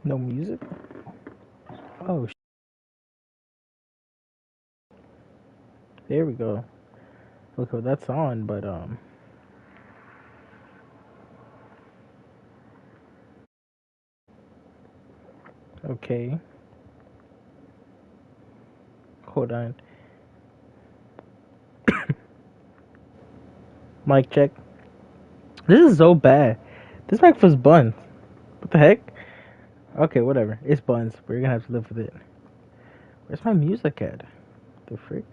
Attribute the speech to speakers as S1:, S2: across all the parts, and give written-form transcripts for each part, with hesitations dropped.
S1: No music? Oh, there we go. Okay, that's on, but okay. Hold on. Mic check. This is so bad. This mic was buns. What the heck? Okay, whatever. It's buns. We're gonna have to live with it. Where's my music at? The frick?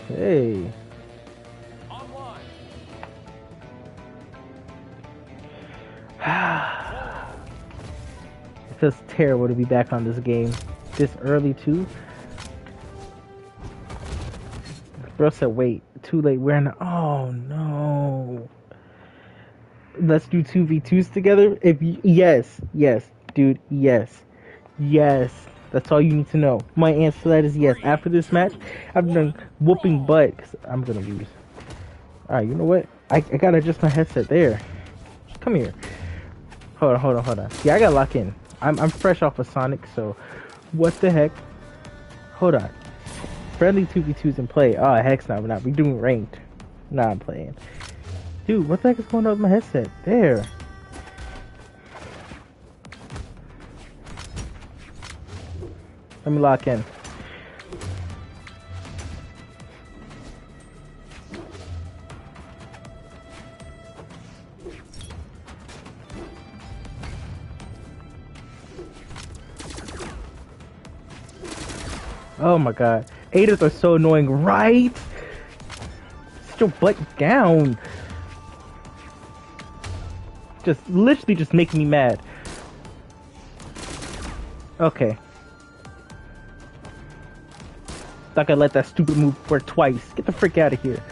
S1: Hey. It feels terrible to be back on this game this early too. Bro said, "Wait, too late. We're in." Oh no. Let's do 2v2s together. Yes, dude, yes, yes. That's all you need to know. My answer to that is yes. After this match, I'm done whooping butt because I'm gonna lose. All right, you know what? I gotta adjust my headset there. Come here. Hold on. Yeah, I gotta lock in. I'm fresh off of Sonic, so what the heck? Hold on. Friendly 2v2s in play. Oh, heck's not. We're doing ranked. Nah, I'm playing. Dude, what the heck is going on with my headset? There. Let me lock in. Oh my god. Aiders are so annoying, right? Sit your butt down. Just literally just making me mad. Okay. Not gonna let that stupid move work twice. Get the frick out of here.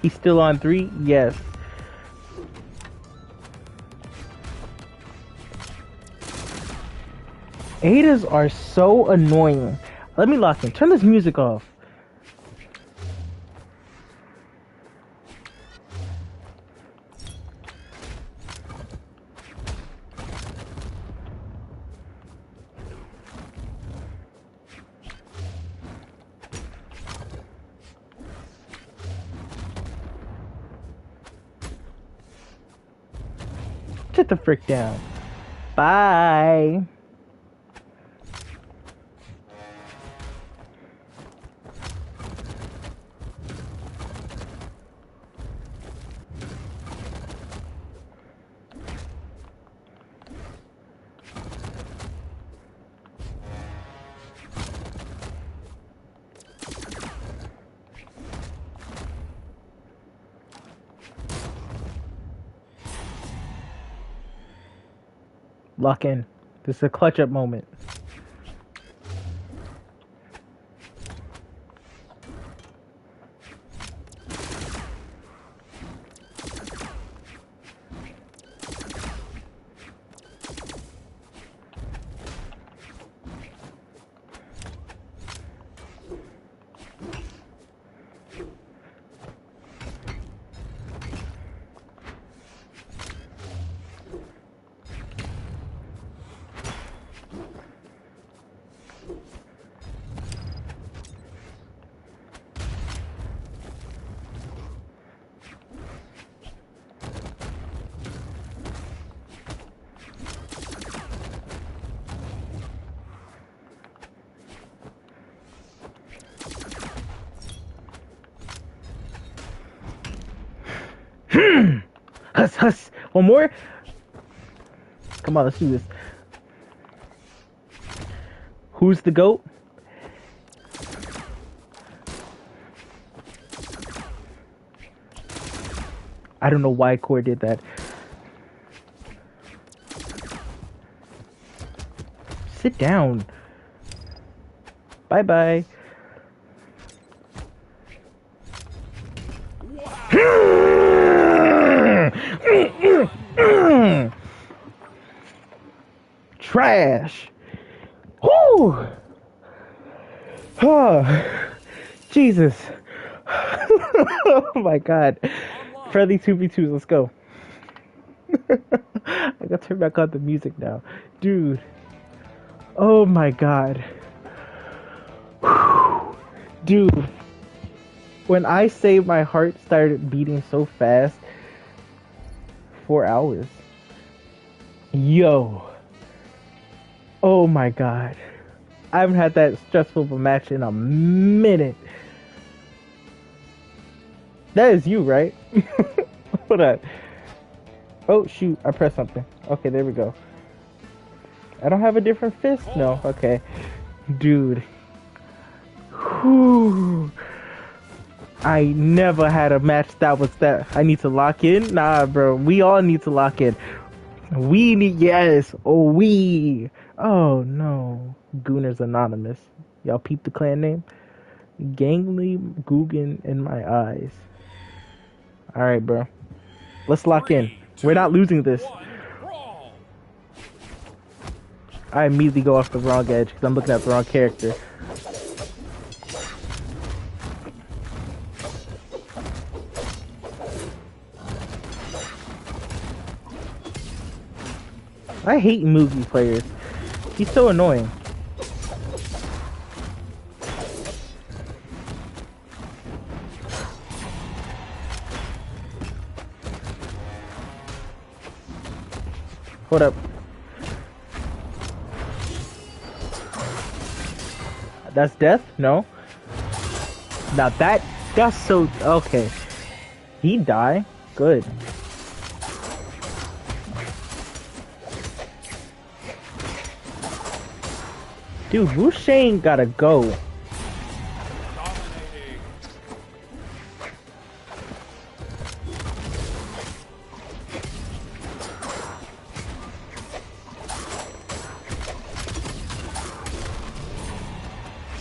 S1: He's still on 3? Yes. Adas are so annoying. Let me lock in. Turn this music off. Sit the frick down. Bye. Lock in. This is a clutch up moment. Huss. One more. Come on, let's do this. Who's the GOAT? I don't know why Core did that. Sit down. Bye-bye. trash. Whoo! Oh, Jesus. Oh my god. Friendly 2v2s, let's go. I gotta turn back on the music now. Dude. Oh my god. Dude. When I say my heart started beating so fast, 4 hours. Yo. Oh my god. I haven't had that stressful of a match in a minute. That is you, right? Hold on. Oh shoot, I pressed something. Okay, there we go. I don't have a different fist? No, okay. Dude. Whew. I never had a match that was that. I need to lock in? Nah, bro. We all need to lock in. We need, yes. Oh, we. Oh, no. Gooners Anonymous. Y'all peep the clan name? Gangly Guggen in my eyes. Alright, bro. Let's lock in. We're not losing this. I immediately go off the wrong edge because I'm looking at the wrong character. I hate Mugi players. He's so annoying. Hold up. That's death? No. Now that's so okay. He die? Good. Dude, Wu Shane gotta go.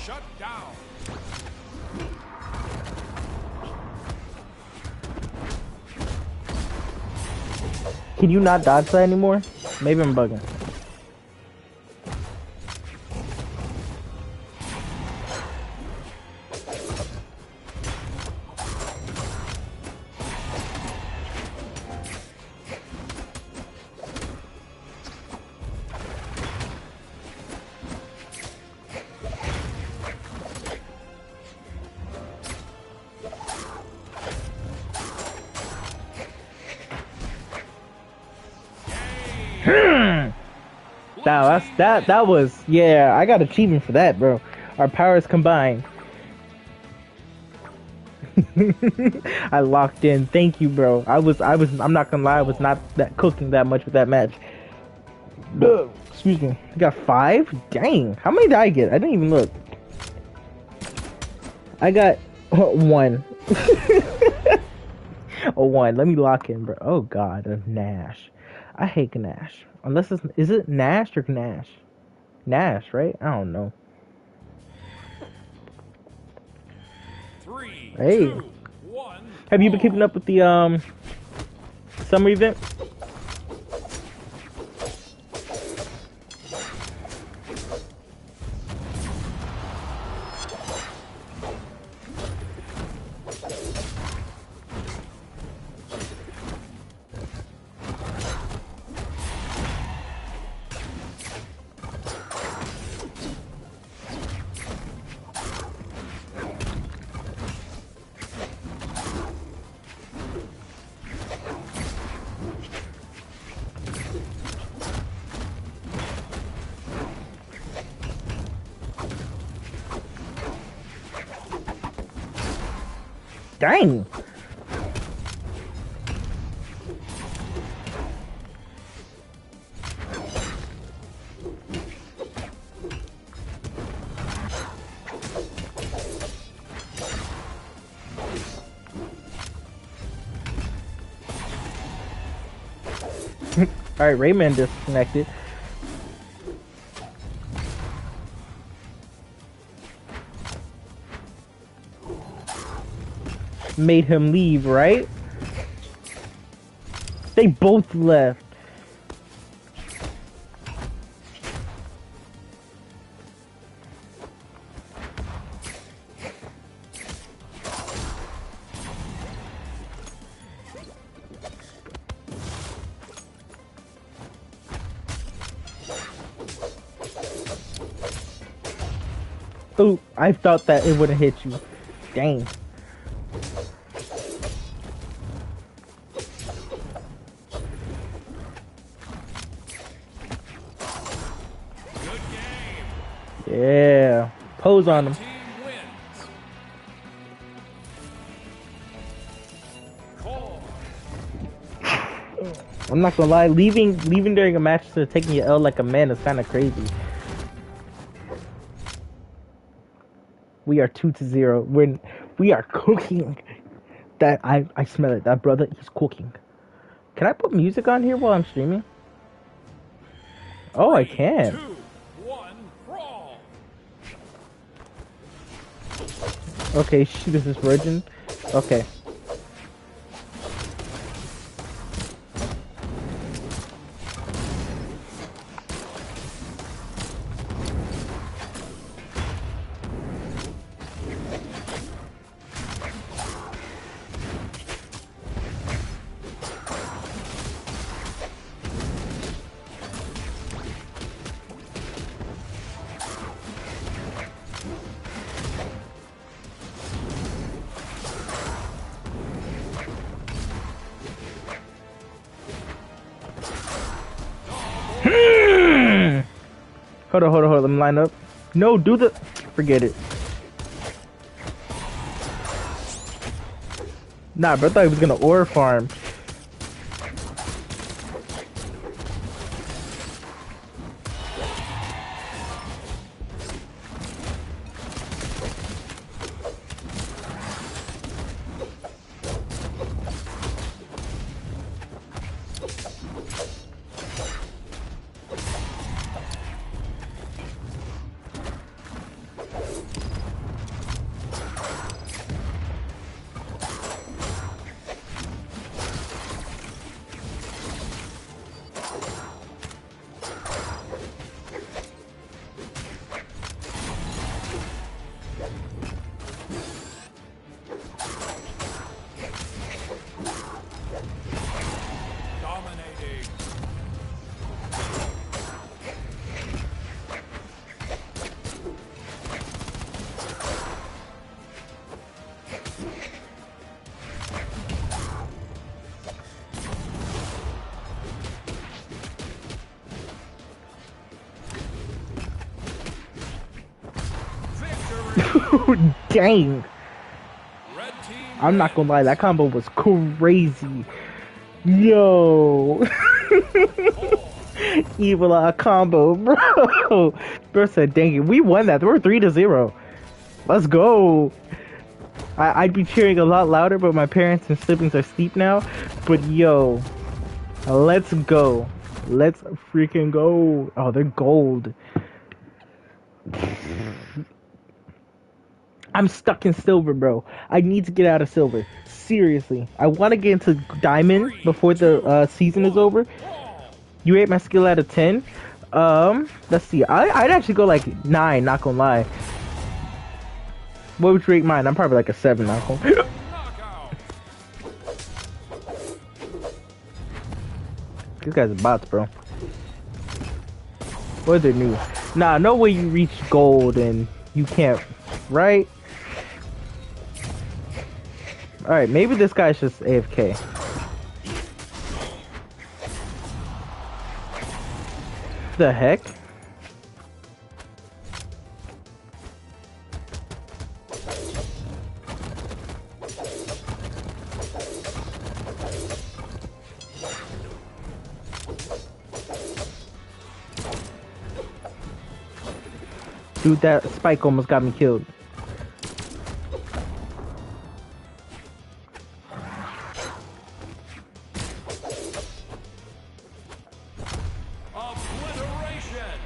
S2: Shut down.
S1: Can you not dodge that anymore? Maybe I'm bugging. That was, yeah, I got achievement for that, bro. Our powers combined. I locked in. Thank you, bro. I'm not gonna lie, I was not that cooking that much with that match. Excuse me. I got 5? Dang. How many did I get? I didn't even look. I got 1. Oh, 1. Let me lock in, bro. Oh god, a Nash. I hate Nash. Unless is it Nash or Nash? Nash, right? I don't know.
S2: 3,
S1: hey.
S2: 2, 1.
S1: Have you been keeping up with the summer event? Dang. Alright, Rayman disconnected. Made him leave, right? They both left. Oh, I thought that it wouldn't hit you. Dang.
S2: Good game.
S1: Yeah. Pose on him.
S2: Team wins. Call.
S1: I'm not gonna lie, leaving during a match to taking your L like a man is kind of crazy. We are 2-0. We are cooking. That I smell it. That brother, he's cooking. Can I put music on here while I'm streaming? Oh, I
S2: 3,
S1: can.
S2: 2, 1, brawl.
S1: Okay, shoot, this is virgin. Okay. Hold on. Let me line up. No, do the... Forget it. Nah, bro, I thought he was gonna ore farm.
S2: Dominating. Victory.
S1: Dang.
S2: Red team
S1: I'm not gonna lie,
S2: wins.
S1: that combo was crazy. Yo. Evil combo, bro. Bro said, dang it, we won that. We're 3-0. Let's go. I'd be cheering a lot louder, but my parents and siblings are asleep now. But yo, let's go. Let's freaking go. Oh, they're gold. I'm stuck in silver, bro. I need to get out of silver. Seriously. I want to get into diamond
S2: 3,
S1: before
S2: 2,
S1: the season is
S2: 1,
S1: over.
S2: brawl.
S1: You rate my skill out of 10? Let's see. I'd actually go like 9, not gonna lie. What would you rate mine? I'm probably like a 7, not gonna
S2: Knockout.
S1: These guys are bots, bro. Or they're new. Nah, no way you reach gold and you can't, right? Alright, maybe this guy's just AFK. The heck? Dude, that spike almost got me killed.
S2: Obliteration.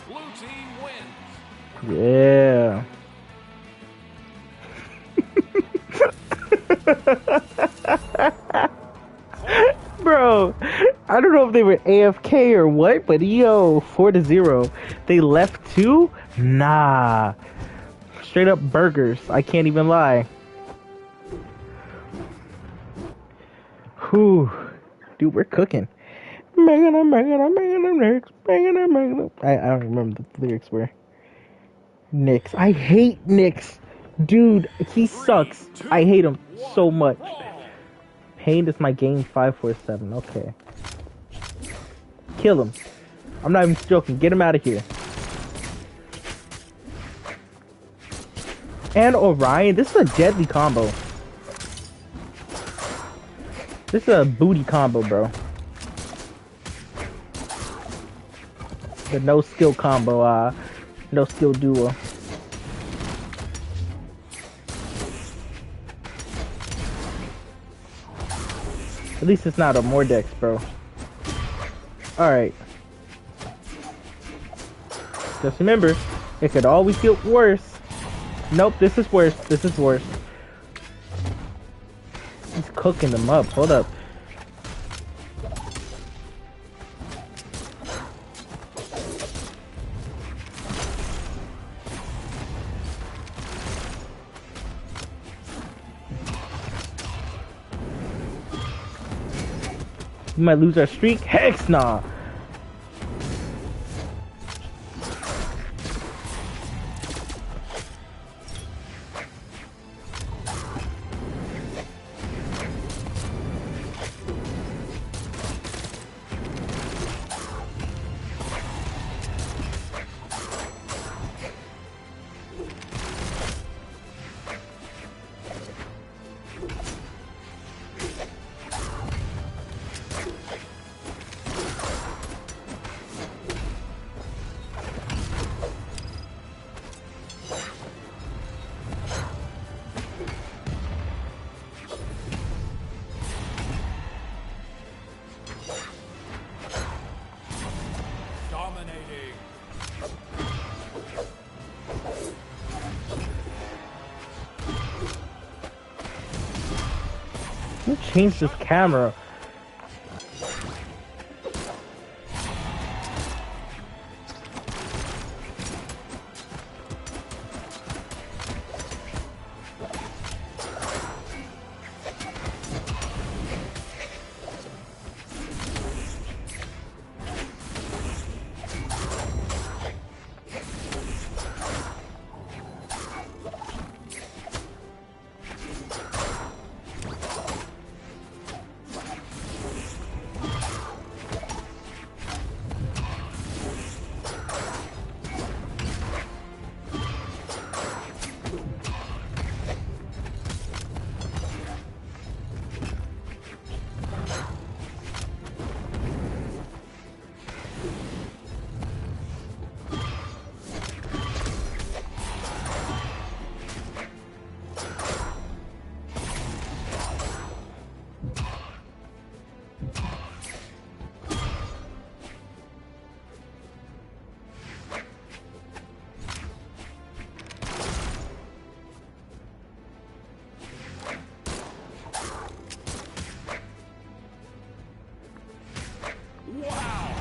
S2: Blue team wins.
S1: Yeah. Bro, I don't know if they were AFK or what, but yo, 4-0. They left too? Nah. Straight up burgers. I can't even lie. Whew. Dude, we're cooking. I don't remember the lyrics were. Nyx. I hate Nyx. Dude, he sucks. I hate him so much. Pain is my game 547. Okay. Kill him. I'm not even joking. Get him out of here. And Orion. This is a deadly combo. This is a booty combo, bro. The no skill combo, no skill duo. At least it's not a Mordex, bro. Alright. Just remember, it could always get worse. Nope, this is worse. This is worse. He's cooking them up. Hold up. We might lose our streak. Hex nah. Who changed this camera?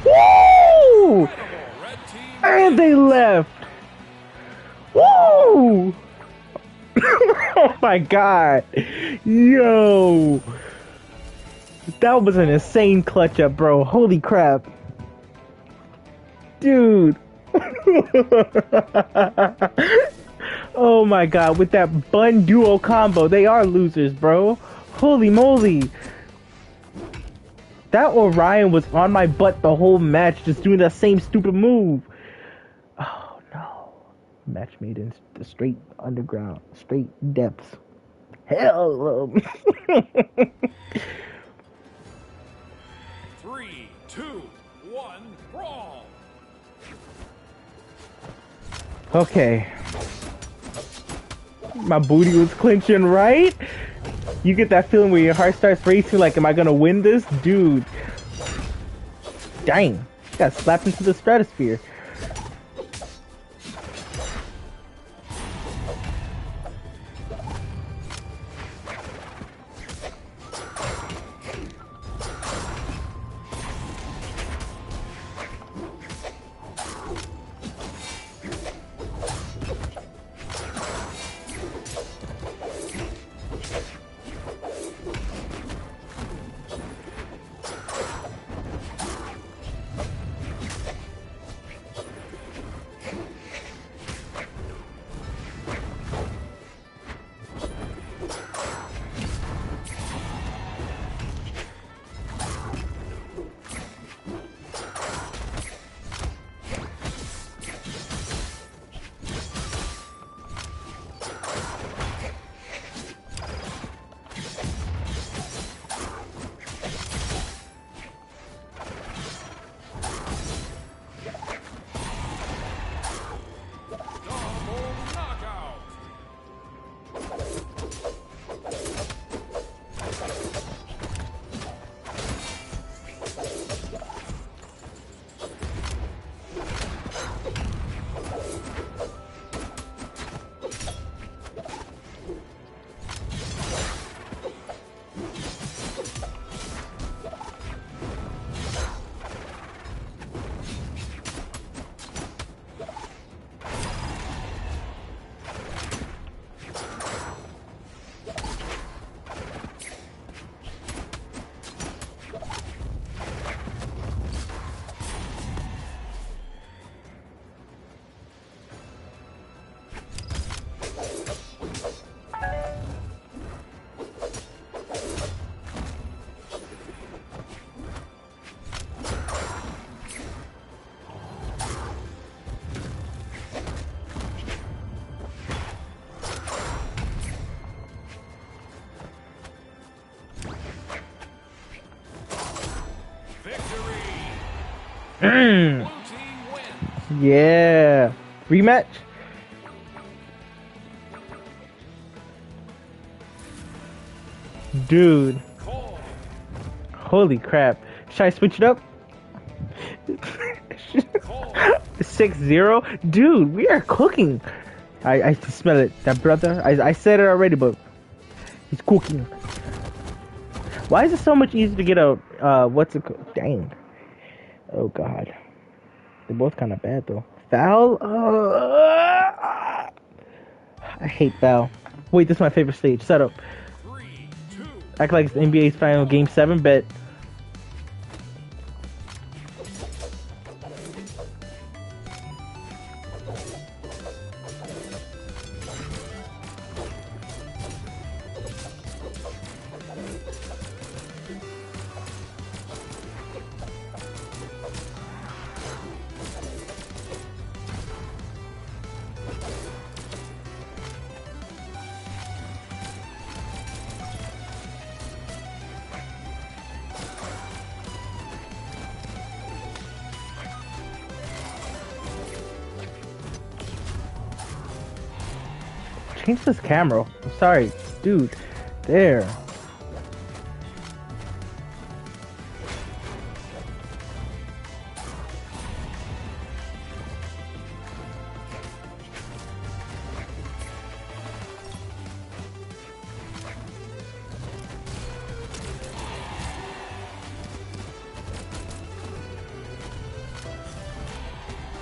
S1: Woo! And they left. Woo! Oh my god. Yo. That was an insane clutch up, bro. Holy crap. Dude. Oh my god, with that bun duo combo, they are losers, bro. Holy moly. That Orion was on my butt the whole match, just doing that same stupid move. Oh no. Match made in the straight underground, straight depths. Hell.
S2: 3, 2, 1, brawl.
S1: Okay. My booty was clenching, right? You get that feeling where your heart starts racing like, am I gonna win this? Dude. Dang. Got slapped into the stratosphere.
S2: team wins.
S1: Yeah. Rematch? Dude.
S2: Call.
S1: Holy crap. Should I switch it up?
S2: Call.
S1: 6-0? Dude, we are cooking. I smell it. That brother, I said it already, but he's cooking. Why is it so much easier to get a, what's it called? Dang. Oh, God. They're both kind of bad, though. Foul? I hate foul. Wait, this is my favorite stage. Set up.
S2: 3, 2,
S1: Act like it's the NBA's final game 7 bet. Change this camera. I'm sorry, dude. There.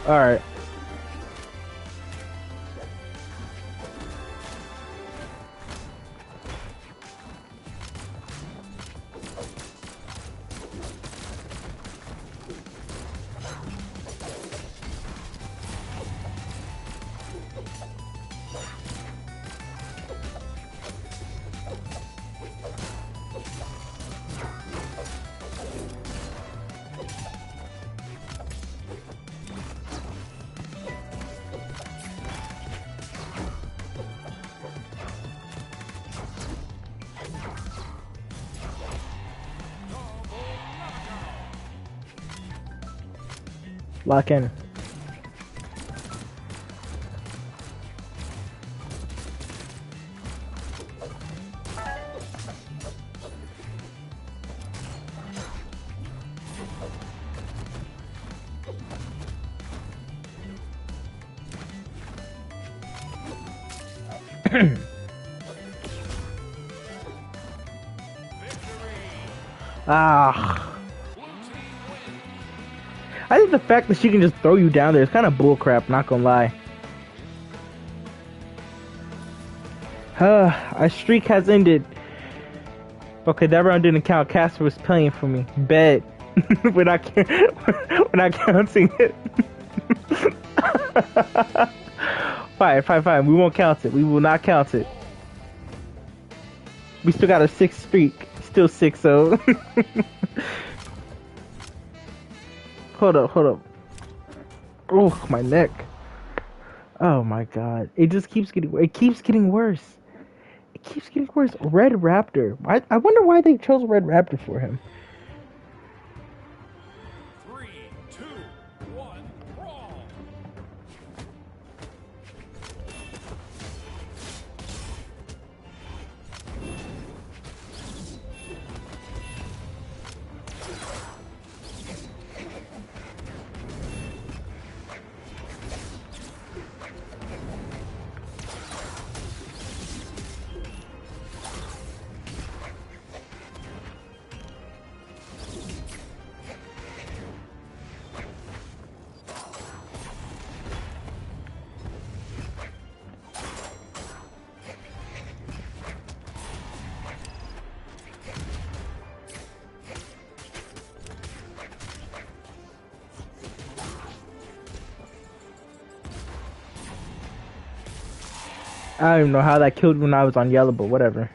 S1: All right. Lock in. Ah. I think the fact that she can just throw you down there is kind of bullcrap, not gonna lie. Our streak has ended. Okay, that round didn't count. Casper was playing for me. Bet. we're not counting it. Fine. We won't count it. We will not count it. We still got a 6 streak. Still 6-0. Hold up. Oh, my neck. Oh my god. It keeps getting worse. It keeps getting worse. Red Raptor. I wonder why they chose Red Raptor for him.
S2: 3, 2, 1, brawl.
S1: I don't even know how that killed me when I was on yellow, but whatever.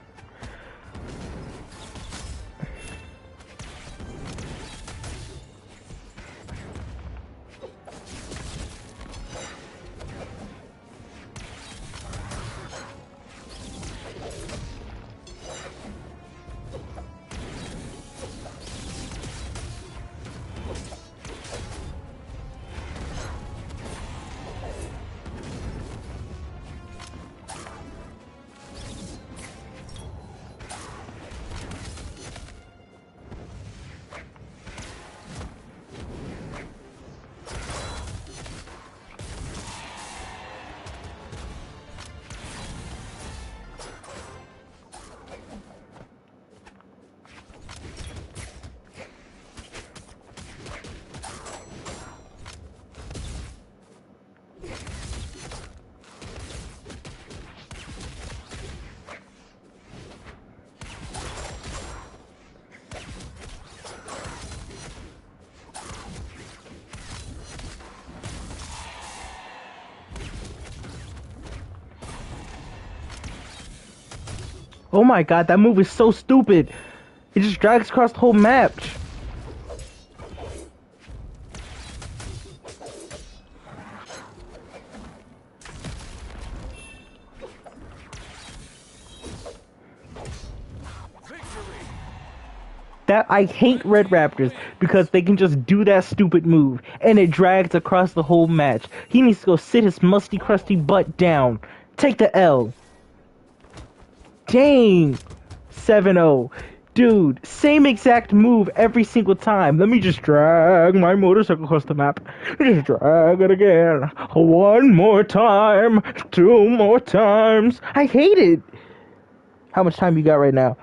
S1: Oh my god, that move is so stupid. It just drags across the whole map.
S2: Victory.
S1: That I hate Red Raptors because they can just do that stupid move and it drags across the whole match. He needs to go sit his musty, crusty butt down. Take the L. Dang. 7-0. Dude, same exact move every single time. Let me just drag my motorcycle across the map. Just drag it again. One more time. Two more times. I hate it. How much time you got right now?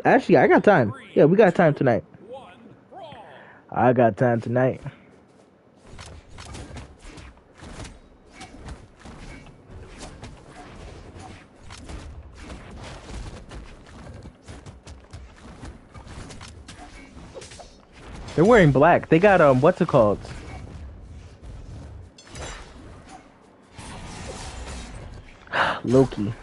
S1: Actually, I got time. Yeah, we got time tonight.
S2: 1, brawl.
S1: I got time tonight. They're wearing black. They got what's it called? Loki.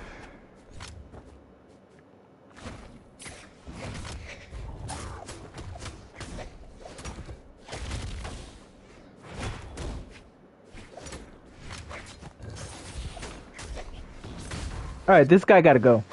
S1: All right, this guy got to go.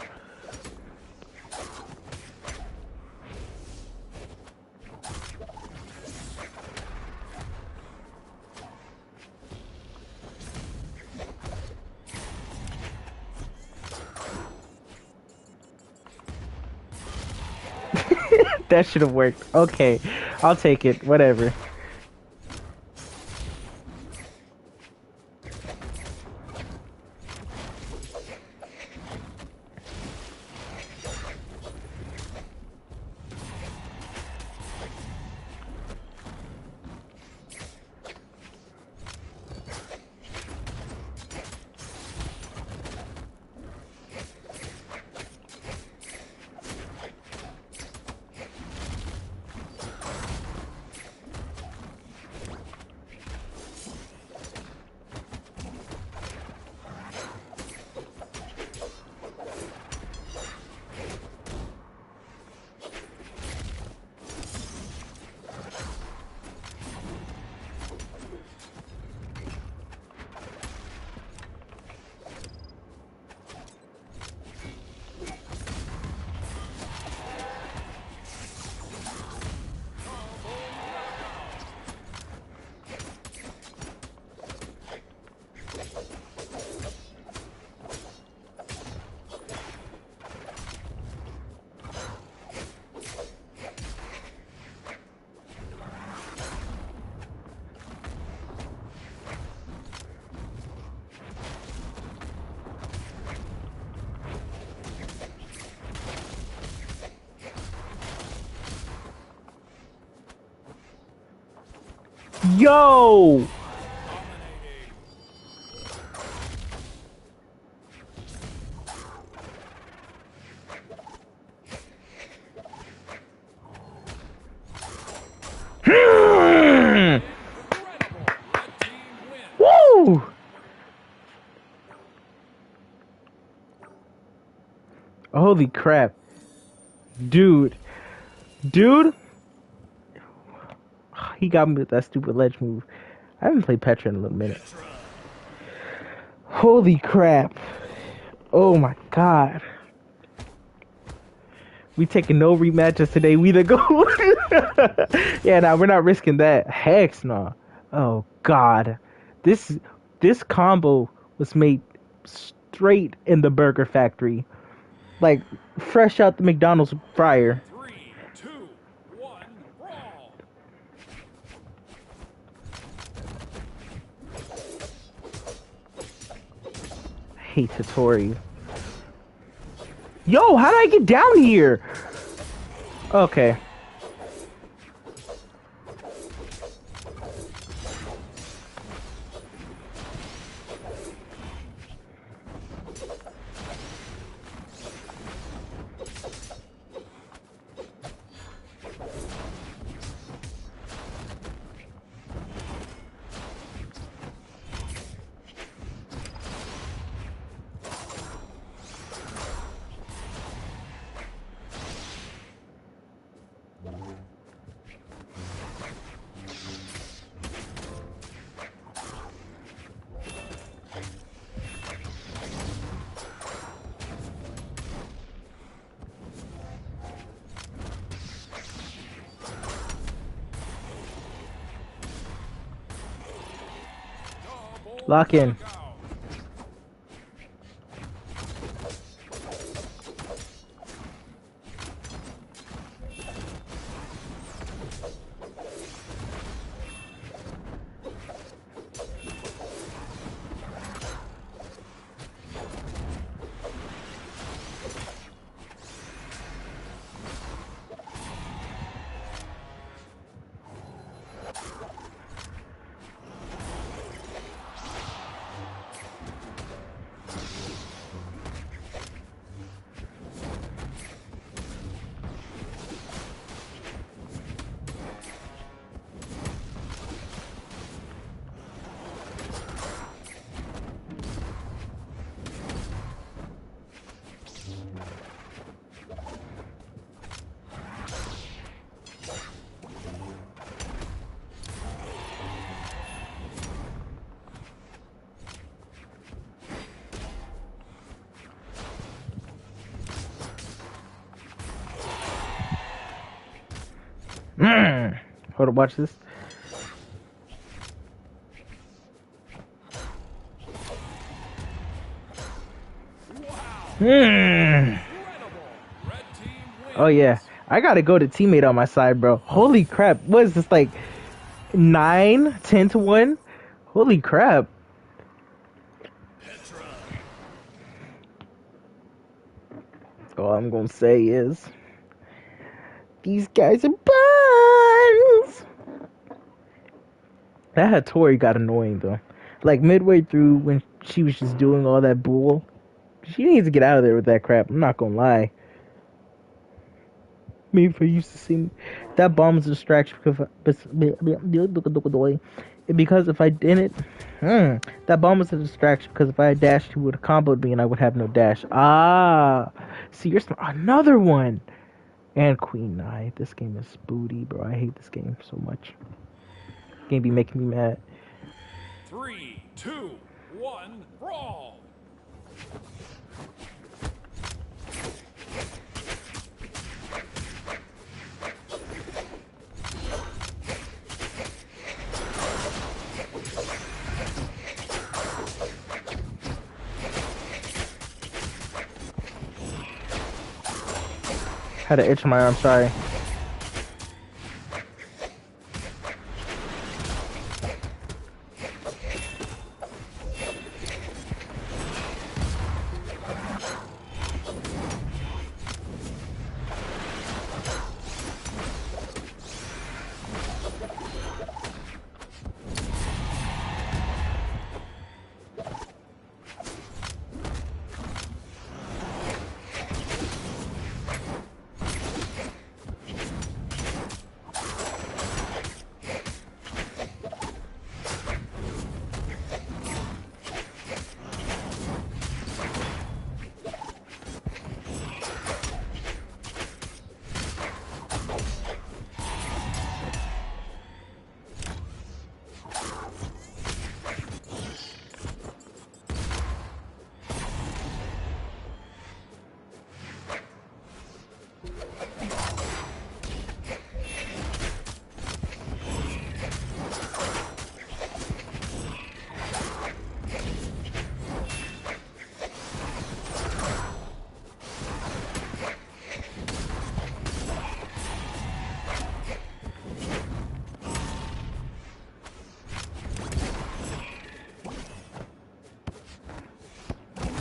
S1: That should have worked. Okay, I'll take it. Whatever. Yo!
S2: Dominating.
S1: Hmm.
S2: Incredible. Red team wins.
S1: Woo! Holy crap. Dude. Dude? He got me with that stupid ledge move. I haven't played Petra in a little minute. Holy crap. Oh my god. We taking no rematches today. We the go. Yeah, nah, we're not risking that. Heck no. Oh god. This combo was made straight in the burger factory. Like fresh out the McDonald's fryer.
S2: 3, 2, 1, brawl.
S1: I hate Satori. Yo, how did I get down here? Okay. Lock in.
S2: Dugout.
S1: Hold on, watch this.
S2: Wow.
S1: Hmm.
S2: Incredible. Red team wins.
S1: Oh yeah, I gotta go to teammate on my side, bro. Holy crap! What is this like 9-10 to 1? Holy crap!
S2: Petra.
S1: All I'm gonna say is these guys are buns. That Hattori got annoying though. Like midway through when she was just doing all that bull, she needs to get out of there with that crap. I'm not gonna lie. Maybe if I used to see that bomb is a distraction because if I didn't, that bomb was a distraction because if I had dashed, he would have comboed me and I would have no dash. Ah, see, you're smart. Another one. And Queen Eye. This game is booty, bro. I hate this game so much. Game be making me mad.
S2: 3, 2, 1, brawl.
S1: Had an itch on my arm. Sorry.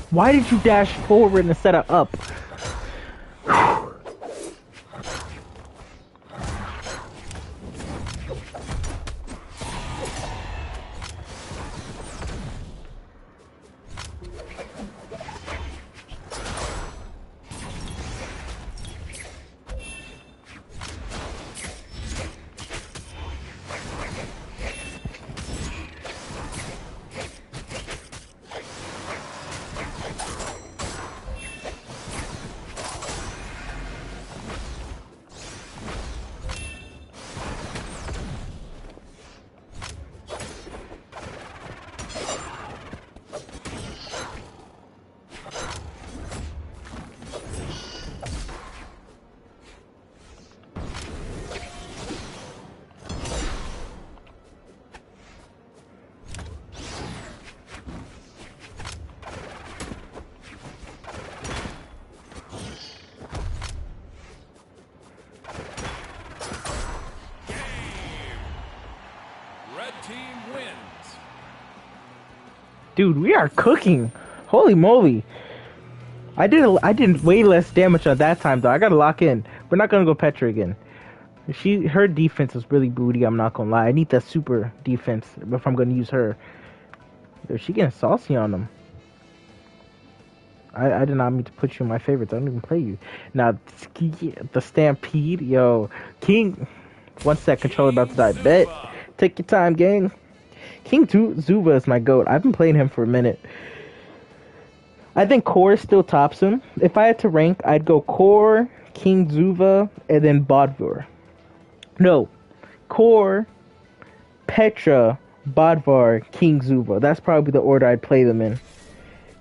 S1: Why did you dash forward instead of up?
S2: Red team wins.
S1: Dude, we are cooking. Holy moly. I did way less damage on that time though. I gotta lock in. We're not gonna go Petra again. Her defense is really booty, I'm not gonna lie. I need that super defense if I'm gonna use her. Yo, she getting saucy on them. I did not mean to put you in my favorites. I don't even play you. Now, the Stampede, yo. King, 1 sec, controller about to die. Bet. Take your time, gang. Zuva is my GOAT. I've been playing him for a minute. I think Core still tops him. If I had to rank, I'd go Core, King Zuva, and then Bodvar. No. Core, Petra, Bodvar, King Zuva. That's probably the order I'd play them in.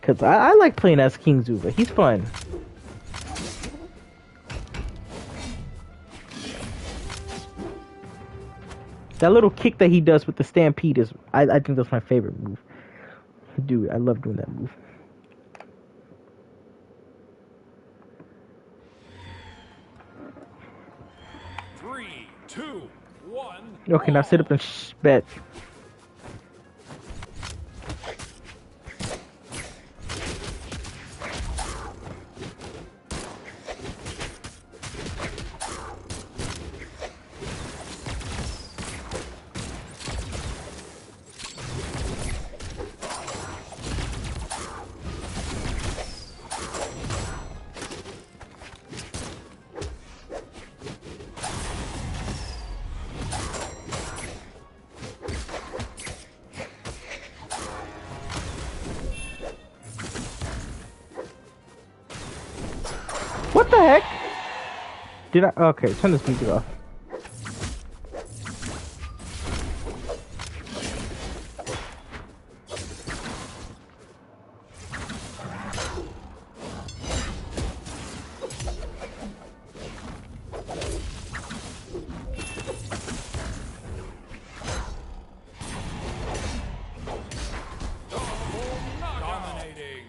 S1: Because I like playing as King Zuva. He's fun. That little kick that he does with the Stampede is... I think that's my favorite move. Dude, I love doing that move.
S2: Three, two, one.
S1: Okay, now sit up and bet. What the heck? Did I? Okay, turn this music off.
S2: Dominating.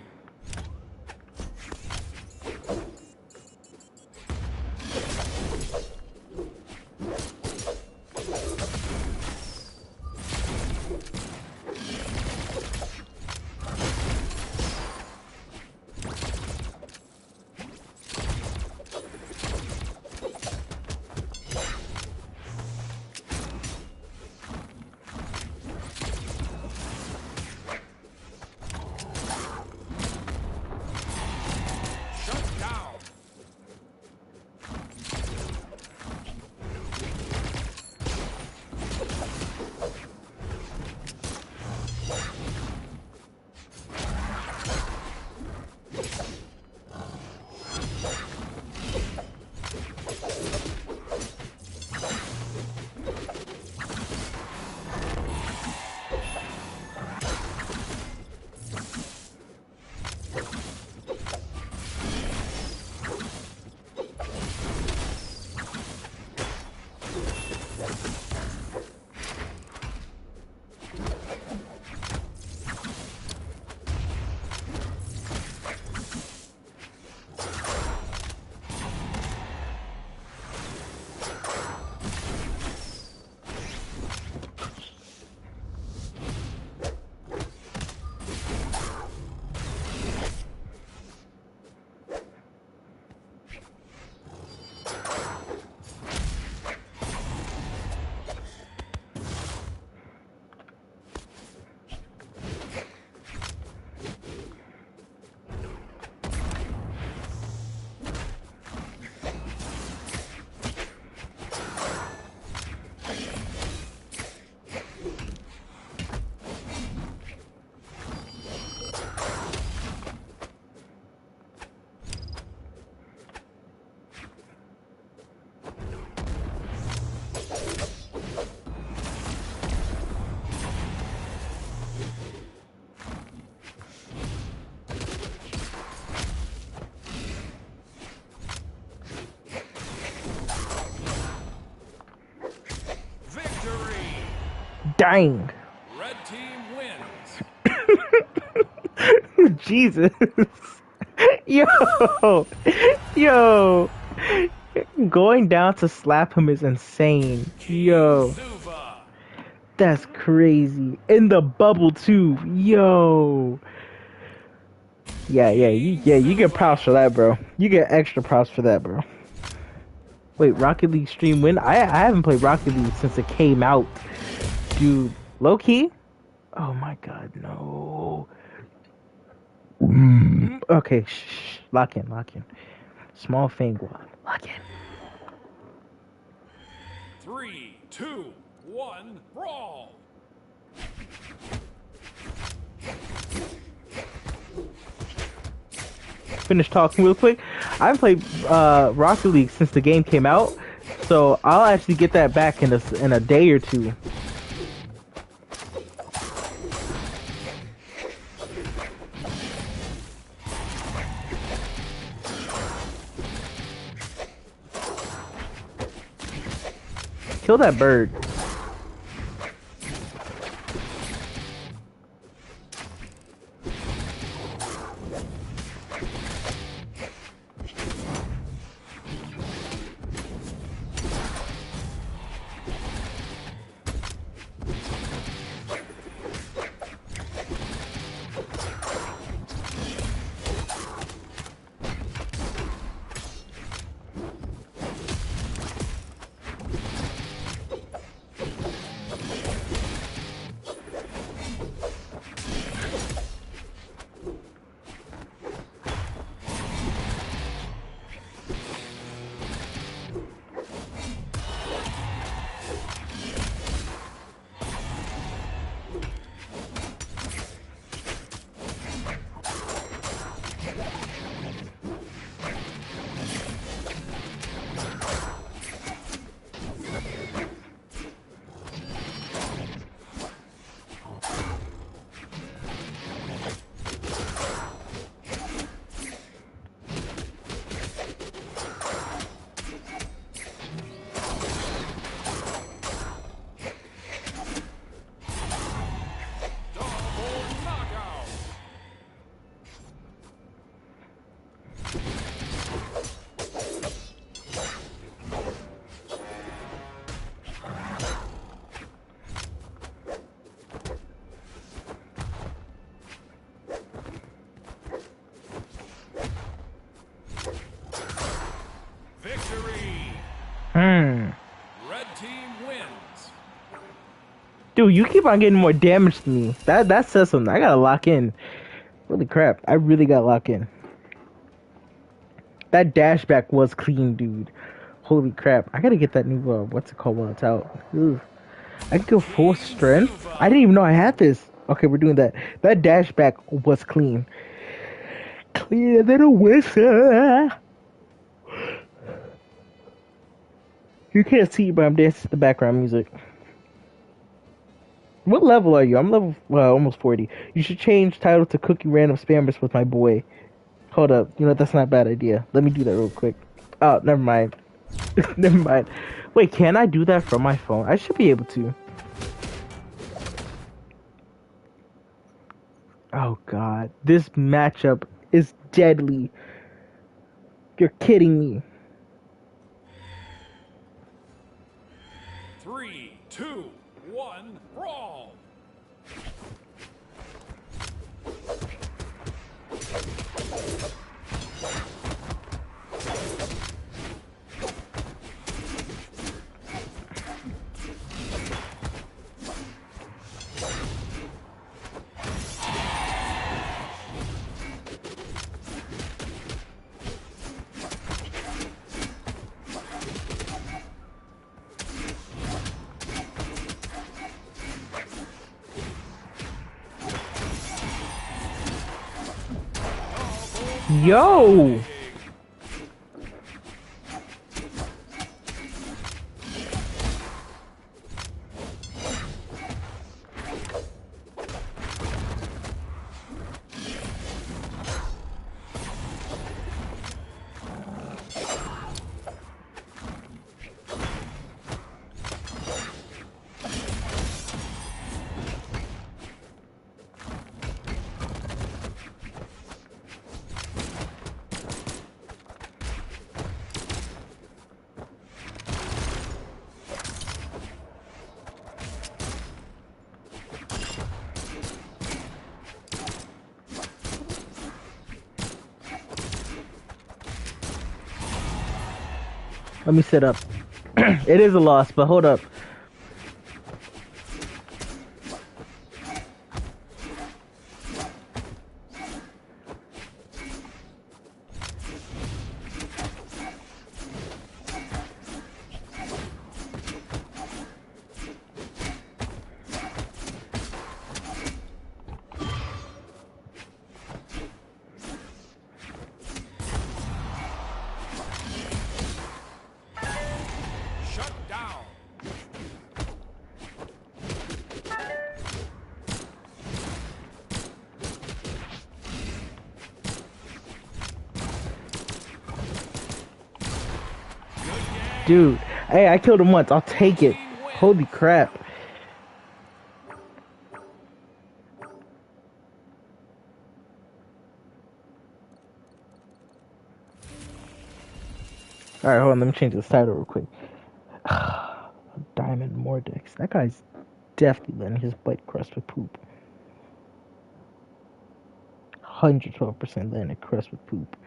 S1: Dang.
S2: Red team wins.
S1: Jesus. Yo. Yo. Going down to slap him is insane. Yo.
S2: Zuva.
S1: That's crazy. In the bubble too. Yo. You get props for that, bro. You get extra props for that, bro. Wait, Rocket League stream win? I haven't played Rocket League since it came out. Dude, low key? Oh my god, no. Okay, shh. Lock in, lock in. Small thing, lock in.
S2: 3, 2, 1, brawl!
S1: Finish talking real quick. I haven't played Rocket League since the game came out, so I'll actually get that back in a day or two. Kill that bird.
S2: Victory!
S1: Hmm.
S2: Red team wins.
S1: Dude, you keep on getting more damage than me. That says something. I gotta lock in. Holy crap. I really gotta lock in. That dashback was clean, dude. Holy crap. I gotta get that new, what's it called while it's out. Ugh. I can go full strength? I didn't even know I had this. Okay, we're doing that. That dashback was clean. Cleaner than a whistle. You can't see, but I'm dancing to the background music. What level are you? I'm level, well, almost 40. You should change title to Cookie Random Spammers with my boy. Hold up. You know, that's not a bad idea. Let me do that real quick. Oh, never mind. Never mind. Wait, can I do that from my phone? I should be able to. Oh, God. This matchup is deadly. You're kidding me.
S2: 3, 2, 1, brawl!
S1: Yo! Let me sit up. It is a loss, but hold up.
S2: Shut down.
S1: Dude, hey, I killed him once. I'll take it. Holy crap. Alright, hold on. Let me change this title real quick. Diamond Mordex. That guy's definitely letting his butt crust with poop. 112% letting it crust with poop.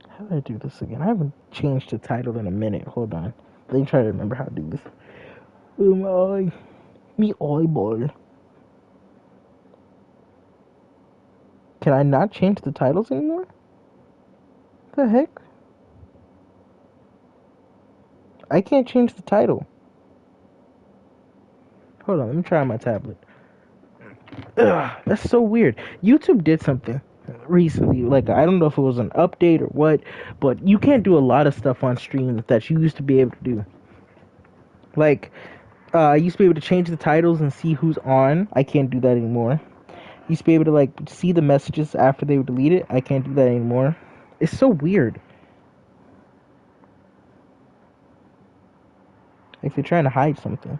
S1: How do I do this again? I haven't changed the title in a minute. Hold on. Let me try to remember how to do this. Oh my. Me eyeball. Can I not change the titles anymore? The heck? I can't change the title. Hold on, let me try on my tablet. Ugh, that's so weird. YouTube did something recently. Like, I don't know if it was an update or what, but you can't do a lot of stuff on stream that you used to be able to do. Like, I used to be able to change the titles and see who's on. I can't do that anymore. Used to be able to, like, see the messages after they would delete it. I can't do that anymore. It's so weird. If you're trying to hide something.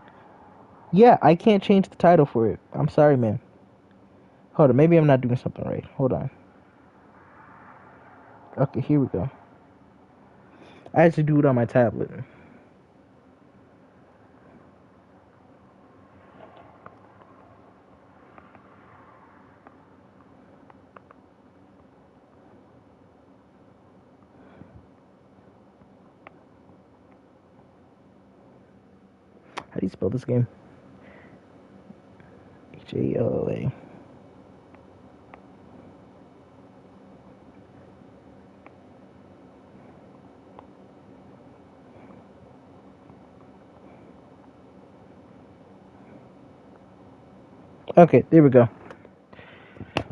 S1: Yeah, I can't change the title for it. I'm sorry, man. Hold on, maybe I'm not doing something right. Hold on. Okay, here we go. I had to do it on my tablet. How do you spell this game? H-A-L-L-A. Okay, there we go.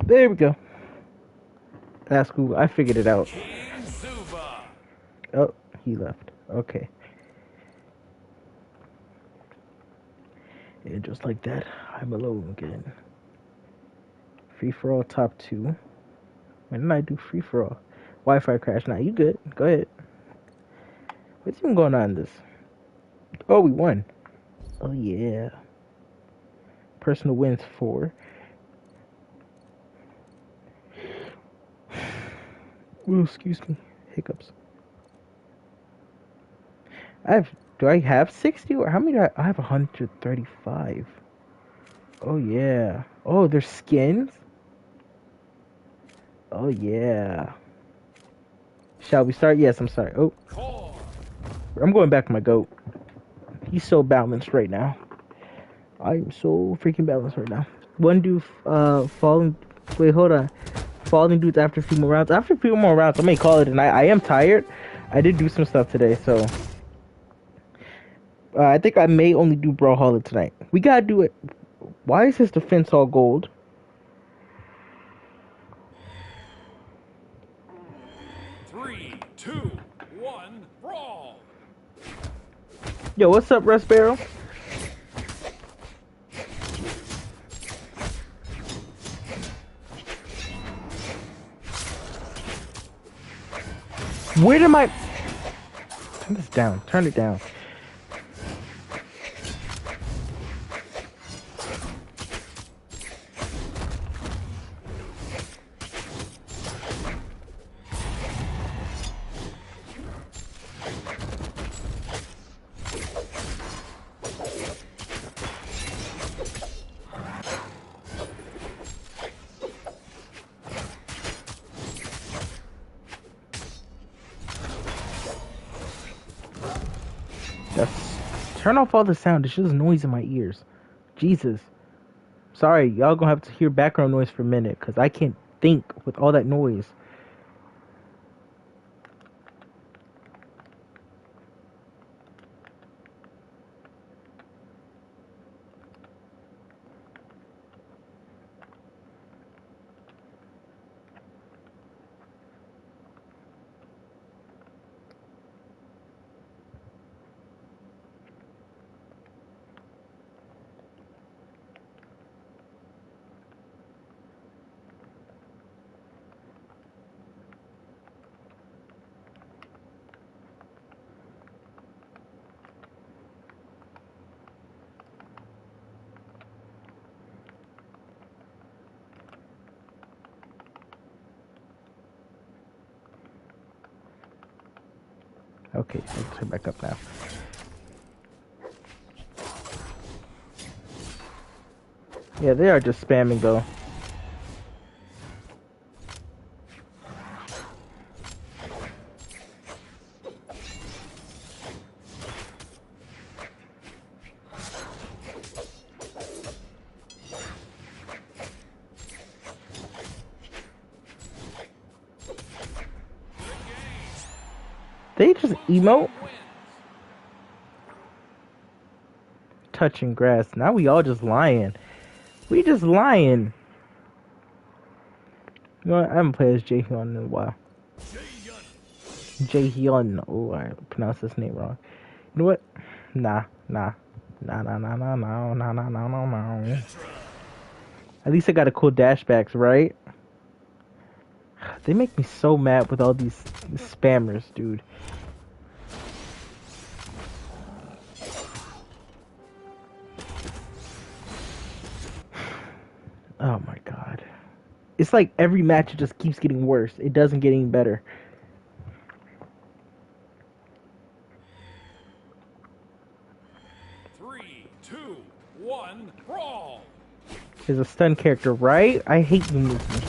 S1: There we go. That's cool. I figured it out.
S2: King Zuba.
S1: Oh, he left. Okay. And just like that, I'm alone again. Free for all top 2. When did I do free for all? Wi-Fi crash. Nah, you good. Go ahead. What's even going on in this? Oh, we won. Oh, yeah. Personal wins 4. Oh, excuse me. Hiccups. Do I have 60 or how many do I have 135. Oh, yeah. Oh, there's skins? Oh, yeah. Shall we start? Yes, I'm sorry. Oh,
S2: Core.
S1: I'm going back to my goat. He's so balanced right now. I am so freaking balanced right now. One dude, falling. Wait, hold on. Falling dudes after a few more rounds. After a few more rounds, I may call it a night. I am tired. I did do some stuff today, so. I think I may only do Brawlhalla tonight. We gotta do it. Why is his defense all gold?
S2: 3, 2, 1, brawl.
S1: Yo, what's up, Rust Barrel? Where did my... Turn this down. Turn it down. turn off all the sound. It's just noise in my ears. Jesus. Sorry, y'all gonna have to hear background noise for a minute, because I can't think with all that noise. Okay, I'll turn back up now. Yeah, they are just spamming though. They just emote. Touching grass. Now we all just lying. We just lying. You know what? I haven't played as Jaehyun in a while. Jaehyun. Oh, I pronounced his name wrong. You know what? Nah. At least I got a cool dashbacks, right? They make me so mad with all these spammers, dude. Oh my god. It's like every match it just keeps getting worse. It doesn't get any better.
S2: Three, two, one, brawl!
S1: Is a stun character, right? I hate the movie.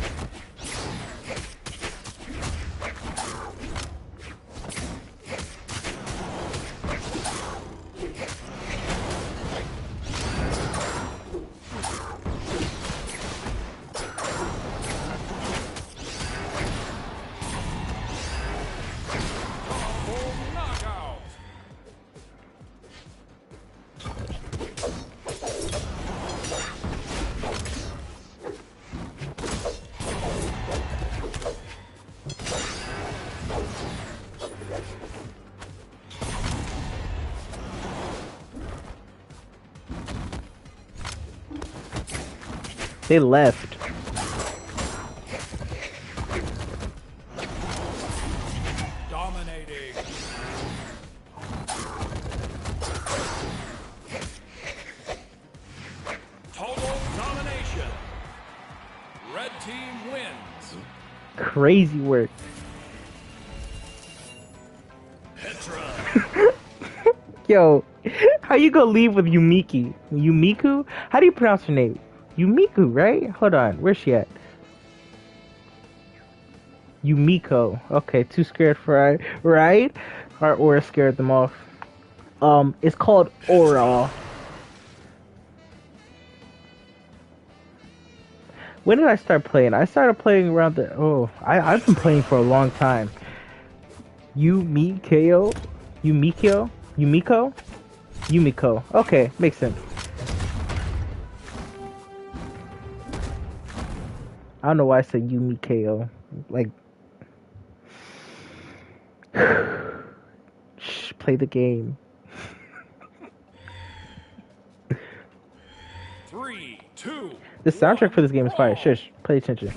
S1: They left.
S2: Dominating. Total domination. Red team wins.
S1: Crazy work.
S2: Petra.
S1: Yo, how you gonna leave with Yumiki? Yumiku? How do you pronounce her name? Yumiku, right? Hold on, where's she at? Yumiko. Okay, too scared for right? Our aura scared them off. It's called Aura. When did I start playing? I started playing around the I've been playing for a long time. Yumiko? Yumiko? Yumiko. Okay, makes sense. I don't know why I said Yumiko. Like, shh, play the game.
S2: 3, 2.
S1: The soundtrack
S2: 1,
S1: for this game is fire.
S2: brawl.
S1: Shush, pay attention.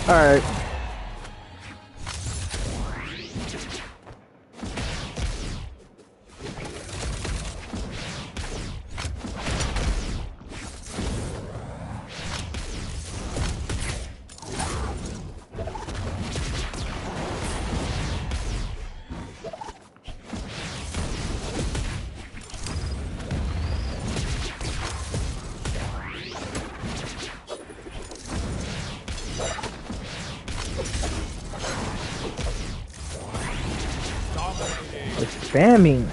S1: Alright.
S2: Dominating.
S1: It's spamming.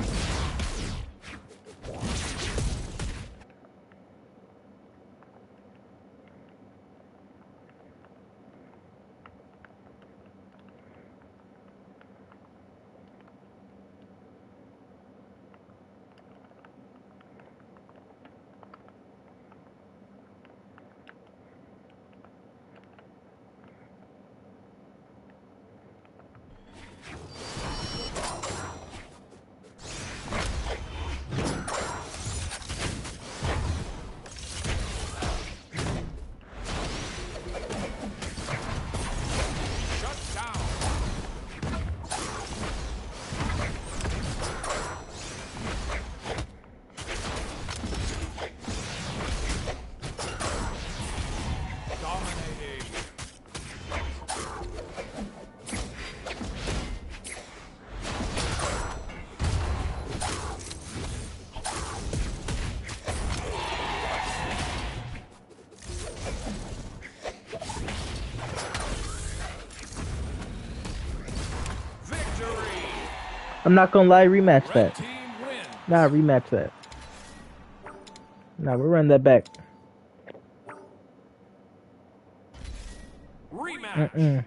S2: Shut down. Dominating. Victory.
S1: I'm not gonna lie, rematch
S2: Red
S1: that.
S2: team wins.
S1: Nah, rematch that. Nah, we'll run that back.
S2: Rematch.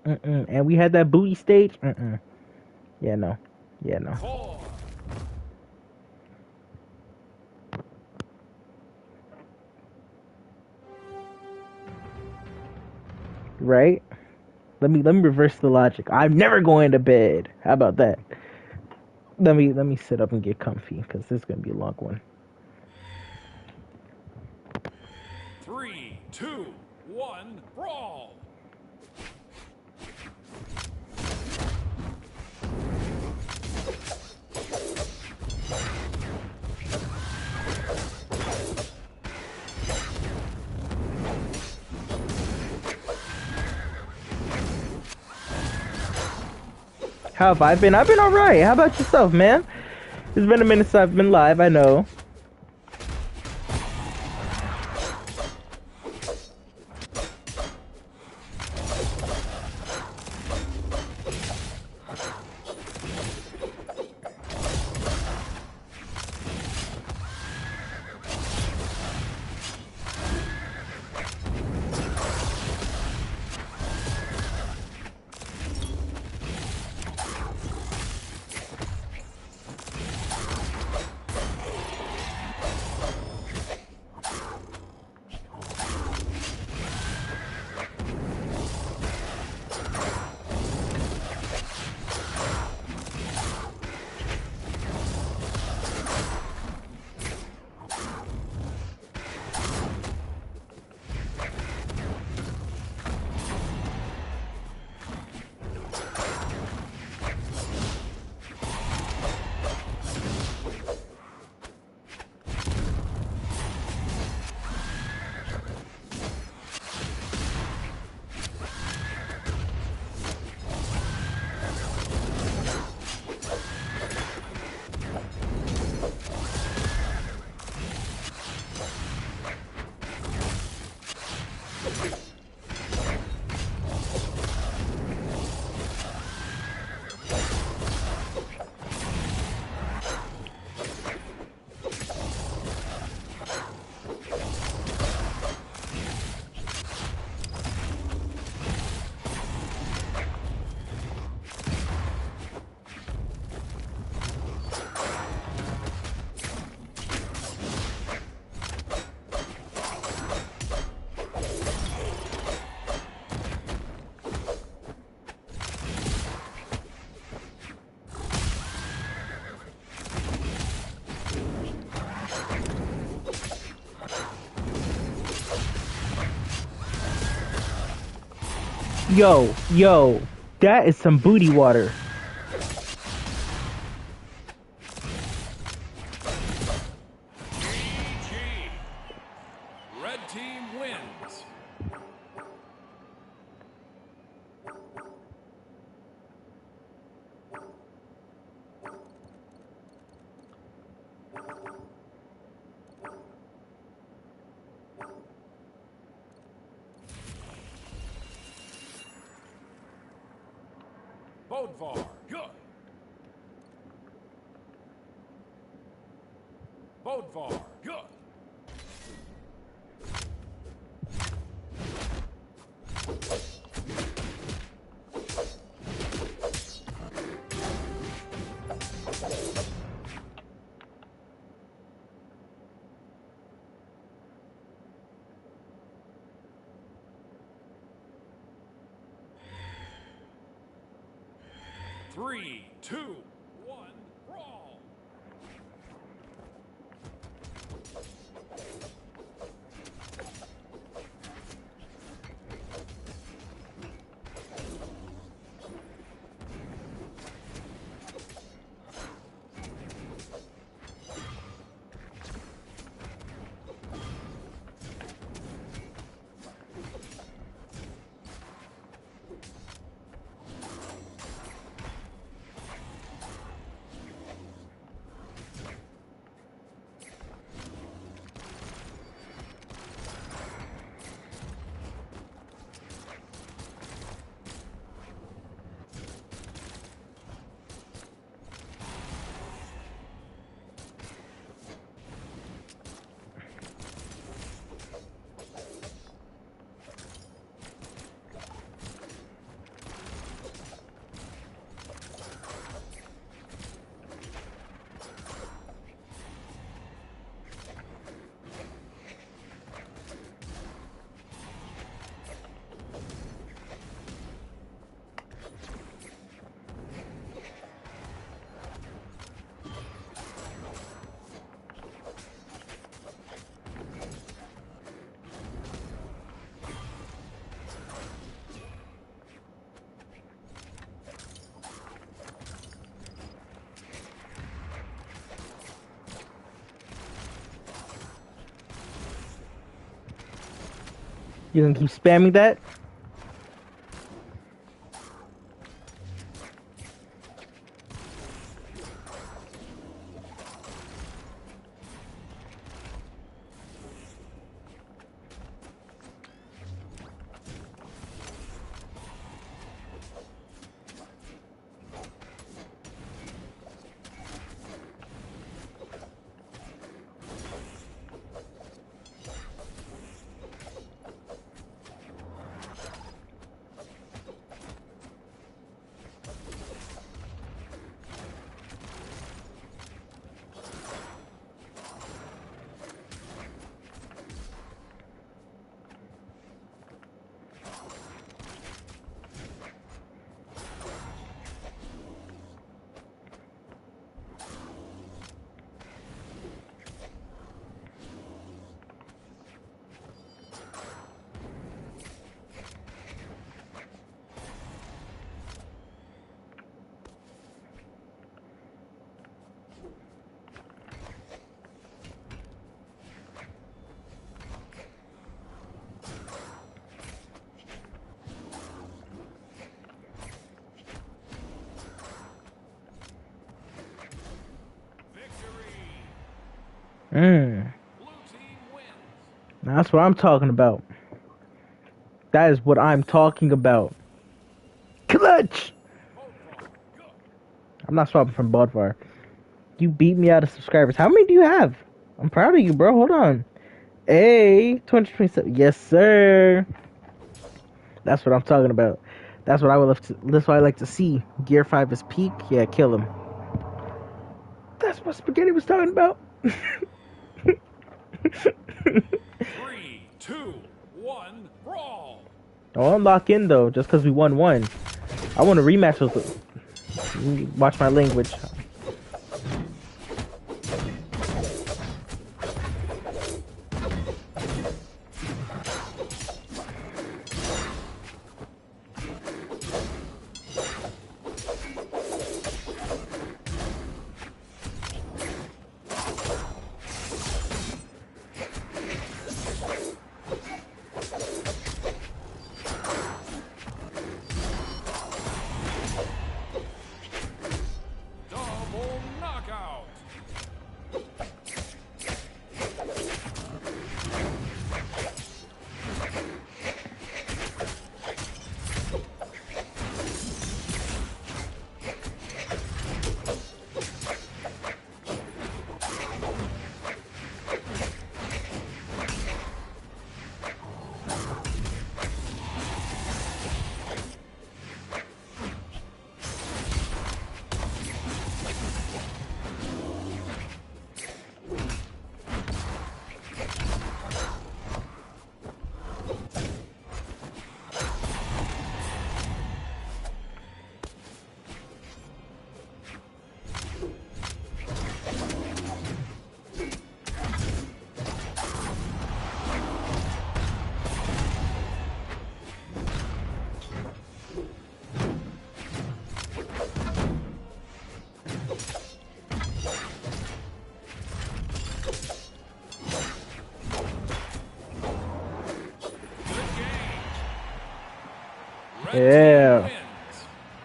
S1: And we had that booty stage. Yeah, no. Yeah, no.
S2: 4.
S1: Right? Let me reverse the logic. I'm never going to bed. How about that? Let me sit up and get comfy because this is gonna be a long one.
S2: 3, 2, 1, brawl.
S1: How have I been? I've been alright. How about yourself, man? It's been a minute since I've been live, I know. Yo, that is some booty water.
S2: GG. Red team wins. Bodvar, good. Bodvar. Good. Three, two, one, brawl.
S1: You gonna keep spamming that? Mm.
S2: Blue team wins.
S1: That's what I'm talking about. That is what I'm talking about. Clutch!
S2: Bodvar. Good.
S1: I'm not swapping from Bodvar. You beat me out of subscribers. How many do you have? I'm proud of you, bro. Hold on. Hey, 227. Yes, sir. That's what I'm talking about. That's what I would love to. That's what I like to see. Gear 5 is peak. Yeah, kill him. That's what Spaghetti was talking about.
S2: Three, two, one, brawl.
S1: Don't lock in though, just because we won one. I want a rematch with. Watch my language.
S2: Dog Red team
S1: Yeah.
S2: wins.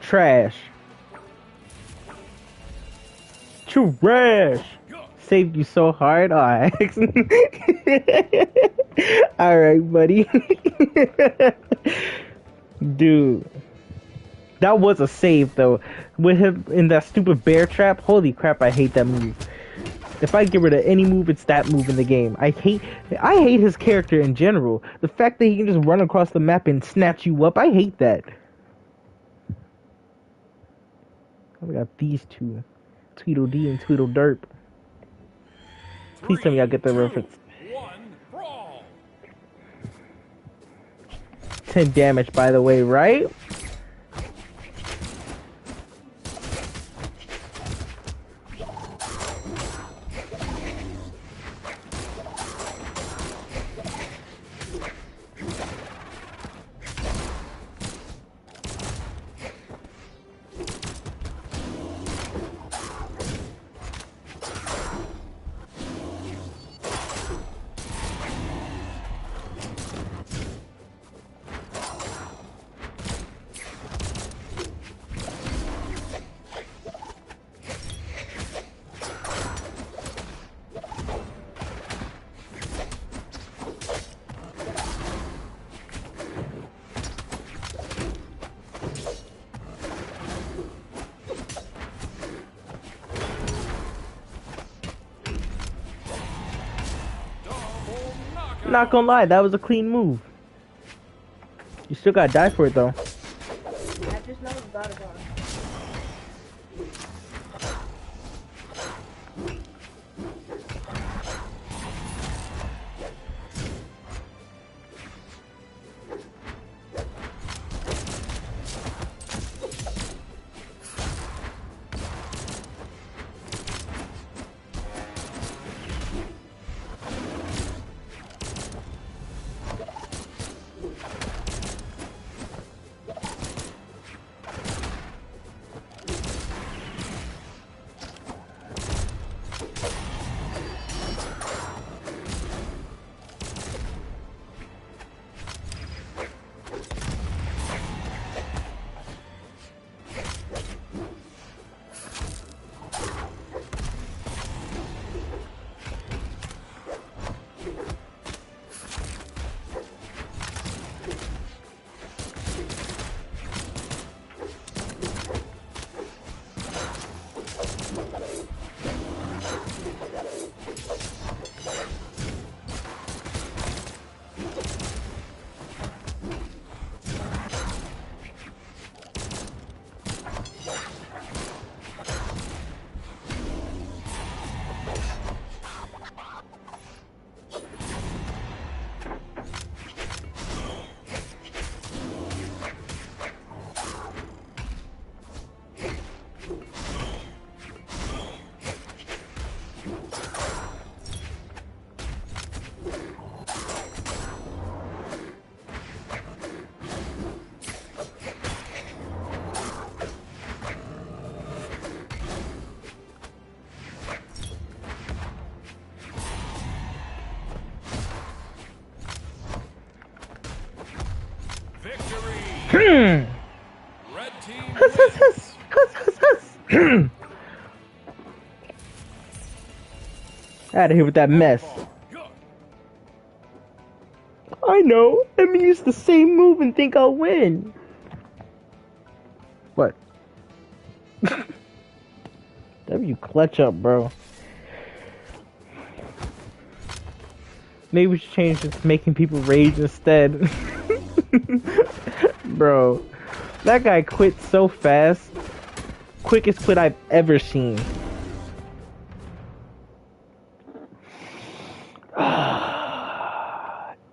S1: Trash. Trash.
S2: Go.
S1: Saved you so hard. Oh, Alright, buddy. Dude. That was a save, though. With him in that stupid bear trap. Holy crap, I hate that move. If I get rid of any move, it's that move in the game. I hate his character in general. The fact that he can just run across the map and snatch you up, I hate that. We got these two. Tweedledee and Tweedlederp. Please tell me I get the
S2: 3, 2,
S1: reference.
S2: 1, brawl.
S1: 10 damage, by the way, right?
S2: Double knockout.
S1: Not gonna lie, that was a clean move. You still gotta die for it, though.
S3: I just know it's got it on.
S2: Victory. Red team wins.
S1: Out of here with that mess.
S2: Go.
S1: I know. Let me use the same move and think I'll win. What? W clutch up, bro. Maybe we should change this to making people rage instead. Bro, that guy quit so fast. Quickest quit I've ever seen.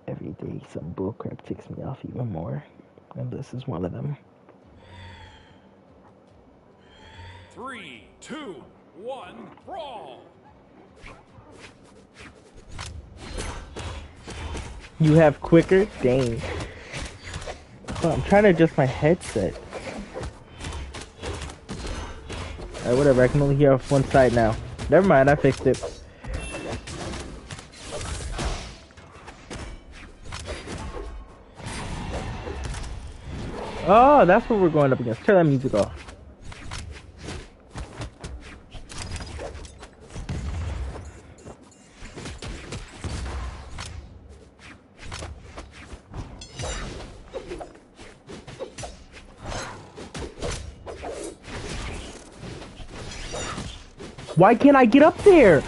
S1: Every day some bullcrap ticks me off even more. And this is one of them.
S2: 3, 2, 1, brawl.
S1: You have quicker? Dang. Oh, I'm trying to adjust my headset. Alright, whatever. I can only hear off one side now. Never mind, I fixed it. Oh, that's what we're going up against. Turn that music off. Why can't I get up there?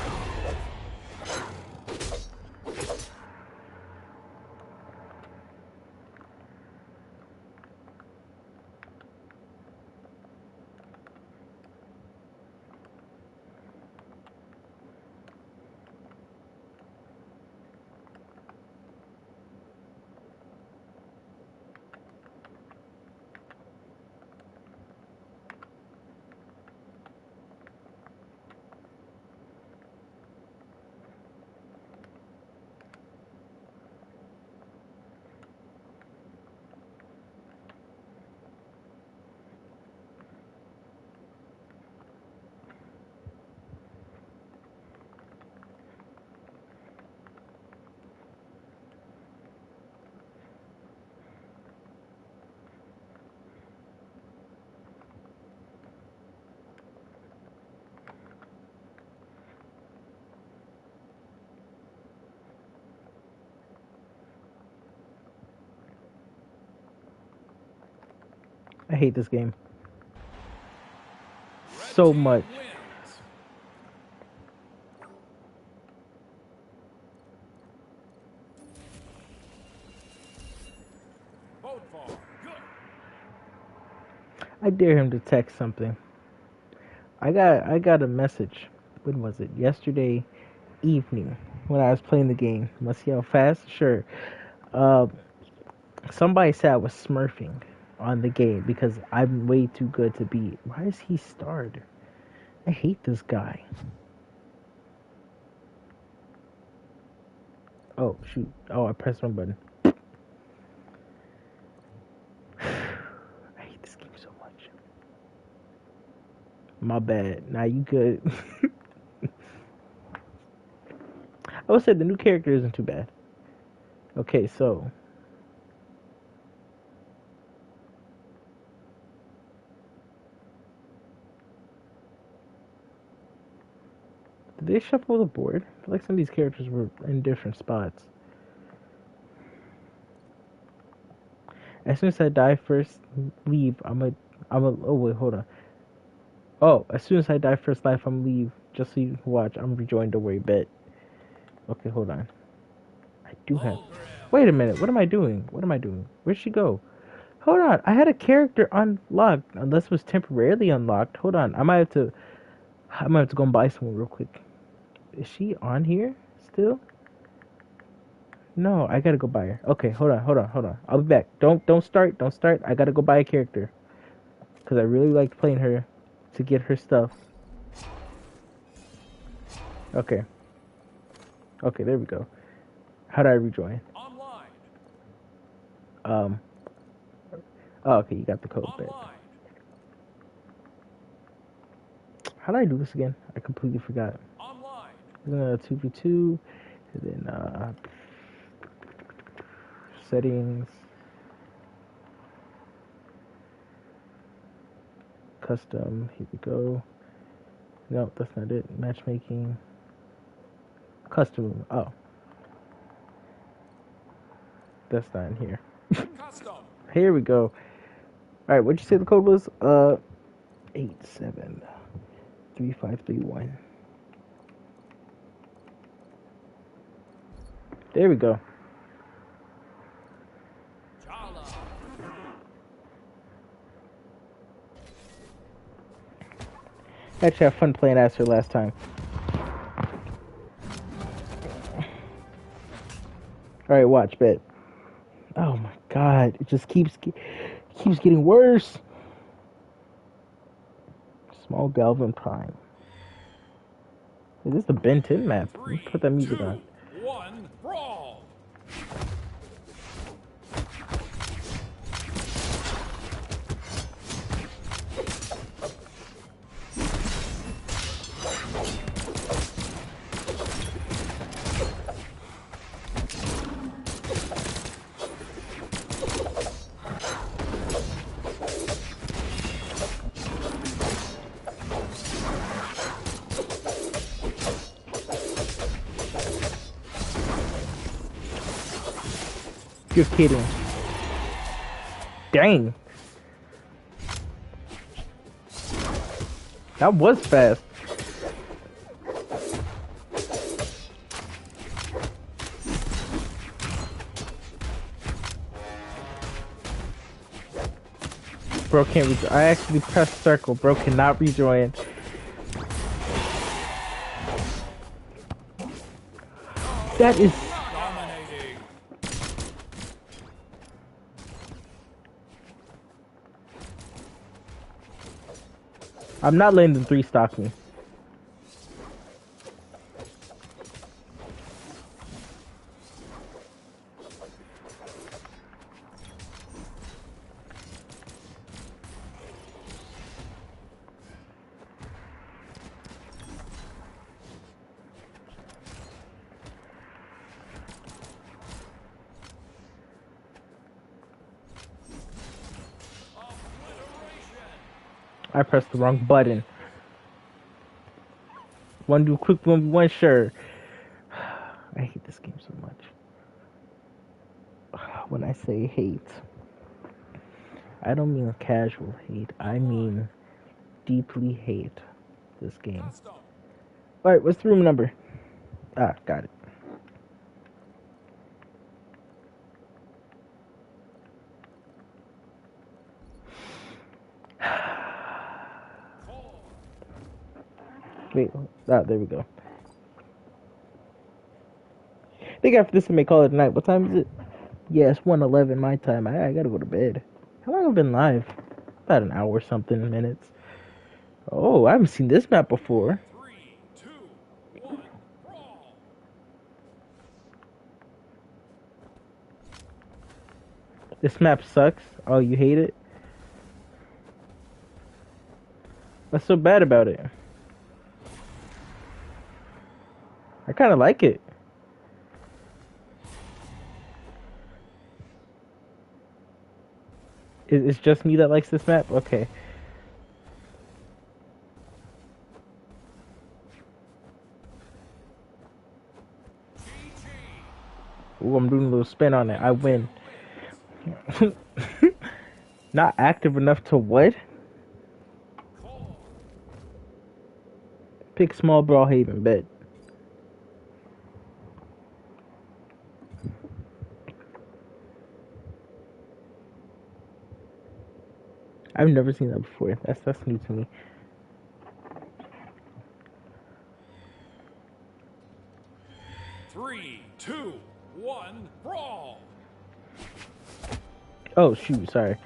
S1: I hate this game
S2: Red
S1: so
S2: team
S1: much.
S2: wins. Both ball. Good.
S1: I dare him to text something. I got a message. When was it? Yesterday evening when I was playing the game. Let's see how fast? Sure. Uh, somebody said I was smurfing on the game because I'm way too good to beat. Why is he starred? I hate this guy. Oh shoot. Oh, I pressed one button. I hate this game so much. My bad. Now you good. I would say the new character isn't too bad. Okay, so did they shuffle the board? I feel like some of these characters were in different spots. As soon as I die first, leave. Oh wait, hold on. Oh, as soon as I die first life, I'm leave. Just so you can watch. I'm rejoined. Don't worry, bet. Okay, hold on. I do have.
S2: Bullgrim.
S1: Wait a minute. What am I doing? What am I doing? Where'd she go? Hold on. I had a character unlocked. Unless it was temporarily unlocked. Hold on. I might have to. I might have to go and buy someone real quick. Is she on here still? No, I gotta go buy her. Okay, hold on. I'll be back. Don't start. I gotta go buy a character because I really liked playing her to get her stuff. Okay, okay, there we go. How do I rejoin?
S2: Online.
S1: Um. Oh, okay, you got the code. Bet.
S2: Online.
S1: How do I do this again? I completely forgot.
S2: Online.
S1: 2v2, and then settings, custom. Here we go. No, that's not it. Matchmaking. Custom. Oh, that's not in here.
S2: Custom.
S1: Here we go. All right, what'd you say the code was? 873531. There we go.
S2: Jala.
S1: I actually had fun playing as her last time. All right, watch, bet. Oh my god, it just keeps getting worse. Small Galvin Prime. Is this the Ben 10 map? Let me
S2: 3,
S1: put that music
S2: 2,
S1: on.
S2: 1. Brawl.
S1: You're kidding. Dang. That was fast. Bro can't rejoin. I actually pressed circle. Bro cannot rejoin. That is...
S2: Dominating.
S1: I'm not letting them 3-stock me. I pressed the wrong button. One do quick 1v1, sure. I hate this game so much. When I say hate, I don't mean casual hate. I mean deeply hate this game.
S2: Custom.
S1: Alright, what's the room number? Ah, got it. Wait, ah, there we go. I think after this I may call it a night. What time is it? Yeah, it's 1:11 my time. I gotta go to bed. How long have I been live? About an hour something minutes. Oh, I haven't seen this map before.
S2: 3, 2, 1, brawl.
S1: This map sucks. Oh, you hate it? What's so bad about it? I kind of like it. It's just me that likes this map? Okay. Ooh, I'm doing a little spin on it. I win. Not active enough to what? Pick small Brawlhaven, bet. I've never seen that before. That's new to me.
S2: Three, two, one, brawl.
S1: Oh shoot, sorry.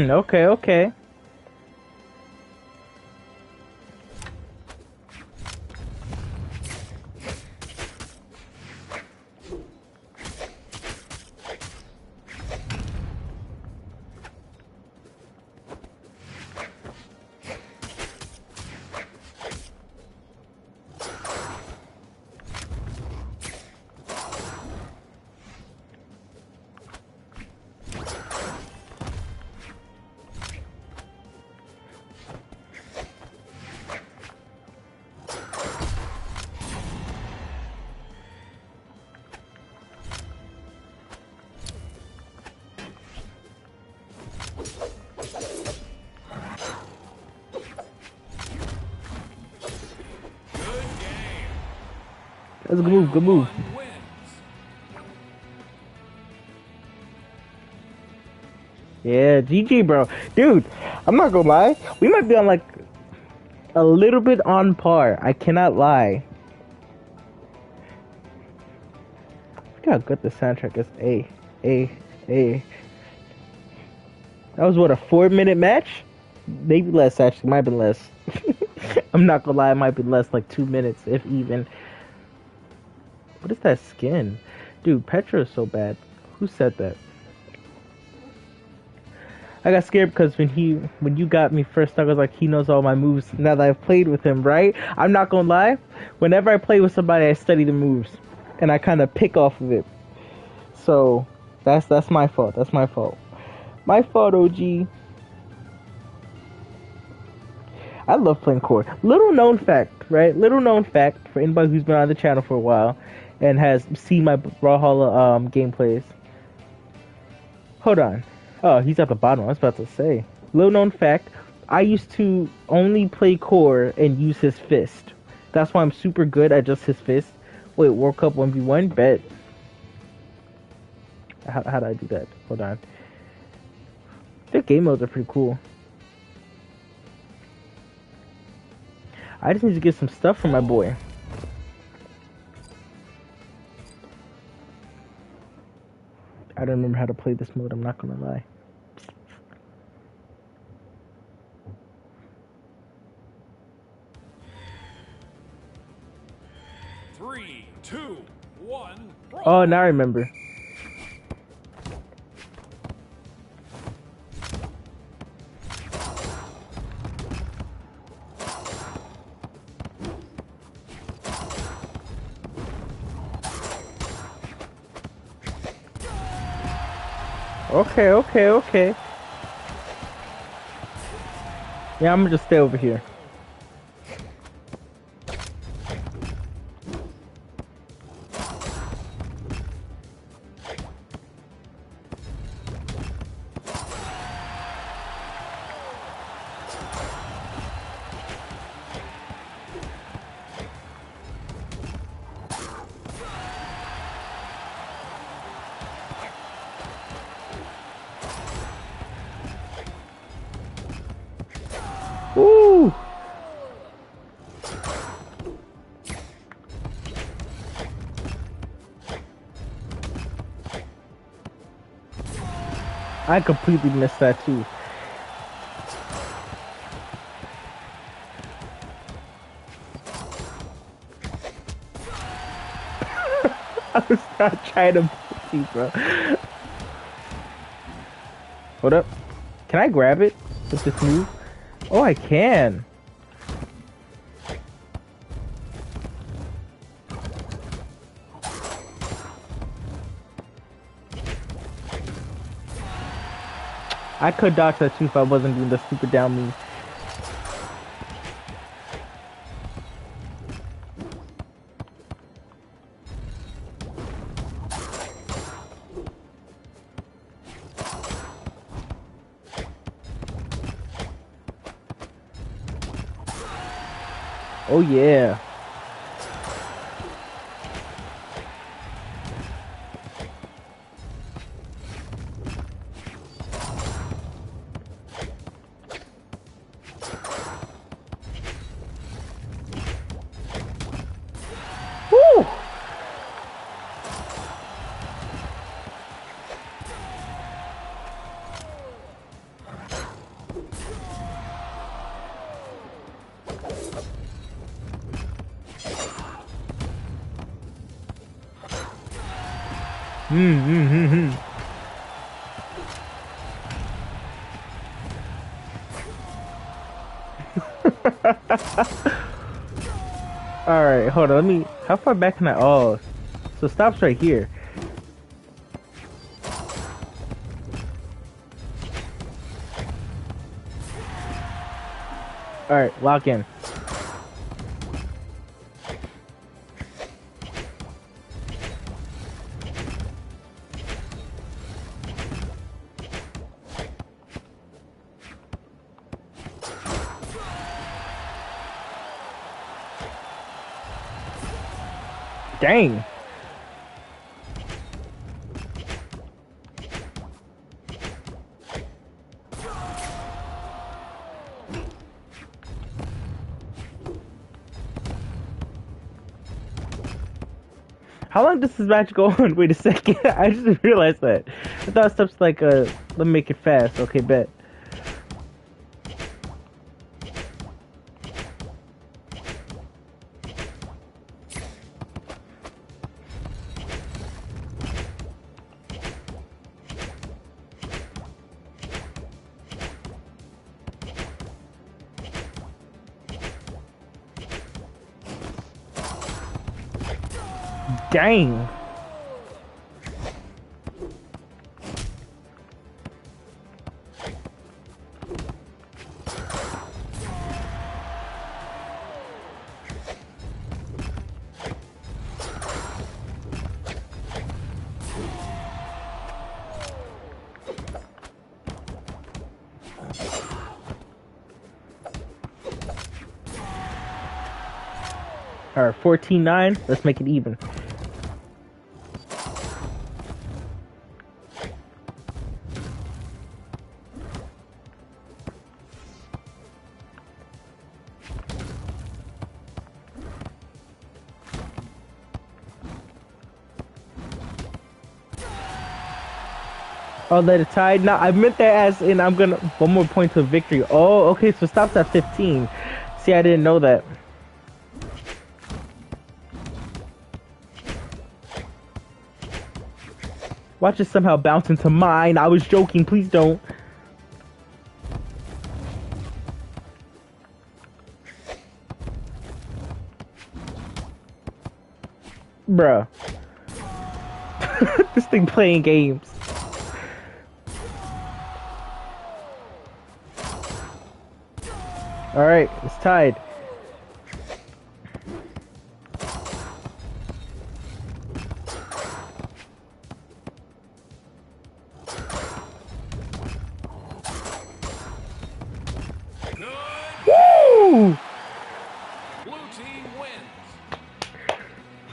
S1: Okay, okay. That's a good move. Good move.
S2: One wins.
S1: Yeah, GG, bro. Dude, I'm not gonna lie. We might be on like a little bit on par. I cannot lie. Look how good the soundtrack is. A. That was what, a 4-minute match? Maybe less, actually. Might have been less. I'm not gonna lie, it might be less, like 2 minutes, if even. What is that skin? Dude, Petra is so bad. Who said that? I got scared because when you got me first, I was like, he knows all my moves now that I've played with him, right? I'm not gonna lie. Whenever I play with somebody, I study the moves. And I kind of pick off of it. So, that's my fault. That's my fault. My fault, OG. I love playing core. Little known fact, right? Little known fact for anybody who's been on the channel for a while and has seen my Brawlhalla gameplays. Hold on. Oh, he's at the bottom. I was about to say. Little known fact, I used to only play core and use his fist. That's why I'm super good at just his fist. Wait, World Cup 1v1? Bet. How did I do that? Hold on. Their game modes are pretty cool. I just need to get some stuff from my boy. I don't remember how to play this mode, I'm not gonna lie.
S2: Three, two, one, brawl.
S1: Oh, now I remember. Okay. Yeah, I'm gonna just stay over here. Woo! I completely missed that too. I was not trying to push you, bro. Hold up. Can I grab it with this move? Oh, I can. I could dodge that too if I wasn't doing the stupid down move. Oh yeah. Woo! Alright, hold on, let me... How far back can I... Oh, so stops right here. Alright, lock in. Dang. How long does this match go on? Wait a second. I just realized that. I thought stuff's like, let me make it fast. Okay, bet. Dang. Alright, 14-9. Let's make it even. Oh, let it tied. No, I meant that as in I'm gonna 1 more point to victory. Oh, okay, so stops at 15. See, I didn't know that. Watch it somehow bounce into mine. I was joking. Please don't. Bruh. This thing playing games. Alright, it's tied. Woo!
S2: Blue team wins.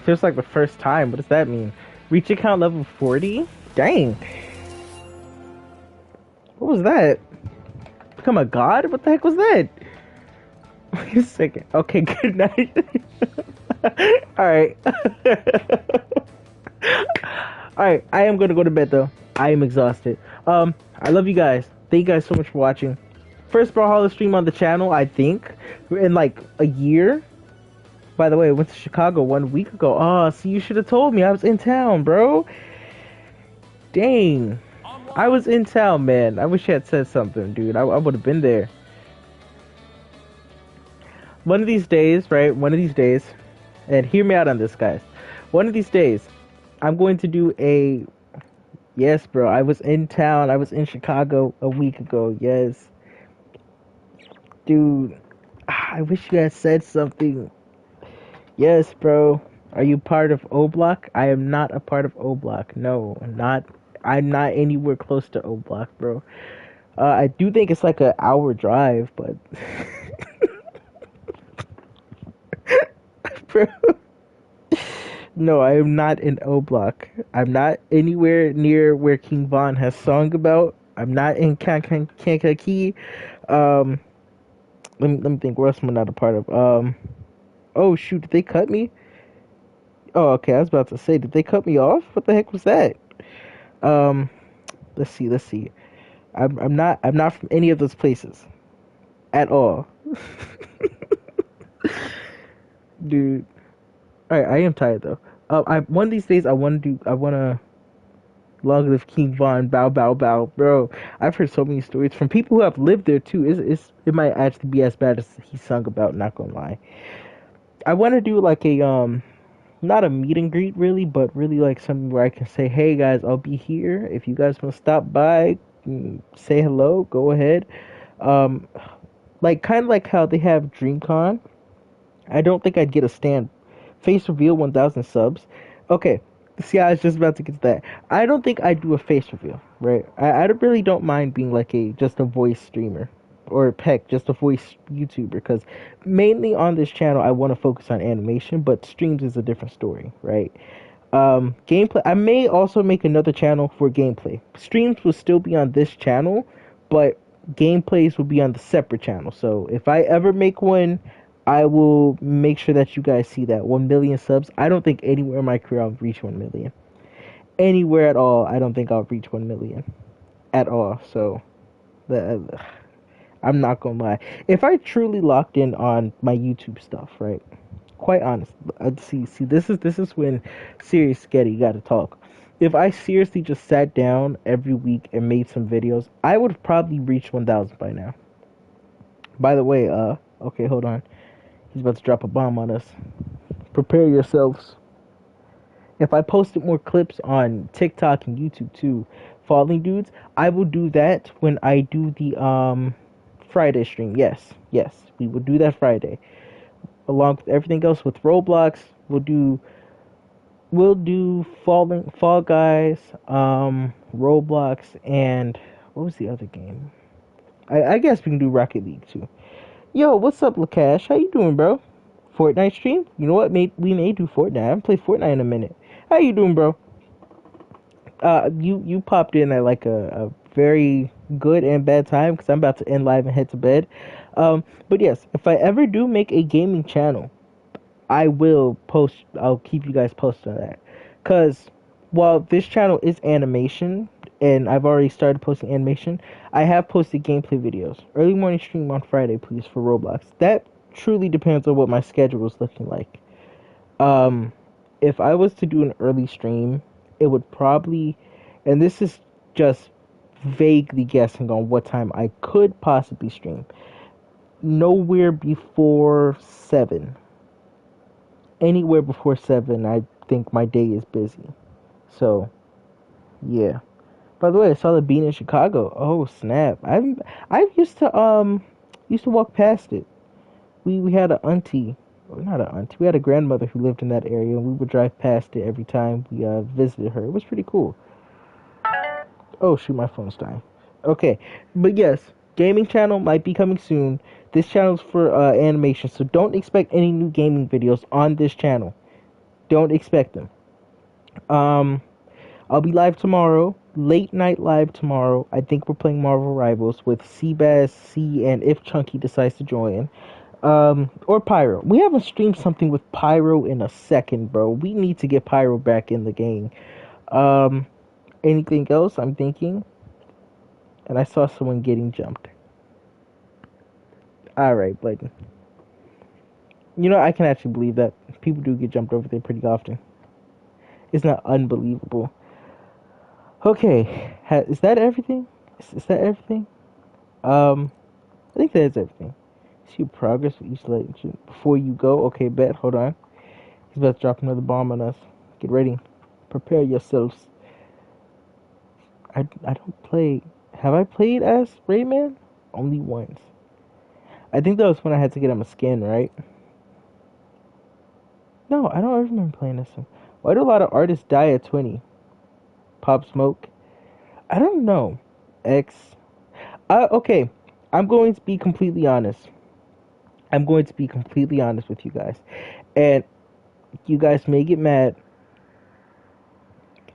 S1: Feels like the first time. What does that mean? Reach account level 40? Dang. What was that? Become a god? What the heck was that? Wait a second. Okay, good night. Alright. Alright, I am gonna go to bed though. I am exhausted. I love you guys. Thank you guys so much for watching. First Brawlhalla stream on the channel, I think, in like a year. By the way, I went to Chicago 1 week ago. Oh, see, you should have told me. I was in town, bro. Dang. I was in town, man. I wish you had said something, dude. I would have been there. One of these days, right? One of these days, and hear me out on this, guys. One of these days, I'm going to do a... Yes, bro. I was in town. I was in Chicago a week ago. Yes. Dude. I wish you had said something. Yes, bro. Are you part of O Block? I am not a part of O Block. No, I'm not. I'm not anywhere close to O Block, bro. I do think it's like an hour drive, but bro. No, I am not in O Block. I'm not anywhere near where King Von has sung about. I'm not in Kankakee. Let me think. Where else am I not a part of? Oh shoot, did they cut me? Oh, okay. I was about to say, did they cut me off? What the heck was that? Let's see. I'm not from any of those places, at all. Dude. Alright, I am tired though. One of these days I wanna long live King Von, bow bow bow, bro. I've heard so many stories from people who have lived there too. It might actually be as bad as he sung about. Not gonna lie. I want to do like a not a meet and greet really, but really like something where I can say, hey guys, I'll be here. If you guys want to stop by, say hello, go ahead. Like kind of like how they have DreamCon. I don't think I'd get a stand. Face reveal 1,000 subs. Okay, see, I was just about to get to that. I don't think I'd do a face reveal, right? I really don't mind being like just a voice streamer. or Peck, just a voice YouTuber, because mainly on this channel I want to focus on animation, but streams is a different story, right? Gameplay. I may also make another channel for gameplay. Streams will still be on this channel, but gameplays will be on the separate channel. So if I ever make one, I will make sure that you guys see that 1 million subs. I don't think anywhere in my career I'll reach 1 million. Anywhere at all, I don't think I'll reach 1 million at all. So the I'm not gonna lie. If I truly locked in on my YouTube stuff, right? Quite honest. See, this is when serious Getty got to talk. If I seriously just sat down every week and made some videos, I would have probably reached 1,000 by now. By the way, okay, hold on. He's about to drop a bomb on us. Prepare yourselves. If I posted more clips on TikTok and YouTube too, Falling Dudes, I will do that when I do the Friday stream. Yes, we will do that Friday. Along with everything else with Roblox, we'll do Fall Guys, Roblox, and what was the other game? I guess we can do Rocket League too. Yo, what's up, Lakash? How you doing, bro? Fortnite stream? You know what? We may do Fortnite. I haven't played Fortnite in a minute. How you doing, bro? You popped in at like a very good and bad time because I'm about to end live and head to bed. But yes, if I ever do make a gaming channel, I will post. I'll keep you guys posted on that. Cause while this channel is animation, and I've already started posting animation, I have posted gameplay videos. Early morning stream on Friday, please, for Roblox. That truly depends on what my schedule is looking like. Um, if I was to do an early stream, it would probably, and this is just vaguely guessing on what time I could possibly stream. Nowhere before 7. Anywhere before 7, I think my day is busy. So, yeah. By the way, I saw the bean in Chicago. Oh snap! I used to walk past it. We had an auntie, or not an auntie. We had a grandmother who lived in that area, and we would drive past it every time we visited her. It was pretty cool. Oh shoot, my phone's dying. Okay, but yes, gaming channel might be coming soon. This channel's for animation, so don't expect any new gaming videos on this channel. Don't expect them. Um, I'll be live tomorrow, late night live tomorrow. I think we're playing Marvel Rivals with Seabass, C, and if Chunky decides to join. Or Pyro. We haven't streamed something with Pyro in a second, bro. We need to get Pyro back in the game. Um, Anything else? I'm thinking. And I saw someone getting jumped. Alright, buddy. You know, I can actually believe that. People do get jumped over there pretty often. It's not unbelievable. Okay, is that everything? Is that everything? I think that is everything. See your progress with each legend before you go. Okay, bet. Hold on. He's about to drop another bomb on us. Get ready. Prepare yourselves. I don't play. Have I played as Rayman? Only once. I think that was when I had to get him a skin, right? No, I don't remember playing this one. Why do a lot of artists die at 20? Pop Smoke? I don't know. X. Okay. I'm going to be completely honest. I'm going to be completely honest with you guys. And you guys may get mad.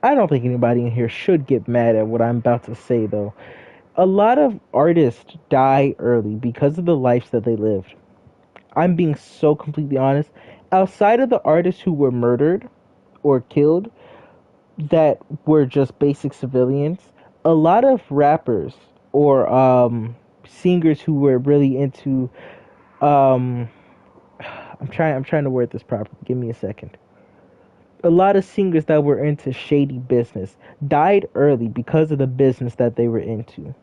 S1: I don't think anybody in here should get mad at what I'm about to say, though. A lot of artists die early because of the lives that they lived. I'm being so completely honest. Outside of the artists who were murdered or killed, that were just basic civilians, a lot of rappers or singers who were really into I'm trying to word this properly. Give me a second. A lot of singers that were into shady business died early because of the business that they were into.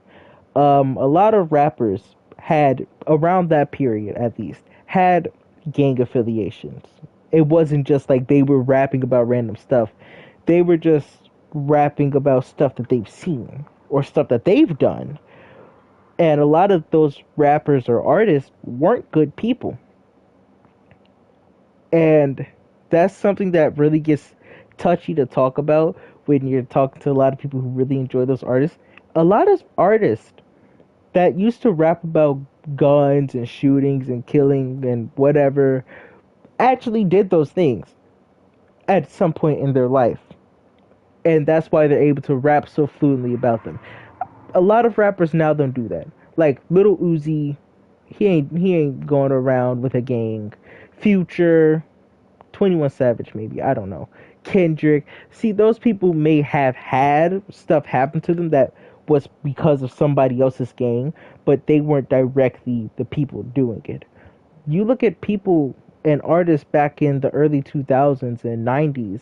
S1: A lot of rappers had, around that period at least, had gang affiliations. It wasn't just like they were rapping about random stuff. They were just rapping about stuff that they've seen or stuff that they've done. And a lot of those rappers or artists weren't good people. And that's something that really gets touchy to talk about when you're talking to a lot of people who really enjoy those artists. A lot of artists that used to rap about guns and shootings and killing and whatever actually did those things at some point in their life. And that's why they're able to rap so fluently about them. A lot of rappers now don't do that. Like Little Uzi, he ain't going around with a gang. Future, 21 Savage maybe, I don't know. Kendrick. See, those people may have had stuff happen to them that was because of somebody else's gang, but they weren't directly the people doing it. You look at people and artists back in the early 2000s and 90s,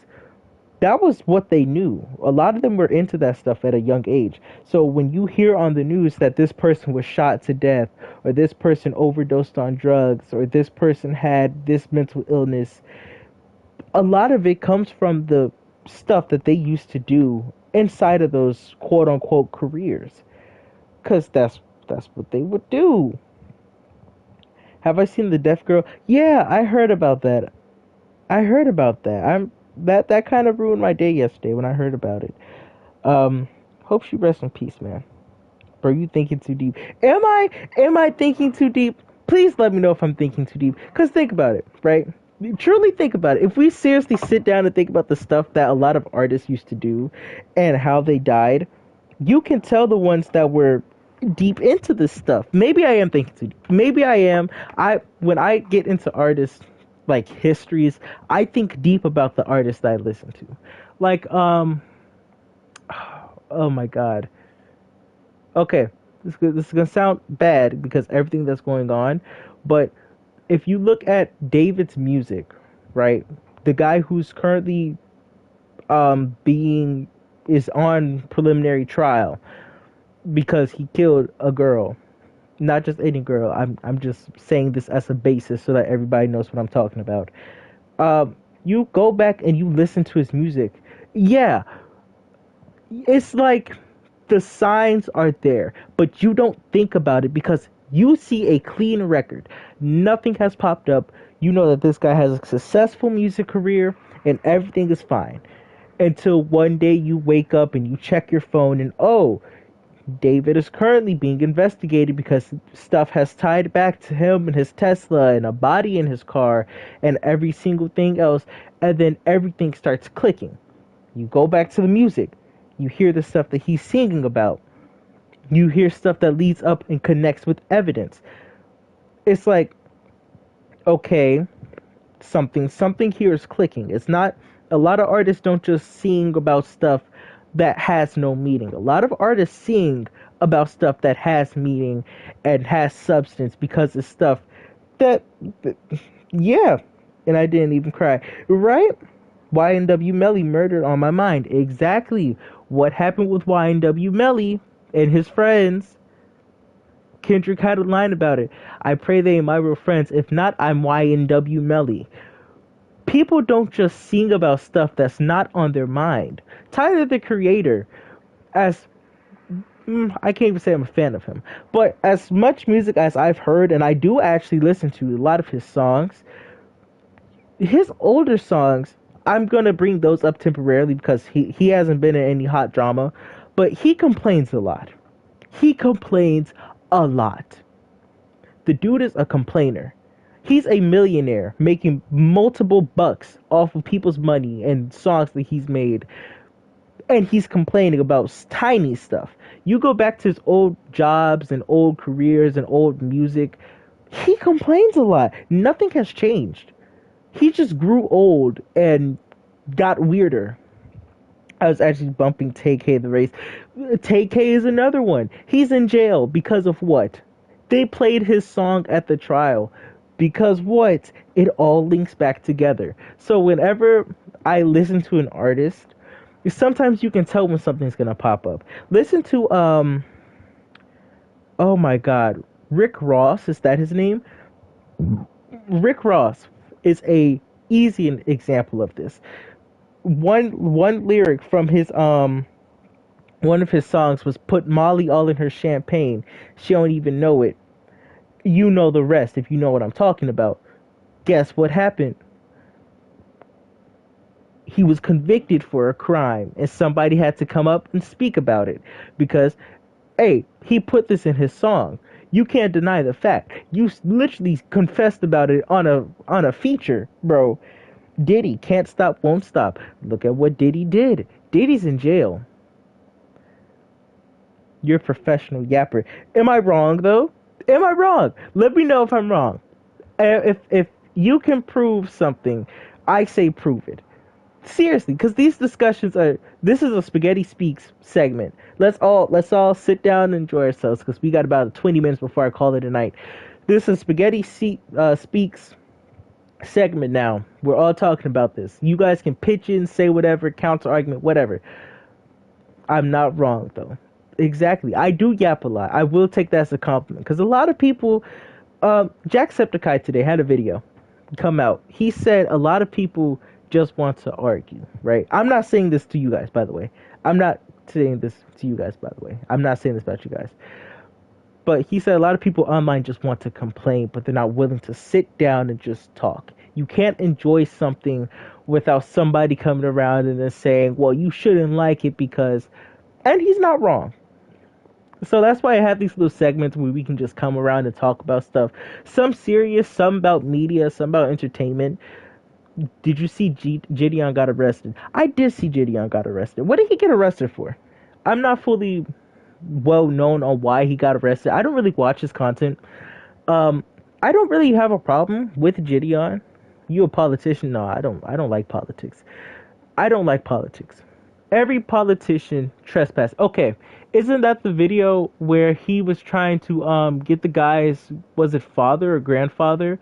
S1: that was what they knew. A lot of them were into that stuff at a young age. So when you hear on the news that this person was shot to death, or this person overdosed on drugs, or this person had this mental illness, a lot of it comes from the stuff that they used to do inside of those quote unquote careers. Cause that's what they would do. Have I seen the Deaf Girl? Yeah, I heard about that. I heard about that. That kind of ruined my day yesterday when I heard about it. Hope she rests in peace, man. Bro, you thinking too deep. Am I thinking too deep? Please let me know if I'm thinking too deep. Cause think about it, right? Truly think about it. If we seriously sit down and think about the stuff that a lot of artists used to do and how they died, you can tell the ones that were deep into this stuff. Maybe I am thinking too deep. Maybe I am. When I get into artists like histories, I think deep about the artists that I listen to. Like oh my god. Okay, this is gonna sound bad because everything that's going on, but if you look at David's music, right, the guy who's currently being is on preliminary trial because he killed a girl, not just any girl. I'm just saying this as a basis so that everybody knows what I'm talking about. You go back and you listen to his music. Yeah, it's like the signs are there, but you don't think about it because you see a clean record. Nothing has popped up. You know that this guy has a successful music career and everything is fine. Until one day you wake up and you check your phone and oh, David is currently being investigated because stuff has tied back to him and his Tesla and a body in his car and every single thing else. And then everything starts clicking. You go back to the music. You hear the stuff that he's singing about. You hear stuff that leads up and connects with evidence. It's like, okay, something here is clicking. It's not, a lot of artists don't just sing about stuff that has no meaning. A lot of artists sing about stuff that has meaning and has substance because it's stuff that yeah, and I didn't even cry, right? YNW Melly, Murdered on My Mind. Exactly what happened with YNW Melly and his friends. Kendrick had a line about it. I pray they ain't my real friends. If not, I'm YNW Melly. People don't just sing about stuff that's not on their mind. Tyler, the Creator, as I can't even say I'm a fan of him, but as much music as I've heard, and I do actually listen to a lot of his songs, his older songs, I'm gonna bring those up temporarily because he hasn't been in any hot drama, but he complains a lot. He complains a lot. The dude is a complainer. He's a millionaire making multiple bucks off of people's money and songs that he's made. And he's complaining about tiny stuff. You go back to his old jobs and old careers and old music, he complains a lot. Nothing has changed. He just grew old and got weirder. I was actually bumping Tay-K the race. Tay-K is another one. He's in jail because of what? They played his song at the trial. Because what? It all links back together. So whenever I listen to an artist, sometimes you can tell when something's gonna pop up. Listen to oh my god, Rick Ross, is that his name? Rick Ross is a easy example of this. One lyric from his one of his songs was put Molly all in her champagne. She don't even know it. You know the rest if you know what I'm talking about. Guess what happened? He was convicted for a crime and somebody had to come up and speak about it because Hey, he put this in his song. You can't deny the fact. You literally confessed about it on a feature, bro. Diddy can't stop, won't stop. Look at what Diddy did. Diddy's in jail. You're a professional yapper. Am I wrong though? Am I wrong? Let me know if I'm wrong. If you can prove something, I say prove it. Seriously, because these discussions are. This is a Spaghetti Speaks segment. Let's all sit down and enjoy ourselves because we got about 20 minutes before I call it a night. This is Speaks segment now. We're all talking about this. You guys can pitch in, say whatever, counter argument, whatever. I'm not wrong though. Exactly. I do yap a lot. I will take that as a compliment because a lot of people. Jacksepticeye today had a video come out. He said a lot of people just want to argue, right? I'm not saying this to you guys, by the way. I'm not saying this to you guys, by the way. I'm not saying this about you guys. But he said a lot of people online just want to complain, but they're not willing to sit down and just talk. You can't enjoy something without somebody coming around and then saying, well, you shouldn't like it because. And he's not wrong. So that's why I have these little segments where we can just come around and talk about stuff. Some serious, some about media, some about entertainment. Did you see Gideon got arrested? I did see Gideon got arrested. What did he get arrested for? I'm not fully well known on why he got arrested. I don't really watch his content. I don't really have a problem with Gideon. You a politician? No, I don't. I don't like politics. I don't like politics. Every politician trespass. Okay, isn't that the video where he was trying to get the guy's, was it father or grandfather?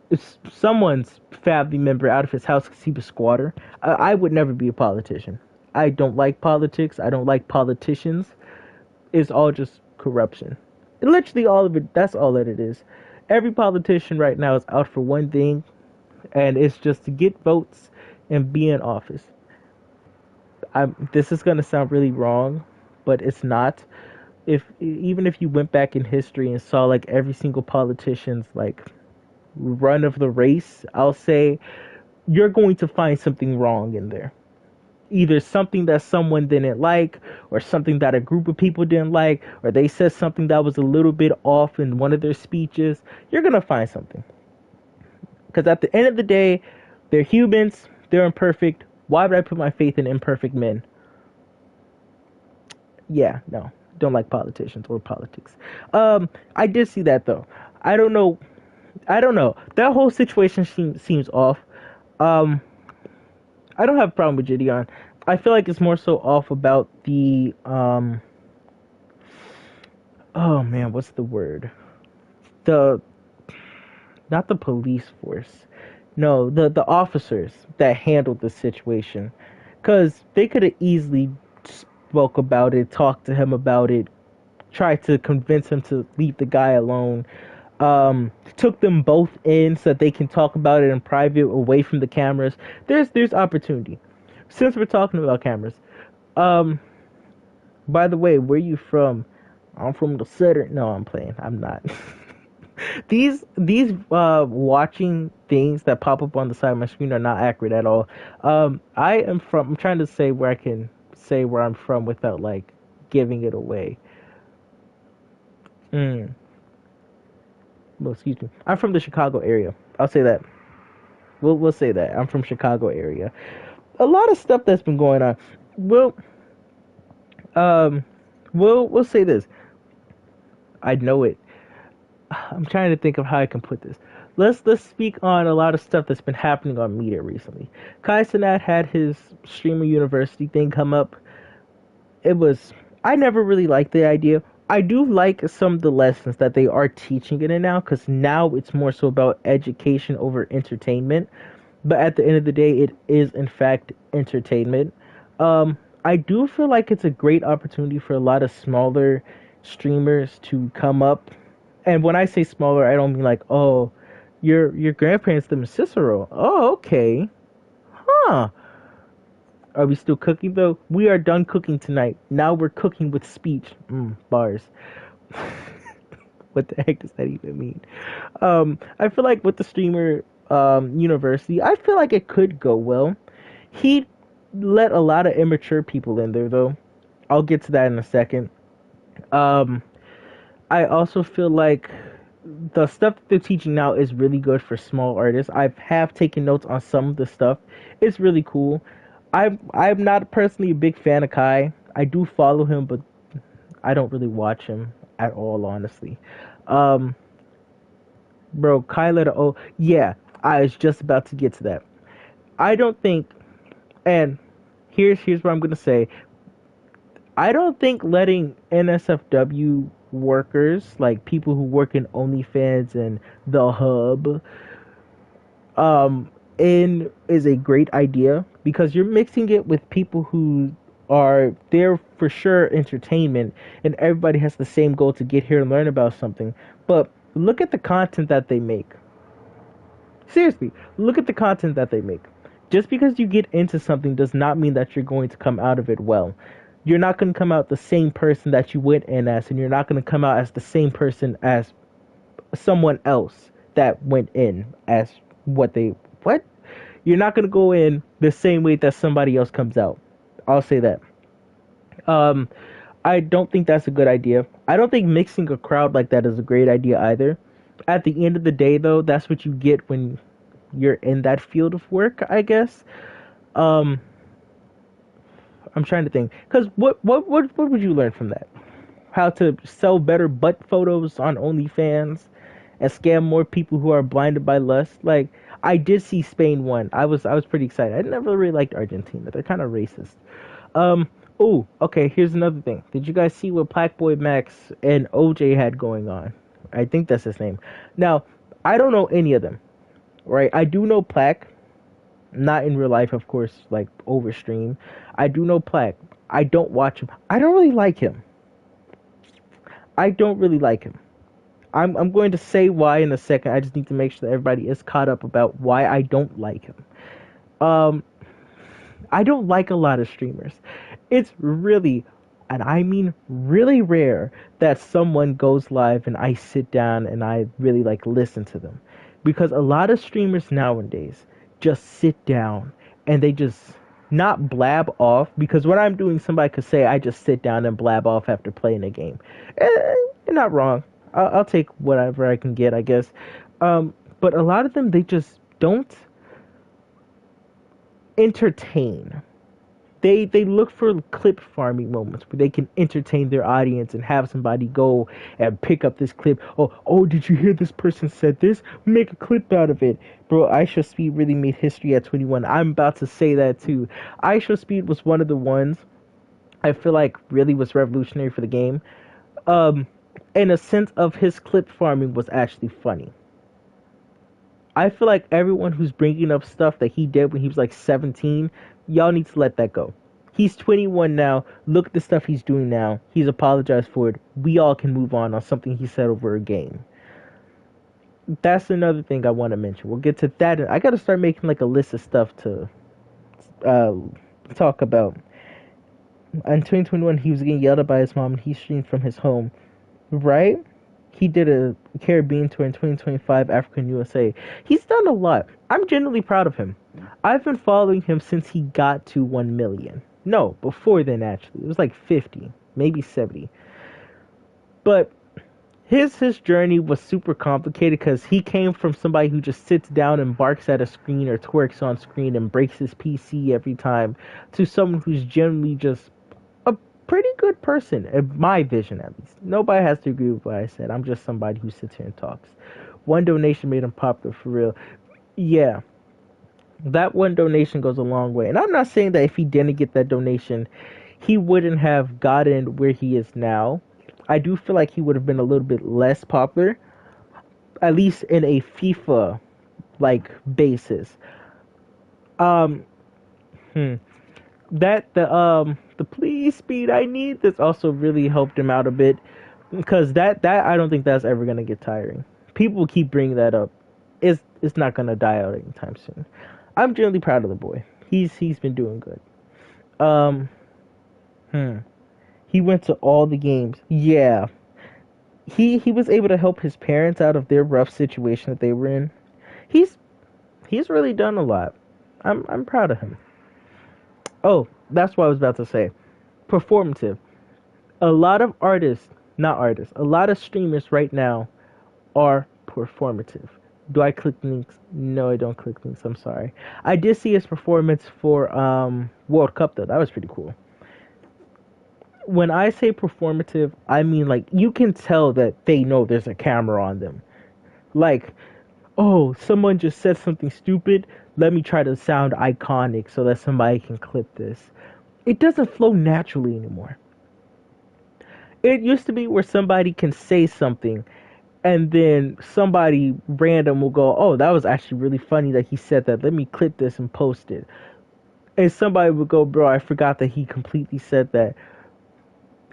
S1: It's someone's family member out of his house because he was a squatter. I would never be a politician. I don't like politics. I don't like politicians. It's all just corruption. Literally all of it. That's all that it is. Every politician right now is out for one thing, and it's just to get votes and be in office. This is gonna sound really wrong, but it's not. Even if you went back in history and saw like every single politician's like run of the race, I'll say you're going to find something wrong in there. Either something that someone didn't like, or something that a group of people didn't like, or they said something that was a little bit off in one of their speeches. You're gonna find something. Because at the end of the day, they're humans, they're imperfect. Why would I put my faith in imperfect men? Yeah, no. Don't like politicians or politics. I did see that though. I don't know. That whole situation seems off. Um, I don't have a problem with Gideon. I feel like it's more so off about the oh man, what's the word? The Not the police force. No, the officers that handled the situation, because they could have easily spoke about it, talked to him about it, tried to convince him to leave the guy alone. Took them both in so that they can talk about it in private, away from the cameras. There's opportunity. Since we're talking about cameras, by the way, where you from? I'm from the southern. No, I'm playing. I'm not. These watching things that pop up on the side of my screen are not accurate at all. I am from. I'm trying to say where I can say where I'm from without like giving it away. Well, excuse me. I'm from the Chicago area. I'll say that. We'll say that. I'm from Chicago area. A lot of stuff that's been going on. Um, we'll say this. I know it. I'm trying to think of how I can put this. Let's speak on a lot of stuff that's been happening on media recently. Kai Cenat had his streamer university thing come up. I never really liked the idea. I do like some of the lessons that they are teaching in it now, because now it's more so about education over entertainment. But at the end of the day, it is in fact entertainment. I do feel like it's a great opportunity for a lot of smaller streamers to come up. And when I say smaller, I don't mean like, oh, your grandparents live in Cicero. Oh, okay. Huh. Are we still cooking though? We are done cooking tonight. Now we're cooking with speech. Bars. What the heck does that even mean? I feel like with the streamer university, I feel like it could go well. He let a lot of immature people in there though. I'll get to that in a second. Um, I also feel like the stuff that they're teaching now is really good for small artists. I have taken notes on some of the stuff. It's really cool. I'm not personally a big fan of Kai. I do follow him, but I don't really watch him at all, honestly. Um, bro, Kai letter O. Yeah, I was just about to get to that. I don't think, and here's what I'm gonna say. I don't think letting NSFW workers, like people who work in OnlyFans and the Hub, in is a great idea because you're mixing it with people who are there for sure entertainment, and everybody has the same goal to get here and learn about something. But look at the content that they make. Seriously, look at the content that they make. Just because you get into something does not mean that you're going to come out of it well. You're not going to come out the same person that you went in as, and you're not going to come out as the same person as someone else that went in as what? You're not going to go in the same way that somebody else comes out. I'll say that. Um, I don't think that's a good idea. I don't think mixing a crowd like that is a great idea either. At the end of the day, though, that's what you get when you're in that field of work, I guess. Um, I'm trying to think, because what would you learn from that? How to sell better butt photos on OnlyFans and scam more people who are blinded by lust. Like I did see Spain won. I was pretty excited. I never really liked Argentina. They're kind of racist. Um. Oh, okay. Here's another thing. Did you guys see what Black Boy Max and OJ had going on? I think that's his name. Now, I don't know any of them, right? I do know Plaque, not in real life, of course, like over stream. I do know Plaque. I don't watch him. I don't really like him. I don't really like him. I'm going to say why in a second. I just need to make sure that everybody is caught up about why I don't like him. Um, I don't like a lot of streamers. It's really, and I mean really rare that someone goes live and I sit down and I really like listen to them. Because a lot of streamers nowadays just sit down and they just not blab off. Because what I'm doing, somebody could say I just sit down and blab off after playing a game. You're not wrong. I'll take whatever I can get, I guess. But a lot of them, they just don't entertain. They look for clip farming moments where they can entertain their audience and have somebody go and pick up this clip. Oh, did you hear this person said this? Make a clip out of it. Bro, Aisha Speed really made history at 21. I'm about to say that too. Aisha Speed was one of the ones I feel like really was revolutionary for the game. In a sense of his clip farming was actually funny. I feel like everyone who's bringing up stuff that he did when he was like 17, y'all need to let that go. He's 21 now. Look at the stuff he's doing now. He's apologized for it. We all can move on something he said over a game. That's another thing I want to mention. We'll get to that. I got to start making like a list of stuff to uh, talk about. In 2021, he was getting yelled at by his mom and he streamed from his home. Right? He did a Caribbean tour in 2025, African USA. He's done a lot. I'm genuinely proud of him. I've been following him since he got to 1 million. No, before then, actually. It was like 50, maybe 70. But his journey was super complicated because he came from somebody who just sits down and barks at a screen or twerks on screen and breaks his PC every time to someone who's generally just pretty good person, in my vision at least. Nobody has to agree with what I said. I'm just somebody who sits here and talks. One donation made him popular for real. Yeah, that one donation goes a long way. And I'm not saying that if he didn't get that donation, he wouldn't have gotten where he is now. I do feel like he would have been a little bit less popular, at least in a FIFA like basis. Um, hmm. That the please speed I need this also really helped him out a bit because that I don't think that's ever gonna get tiring. People keep bringing that up. It's not gonna die out anytime soon. I'm generally proud of the boy. He's been doing good. Um, he went to all the games. Yeah, he was able to help his parents out of their rough situation that they were in. He's he's really done a lot. I'm proud of him. Oh, that's what I was about to say. Performative. A lot of artists, not artists, a lot of streamers right now are performative. Do I click links? No, I don't click links. I'm sorry. I did see his performance for World Cup though. That was pretty cool. When I say performative, I mean like you can tell that they know there's a camera on them. Like, oh, someone just said something stupid. Let me try to sound iconic so that somebody can clip this. It doesn't flow naturally anymore. It used to be where somebody can say something and then somebody random will go, "Oh, that was actually really funny that he said that. Let me clip this and post it." And somebody would go, "Bro, I forgot that he completely said that."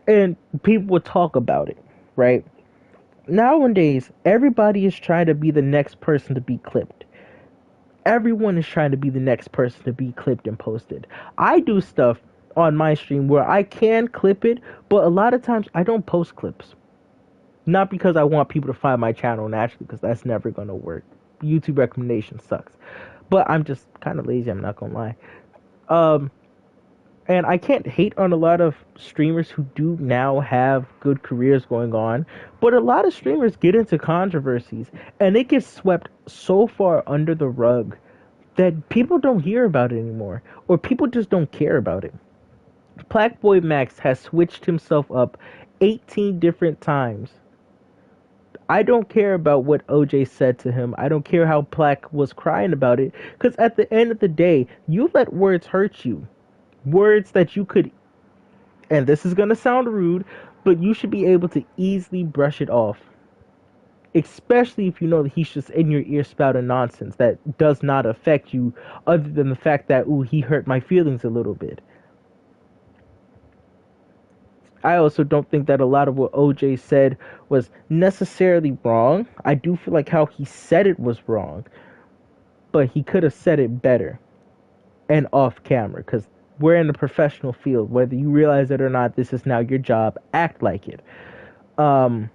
S1: And people would talk about it, right? Nowadays, everybody is trying to be the next person to be clipped. Everyone is trying to be the next person to be clipped and posted. I do stuff on my stream where I can clip it, but a lot of times I don't post clips. Not because I want people to find my channel naturally, because that's never going to work. YouTube recommendation sucks. But I'm just kind of lazy, I'm not going to lie. And I can't hate on a lot of streamers who do now have good careers going on, but a lot of streamers get into controversies and it gets swept so far under the rug that people don't hear about it anymore, or people just don't care about it. Blackboy Max has switched himself up 18 different times. I don't care about what OJ said to him. I don't care how Plaque was crying about it, because at the end of the day, you let words hurt you. Words that you could, and this is going to sound rude, but you should be able to easily brush it off. Especially if you know that he's just in your ear spouting nonsense that does not affect you, other than the fact that, ooh, he hurt my feelings a little bit. I also don't think that a lot of what OJ said was necessarily wrong. I do feel like how he said it was wrong, but he could have said it better and off camera, because we're in a professional field. Whether you realize it or not, this is now your job. Act like it. And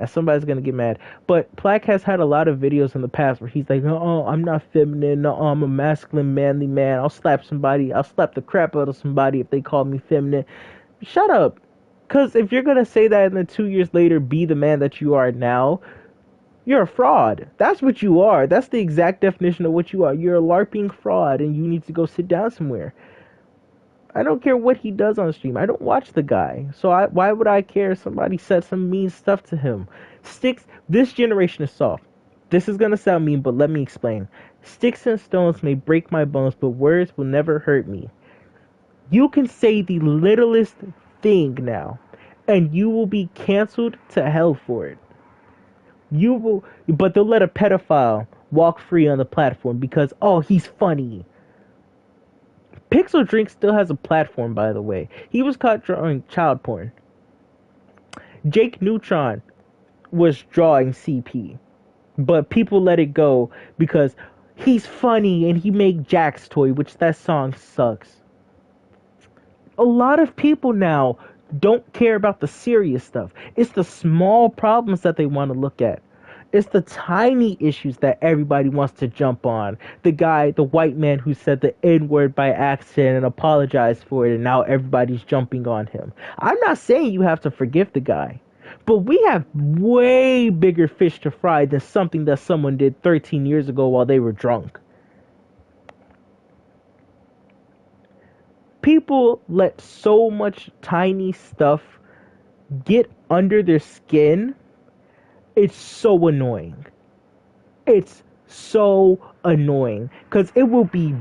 S1: somebody's gonna get mad. But Plaque has had a lot of videos in the past where he's like, "Oh, I'm not feminine. No, I'm a masculine, manly man. I'll slap somebody. I'll slap the crap out of somebody if they call me feminine." Shut up. Because if you're gonna say that and then 2 years later be the man that you are now, you're a fraud. That's what you are. That's the exact definition of what you are. You're a LARPing fraud, and you need to go sit down somewhere. I don't care what he does on stream. I don't watch the guy. So why would I care if somebody said some mean stuff to him? This generation is soft. This is going to sound mean, but let me explain. Sticks and stones may break my bones, but words will never hurt me. You can say the littlest thing now, and you will be canceled to hell for it. But they'll let a pedophile walk free on the platform because, oh, he's funny. Pixel Drink still has a platform, by the way. He was caught drawing child porn. Jake Neutron was drawing CP, but people let it go because he's funny and he made Jack's Toy, which that song sucks. A lot of people now don't care about the serious stuff. It's the small problems that they want to look at. It's the tiny issues that everybody wants to jump on. The white man who said the N-word by accident and apologized for it, and now everybody's jumping on him. I'm not saying you have to forgive the guy, but we have way bigger fish to fry than something that someone did 13 years ago while they were drunk. People let so much tiny stuff get under their skin. It's so annoying. It's so annoying because it will be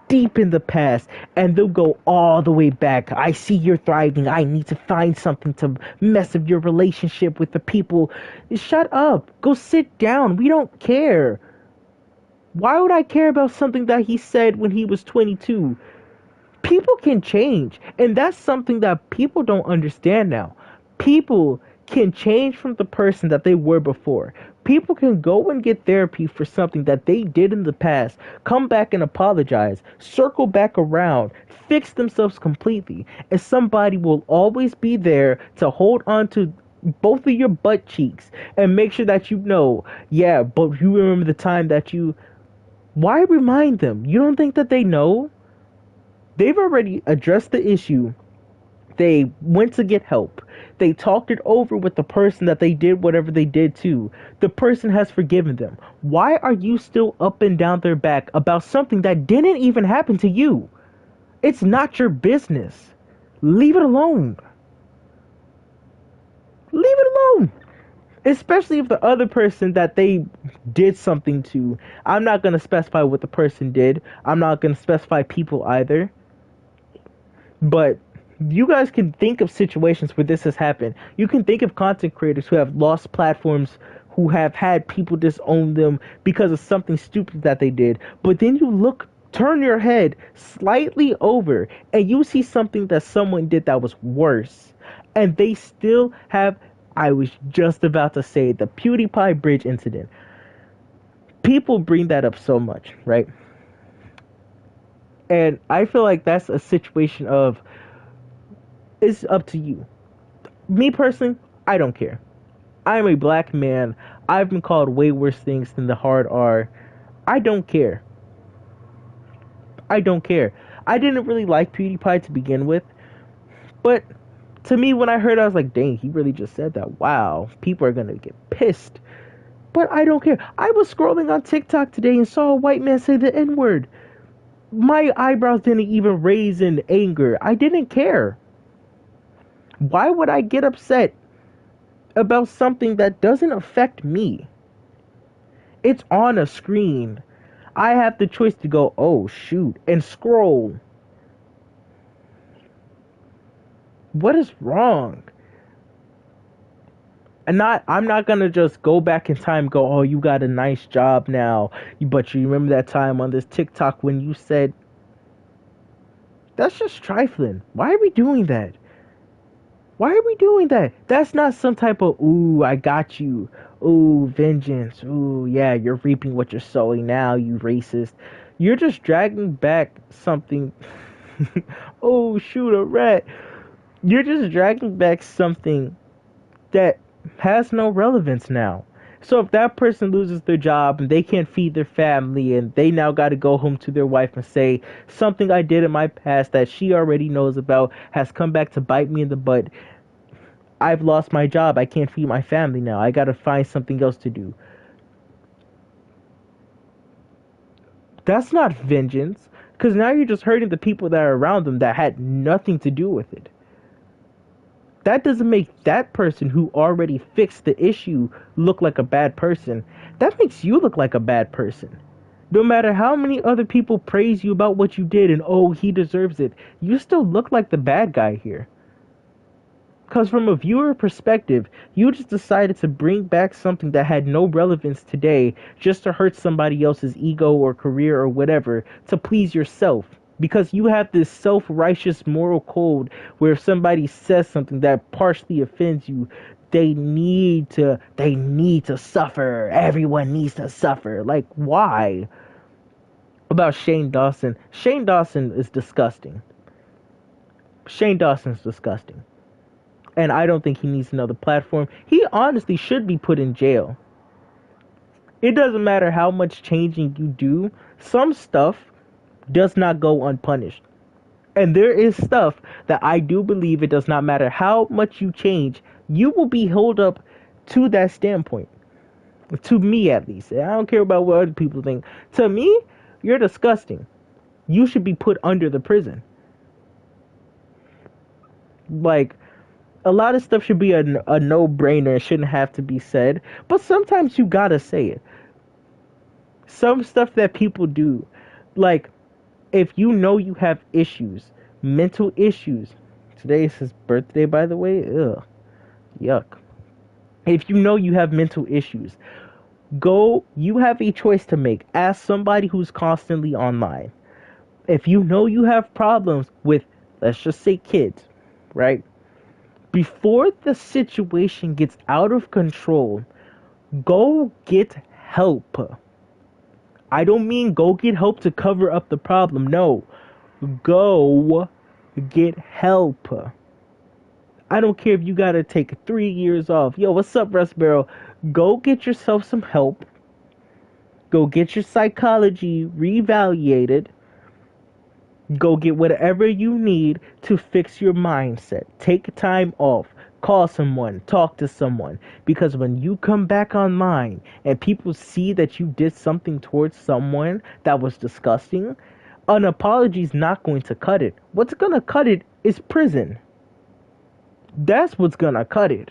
S1: deep in the past and they'll go all the way back. I see you're thriving. I need to find something to mess up your relationship with the people. Shut up. Go sit down. We don't care. Why would I care about something that he said when he was 22? People can change, and that's something that people don't understand now. People can change from the person that they were before. People can go and get therapy for something that they did in the past, come back and apologize, circle back around, fix themselves completely, and somebody will always be there to hold on to both of your butt cheeks and make sure that you know, yeah, but you remember the time that you... Why remind them? You don't think that they know? They've already addressed the issue They went to get help. They talked it over with the person that they did whatever they did to. The person has forgiven them. Why are you still up and down their back about something that didn't even happen to you? It's not your business. Leave it alone. Leave it alone. Especially if the other person that they did something to, I'm not going to specify what the person did. I'm not going to specify people either. But you guys can think of situations where this has happened. You can think of content creators who have lost platforms, who have had people disown them because of something stupid that they did. But then you turn your head slightly over, and you see something that someone did that was worse. And they still have, I was just about to say, the PewDiePie bridge incident. People bring that up so much, right? And I feel like that's a situation of, it's up to you. Me personally, I don't care. I am a black man. I've been called way worse things than the hard R. I don't care. I don't care. I didn't really like PewDiePie to begin with, but to me, when I heard it, I was like, dang, he really just said that. Wow, people are gonna get pissed. But I don't care. I was scrolling on TikTok today and saw a white man say the N-word. My eyebrows didn't even raise in anger. I didn't care. Why would I get upset about something that doesn't affect me? It's on a screen. I have the choice to go, oh shoot, and scroll. What is wrong? I'm not gonna just go back in time and go, oh, you got a nice job now. But you remember that time on this TikTok when you said, that's just trifling. Why are we doing that? Why are we doing that? That's not some type of, ooh, I got you. Ooh, vengeance. Ooh, yeah, you're reaping what you're sowing now, you racist. You're just dragging back something. Oh, shoot, a rat. You're just dragging back something that has no relevance now. So if that person loses their job and they can't feed their family and they now got to go home to their wife and say, something I did in my past that she already knows about has come back to bite me in the butt. I've lost my job. I can't feed my family now. I got to find something else to do. That's not vengeance, because now you're just hurting the people that are around them that had nothing to do with it. That doesn't make that person who already fixed the issue look like a bad person. That makes you look like a bad person. No matter how many other people praise you about what you did and, oh, he deserves it, you still look like the bad guy here. Because from a viewer perspective, you just decided to bring back something that had no relevance today just to hurt somebody else's ego or career or whatever, to please yourself. Because you have this self-righteous moral code where if somebody says something that partially offends you, they need to suffer. Everyone needs to suffer. Like, why? About Shane Dawson. Shane Dawson is disgusting. Shane Dawson's disgusting. And I don't think he needs another platform. He honestly should be put in jail. It doesn't matter how much changing you do. Some stuff does not go unpunished. And there is stuff that I do believe it does not matter how much you change, you will be held up to that standpoint. To me, at least. I don't care about what other people think. To me, you're disgusting. You should be put under the prison. Like, a lot of stuff should be a no-brainer. It shouldn't have to be said. But sometimes you gotta say it. Some stuff that people do, like, if you know you have issues, mental issues. Today is his birthday, by the way. Ugh. Yuck. If you know you have mental issues, you have a choice to make. Ask somebody who's constantly online. If you know you have problems with, let's just say, kids, right? Before the situation gets out of control, go get help. I don't mean go get help to cover up the problem. No. Go get help. I don't care if you gotta take 3 years off. Yo, what's up, Rust Barrel? Go get yourself some help. Go get your psychology reevaluated. Go get whatever you need to fix your mindset. Take time off. Call someone. Talk to someone. Because when you come back online and people see that you did something towards someone that was disgusting, an apology is not going to cut it. What's going to cut it is prison. That's what's going to cut it.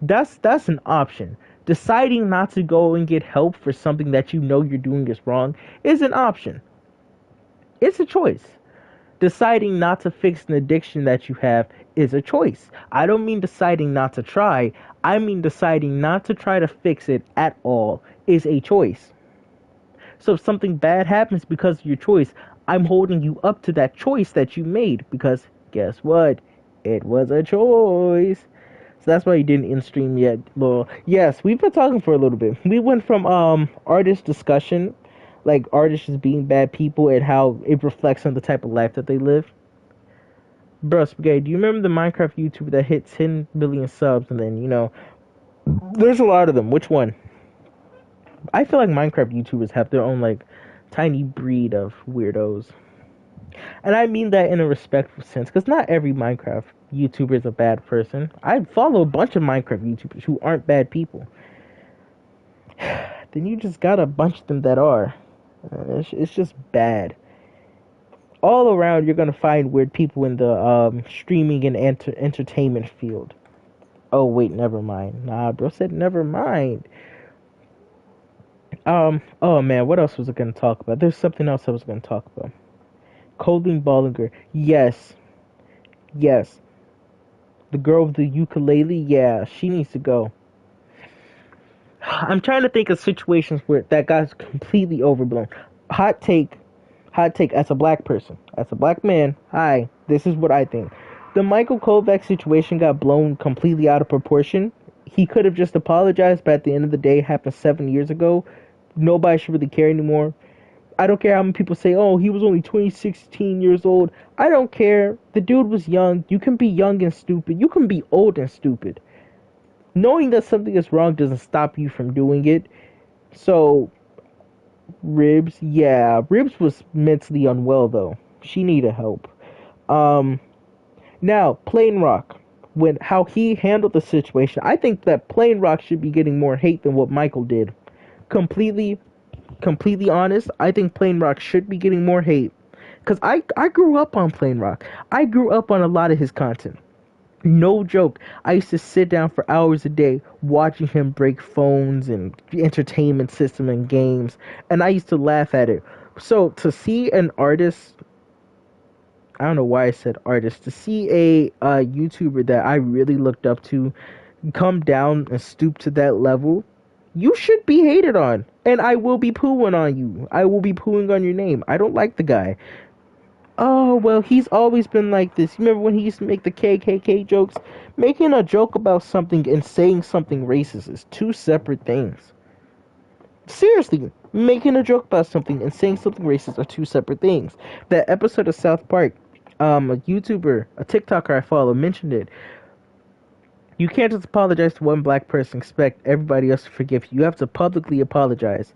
S1: That's an option. Deciding not to go and get help for something that you know you're doing is wrong is an option. It's a choice. Deciding not to fix an addiction that you have is a choice. I don't mean deciding not to try. I mean deciding not to try to fix it at all is a choice. So if something bad happens because of your choice, I'm holding you up to that choice that you made because guess what? It was a choice. So that's why you didn't in stream yet, Laurel. Yes, we've been talking for a little bit. We went from artist discussion, like artists just being bad people and how it reflects on the type of life that they live. Bro, Spaghetti, do you remember the Minecraft YouTuber that hit 10 million subs and then, there's a lot of them. Which one? I feel like Minecraft YouTubers have their own, like, tiny breed of weirdos. And I mean that in a respectful sense, because not every Minecraft YouTuber is a bad person. I follow a bunch of Minecraft YouTubers who aren't bad people. Then you just got a bunch of them that are. It's just bad. All around, you're gonna find weird people in the streaming and entertainment field. Oh wait, never mind. Nah, bro said never mind. Oh man, what else was I gonna talk about? There's something else I was gonna talk about. Colleen Bollinger, yes, yes. The girl with the ukulele, yeah, she needs to go. I'm trying to think of situations where that got completely overblown. Hot take, as a black person, as a black man, hi, this is what I think. The Michael Kovac situation got blown completely out of proportion. He could have just apologized, but at the end of the day, it happened 7 years ago. Nobody should really care anymore. I don't care how many people say, oh, he was only 16 years old. I don't care. The dude was young. You can be young and stupid. You can be old and stupid. Knowing that something is wrong doesn't stop you from doing it. So, Ribs, yeah. Ribs was mentally unwell, though. She needed help. Now, Plain Rock. How he handled the situation, I think that Plain Rock should be getting more hate than what Michael did. Completely honest, I think Plain Rock should be getting more hate. Because I grew up on Plain Rock. I grew up on a lot of his content. No joke. I used to sit down for hours a day watching him break phones and entertainment system and games. And I used to laugh at it. So to see an artist, I don't know why I said artist, to see a YouTuber that I really looked up to come down and stoop to that level, you should be hated on. And I will be pooing on you. I will be pooing on your name. I don't like the guy. Oh, well, he's always been like this. You remember when he used to make the KKK jokes? Making a joke about something and saying something racist is two separate things. Seriously, making a joke about something and saying something racist are two separate things. That episode of South Park, a YouTuber, a TikToker I follow, mentioned it. You can't just apologize to one black person and expect everybody else to forgive you. You have to publicly apologize.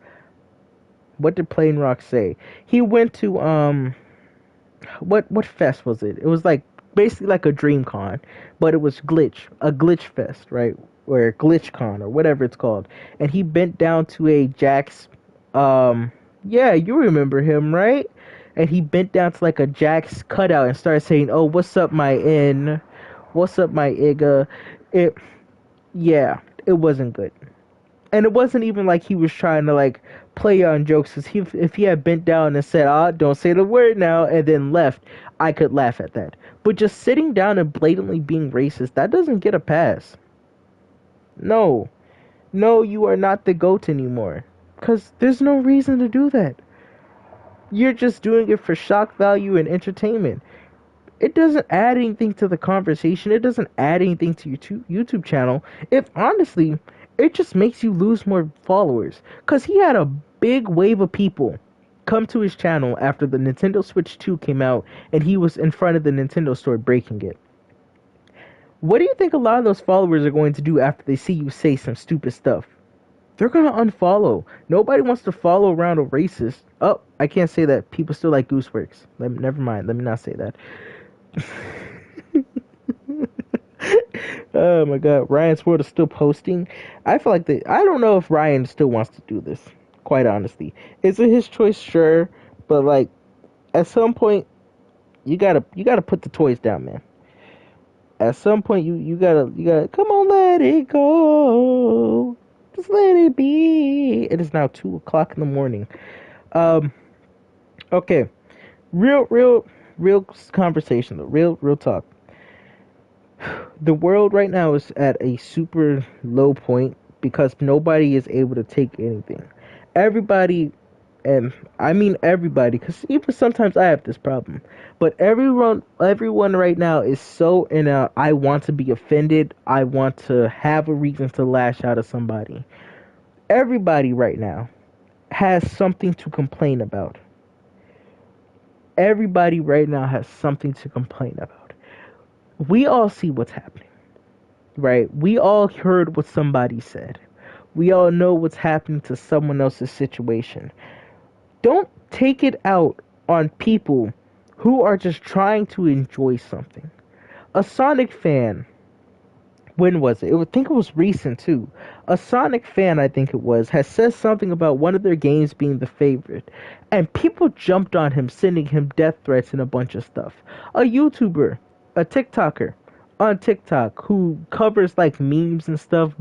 S1: What did Plain Rock say? He went to, what fest was it? It was like, basically like a dream con, but it was a glitch fest, right? Or glitch con, or whatever it's called. And he bent down to a Jax, yeah, you remember him, right? And he bent down to like a Jax cutout and started saying, oh, what's up, my N? What's up, my Igga? It wasn't good. And it wasn't even like he was trying to like play on jokes. Cause if he had bent down and said, don't say the word now, and then left, I could laugh at that. But just sitting down and blatantly being racist, that doesn't get a pass. No, you are not the GOAT anymore. Cause there's no reason to do that. You're just doing it for shock value and entertainment. It doesn't add anything to the conversation. It doesn't add anything to your YouTube channel. Honestly, it just makes you lose more followers. Because he had a big wave of people come to his channel after the Nintendo Switch 2 came out and he was in front of the Nintendo store breaking it. What do you think a lot of those followers are going to do after they see you say some stupid stuff? they're gonna unfollow. Nobody wants to follow around a racist. Oh, I can't say that. People still like Gooseworks. Never mind. Let me not say that. Oh my god, Ryan's World is still posting. I feel like I don't know if Ryan still wants to do this. Quite honestly, is it his choice? Sure, but like at some point, you gotta put the toys down, man. At some point, you gotta come on, let it go. Just let it be. It is now 2 o'clock in the morning. Um, okay, real conversation though. Real talk. The world right now is at a super low point because nobody is able to take anything. Everybody, and I mean everybody, because even sometimes I have this problem. But everyone right now is so in a I want to be offended. I want to have a reason to lash out at somebody. Everybody right now has something to complain about. Everybody right now has something to complain about. We all see what's happening, right? We all heard what somebody said. We all know what's happening to someone else's situation. Don't take it out on people who are just trying to enjoy something. A Sonic fan, when was it? I think it was recent too. A Sonic fan, I think it was, has said something about one of their games being the favorite, and people jumped on him, sending him death threats and a bunch of stuff. A YouTuber, a TikToker on TikTok who covers like memes and stuff,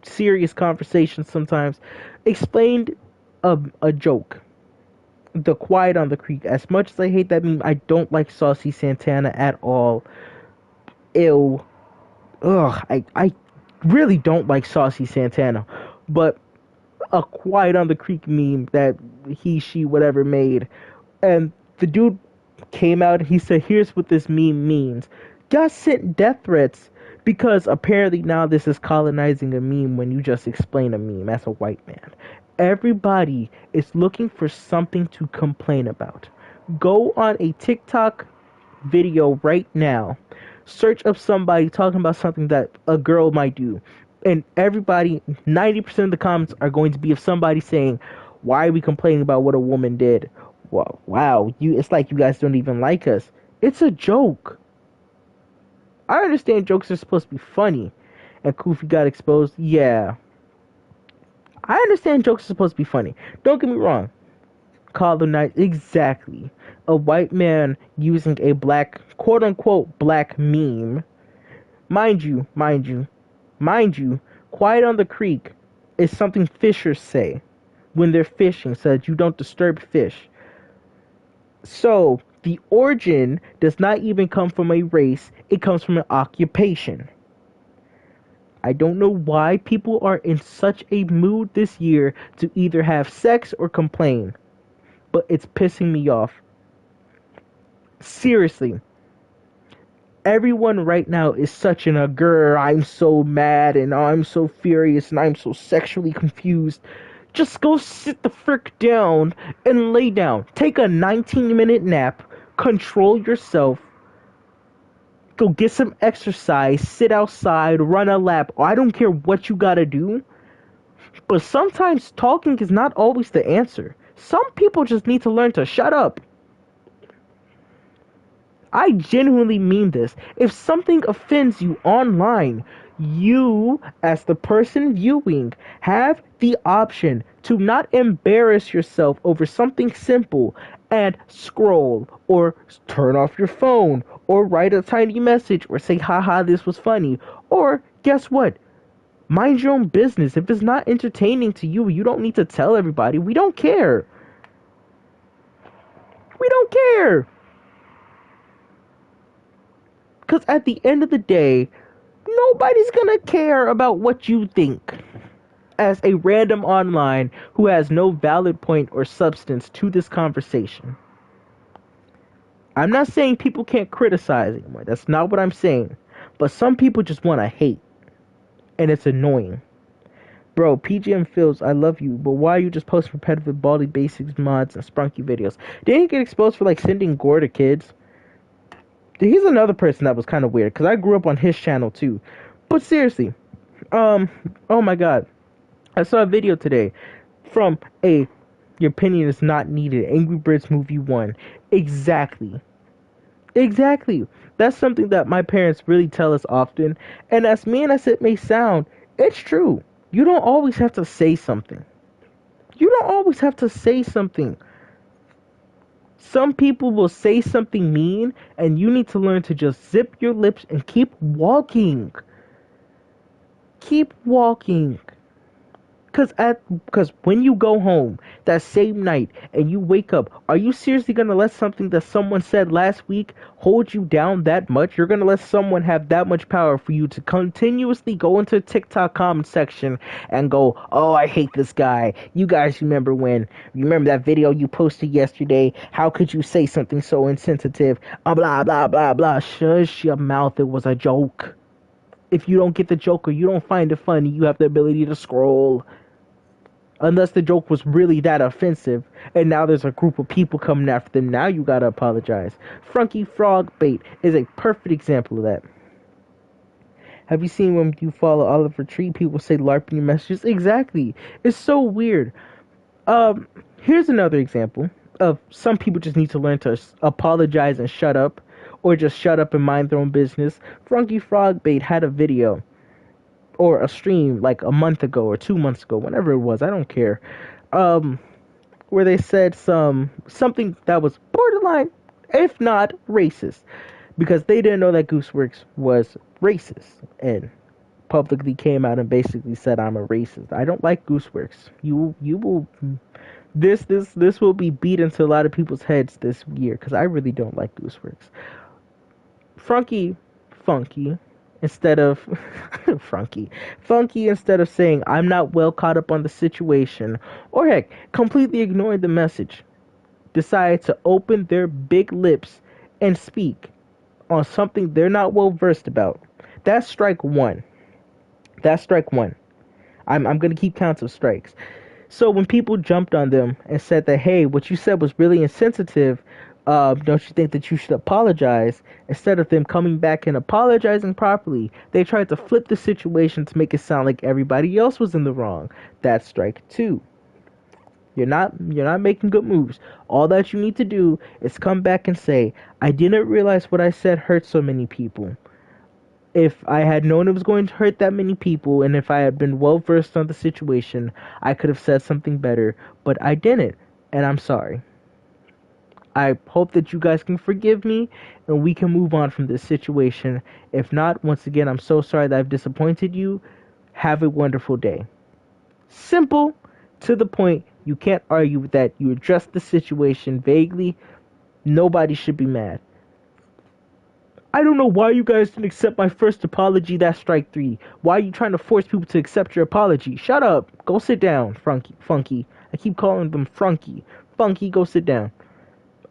S1: serious conversations sometimes, explained a joke. The Quiet on the Creek. As much as I hate that meme, I don't like Saucy Santana at all. Ew. Ugh, I really don't like Saucy Santana. But a Quiet on the Creek meme that he, she, whatever made. And the dude came out and he said, here's what this meme means. Got sent death threats because apparently now this is colonizing a meme when you just explain a meme as a white man. Everybody is looking for something to complain about. Go on a TikTok video right now. Search up somebody talking about something that a girl might do. And everybody, 90% of the comments are going to be of somebody saying, why are we complaining about what a woman did? Wow, it's like you guys don't even like us. It's a joke. I understand jokes are supposed to be funny. And Kofi got exposed. Yeah. I understand jokes are supposed to be funny. Don't get me wrong. Colonize, exactly. A white man using a black, quote unquote, black meme. Mind you, Quiet on the Creek is something fishers say when they're fishing, so that you don't disturb fish. So, the origin does not even come from a race, it comes from an occupation. I don't know why people are in such a mood this year to either have sex or complain, but it's pissing me off. Seriously. Everyone right now is such in a grr, I'm so mad and I'm so furious and I'm so sexually confused. Just go sit the frick down and lay down. Take a 19-minute nap, control yourself, go get some exercise, sit outside, run a lap. I don't care what you gotta do, but sometimes talking is not always the answer. Some people just need to learn to shut up. I genuinely mean this. If something offends you online, you, as the person viewing, have the option to not embarrass yourself over something simple and scroll or turn off your phone or write a tiny message or say, haha, this was funny. Or guess what? Mind your own business. If it's not entertaining to you, you don't need to tell everybody. We don't care. We don't care. Because at the end of the day, nobody's gonna care about what you think as a random online who has no valid point or substance to this conversation. I'm not saying people can't criticize anymore. That's not what I'm saying. But some people just want to hate. And it's annoying. Bro, PGM Fields, I love you, but why are you just posting repetitive Baldi Basics mods and Sprunky videos? Didn't he get exposed for like sending gore to kids? He's another person that was kind of weird, because I grew up on his channel too. But seriously, oh my god. I saw a video today from a your opinion is not needed. Angry Birds movie 1. Exactly. Exactly. That's something that my parents really tell us often. And as mean as it may sound, it's true. You don't always have to say something. You don't always have to say something. Some people will say something mean, and you need to learn to just zip your lips and keep walking. Keep walking. Cause when you go home that same night and you wake up, are you seriously gonna let something that someone said last week hold you down that much? You're gonna let someone have that much power for you to continuously go into TikTok comment section and go, "Oh, I hate this guy. You guys remember when? You remember that video you posted yesterday? How could you say something so insensitive? Blah blah blah blah." Shush your mouth. It was a joke. If you don't get the joke or you don't find it funny, you have the ability to scroll. Unless the joke was really that offensive, and now there's a group of people coming after them, now you gotta apologize. Frunky Frog Bait is a perfect example of that. Have you seen when you follow Oliver Tree, people say LARPing messages? Exactly. It's so weird. Here's another example of some people just need to learn to apologize and shut up, or just shut up and mind their own business. Frunky Frog Bait had a video or a stream like a month ago or 2 months ago, whenever it was, I don't care, where they said something that was borderline, if not racist, because they didn't know that Gooseworks was racist, and publicly came out and basically said I'm a racist. I don't like Gooseworks. You will this will be beat into a lot of people's heads this year because I really don't like Gooseworks. Funky instead of funky instead of saying I'm not well caught up on the situation, or heck, completely ignoring the message, decided to open their big lips and speak on something they're not well versed about. That's strike one. That's strike one. I'm gonna keep counts of strikes. So when people jumped on them and said that, hey, what you said was really insensitive, don't you think that you should apologize? Instead of them coming back and apologizing properly, they tried to flip the situation to make it sound like everybody else was in the wrong. That's strike two. You're not making good moves. All that you need to do is come back and say, I didn't realize what I said hurt so many people. If I had known it was going to hurt that many people, and if I had been well versed on the situation, I could have said something better, but I didn't, and I'm sorry. I hope that you guys can forgive me, and we can move on from this situation. If not, once again, I'm so sorry that I've disappointed you. Have a wonderful day. Simple, to the point, you can't argue with that. You address the situation vaguely. Nobody should be mad. I don't know why you guys didn't accept my first apology. That's strike three. Why are you trying to force people to accept your apology? Shut up. Go sit down, Funky. I keep calling them Funky. Funky, go sit down.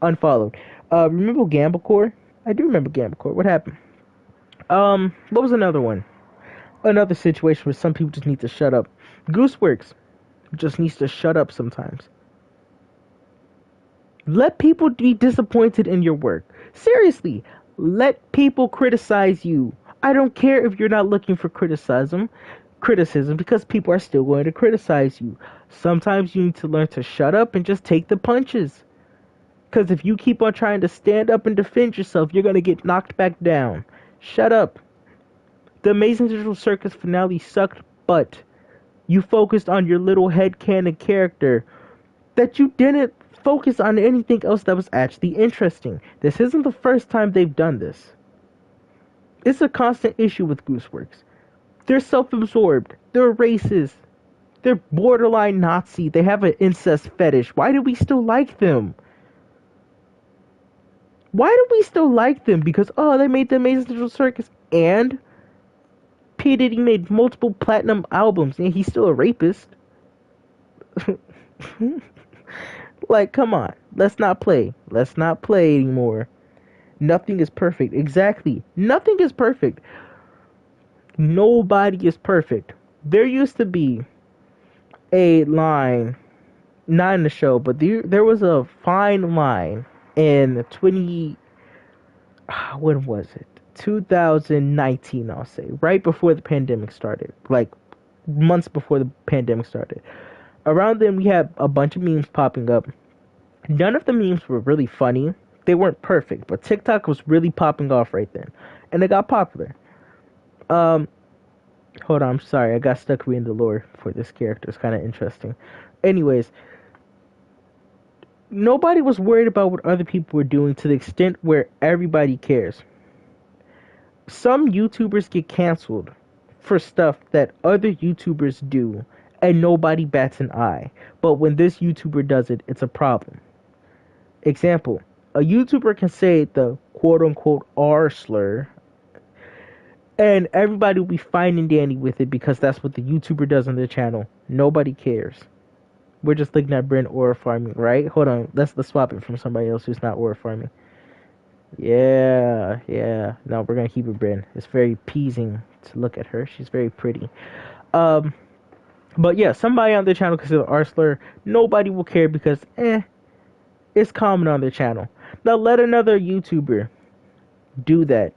S1: Unfollowed. Remember Gamblecore? I do remember Gamblecore. What happened? What was another one? Another situation where some people just need to shut up. Gooseworks just needs to shut up sometimes. Let people be disappointed in your work. Seriously. Let people criticize you. I don't care if you're not looking for criticism, because people are still going to criticize you. Sometimes you need to learn to shut up and just take the punches. Because if you keep on trying to stand up and defend yourself, you're going to get knocked back down. Shut up. The Amazing Digital Circus finale sucked, but you focused on your little headcanon character that you didn't focus on anything else that was actually interesting. This isn't the first time they've done this. It's a constant issue with Gooseworks. They're self-absorbed. They're racist. They're borderline Nazi. They have an incest fetish. Why do we still like them? Why do we still like them? Because, oh, they made the Amazing Digital Circus, and P. Diddy made multiple platinum albums, and he's still a rapist. Like, come on. Let's not play. Let's not play anymore. Nothing is perfect. Exactly. Nothing is perfect. Nobody is perfect. There used to be a line, not in the show, but there was a fine line in when was it? 2019, I'll say. Right before the pandemic started. Like, months before the pandemic started. Around then, we had a bunch of memes popping up. None of the memes were really funny. They weren't perfect, but TikTok was really popping off right then, and it got popular. Um, Hold on, I'm sorry, I got stuck reading the lore for this character. It's kind of interesting. Anyways, nobody was worried about what other people were doing to the extent where everybody cares. Some YouTubers get canceled for stuff that other YouTubers do, and nobody bats an eye. But when this YouTuber does it, it's a problem. Example, a YouTuber can say the quote unquote R slur, and everybody will be fine and dandy with it because that's what the YouTuber does on their channel. Nobody cares. We're just looking at Bryn aura farming, right? Hold on, let's swap it from somebody else who's not aura farming. Yeah. No, we're gonna keep it Bryn. It's very pleasing to look at her. She's very pretty. Um, but yeah, somebody on their channel consider Arsler. Nobody will care because it's common on their channel. Now let another YouTuber do that.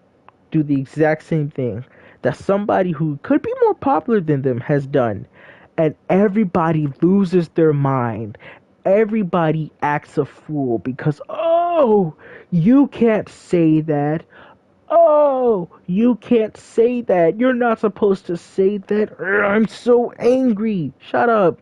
S1: Do the exact same thing that somebody who could be more popular than them has done, and everybody loses their mind. Everybody acts a fool because, oh, you can't say that. Oh, you can't say that. You're not supposed to say that. I'm so angry. Shut up.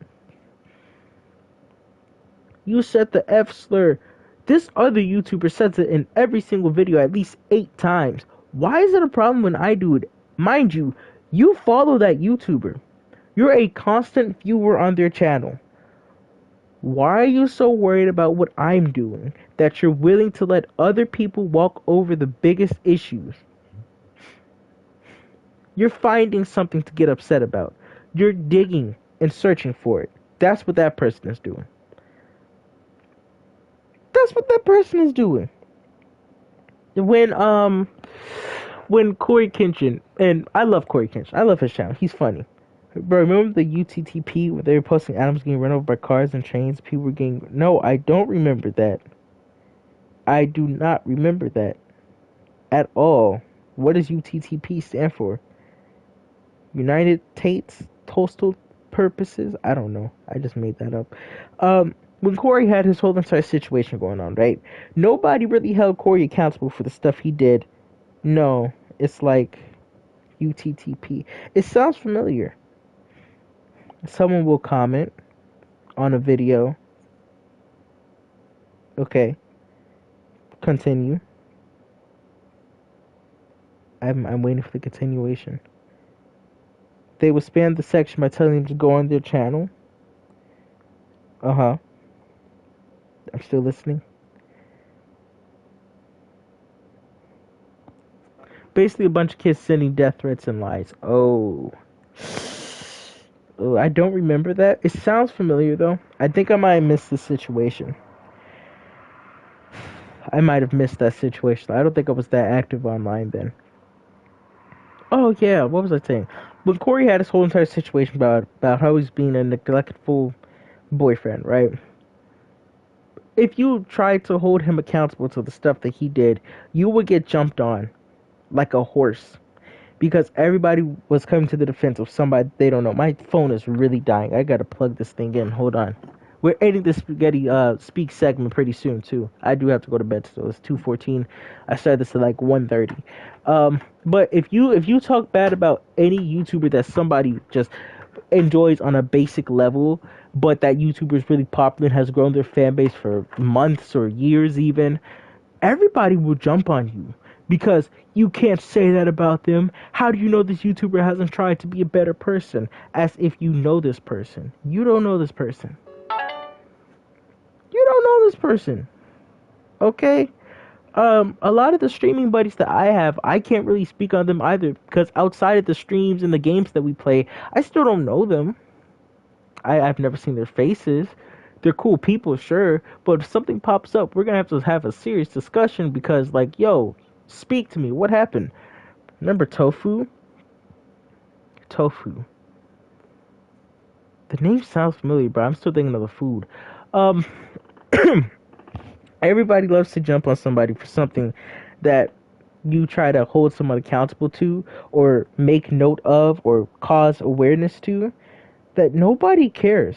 S1: You said the F slur. This other YouTuber says it in every single video at least 8 times. Why is it a problem when I do it? Mind you, you follow that YouTuber. You're a constant viewer on their channel. Why are you so worried about what I'm doing that you're willing to let other people walk over the biggest issues? You're finding something to get upset about. You're digging and searching for it. That's what that person is doing. That's what that person is doing. When Corey Kenshin, and I love Corey Kenshin, I love his channel, he's funny. Bro, remember the UTTP where they were posting Adams getting run over by cars and trains? People were getting... No, I don't remember that. I do not remember that at all. What does UTTP stand for? United States Postal Purposes? I don't know. I just made that up. When Corey had his whole entire situation going on, right? Nobody really held Corey accountable for the stuff he did. No, it's like UTTP. It sounds familiar. Someone will comment on a video. Okay. Continue. I'm waiting for the continuation. They will spam the section by telling them to go on their channel. I'm still listening. Basically a bunch of kids sending death threats and lies. Oh, I don't remember that. It sounds familiar though. I think I might have missed the situation. I might have missed that situation. I don't think I was that active online then. Oh yeah, what was I saying? When Corey had his whole entire situation about how he's being a neglectful boyfriend, right? If you tried to hold him accountable to the stuff that he did, you would get jumped on like a horse. Because everybody was coming to the defense of somebody they don't know. My phone is really dying. I gotta plug this thing in. Hold on. We're ending this spaghetti speak segment pretty soon too. I do have to go to bed still. It's 2:14. I started this at like 1:30. But if you talk bad about any YouTuber that somebody just enjoys on a basic level, but that YouTuber is really popular and has grown their fan base for months or years even, everybody will jump on you. Because you can't say that about them. How do you know this YouTuber hasn't tried to be a better person? As if you know this person. You don't know this person. You don't know this person. Okay? A lot of the streaming buddies that I have, I can't really speak on them either. Because outside of the streams and the games that we play, I still don't know them. I've never seen their faces. They're cool people, sure. But if something pops up, we're going to have a serious discussion. Because, like, yo... Speak to me. What happened? Remember Tofu? Tofu. The name sounds familiar, but I'm still thinking of the food. Everybody loves to jump on somebody for something that you try to hold someone accountable to, or make note of, or cause awareness to, that nobody cares.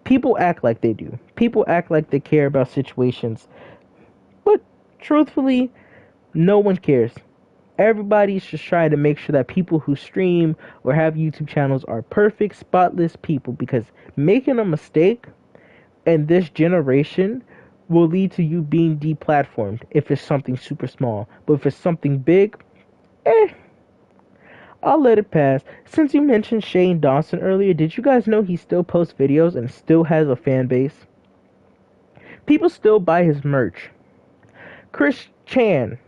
S1: People act like they do. People act like they care about situations, but truthfully, no one cares. Everybody's just trying to make sure that people who stream or have YouTube channels are perfect, spotless people, because making a mistake in this generation will lead to you being deplatformed if it's something super small. But if it's something big, eh, I'll let it pass. Since you mentioned Shane Dawson earlier, did you guys know he still posts videos and still has a fan base? People still buy his merch. Chris Chan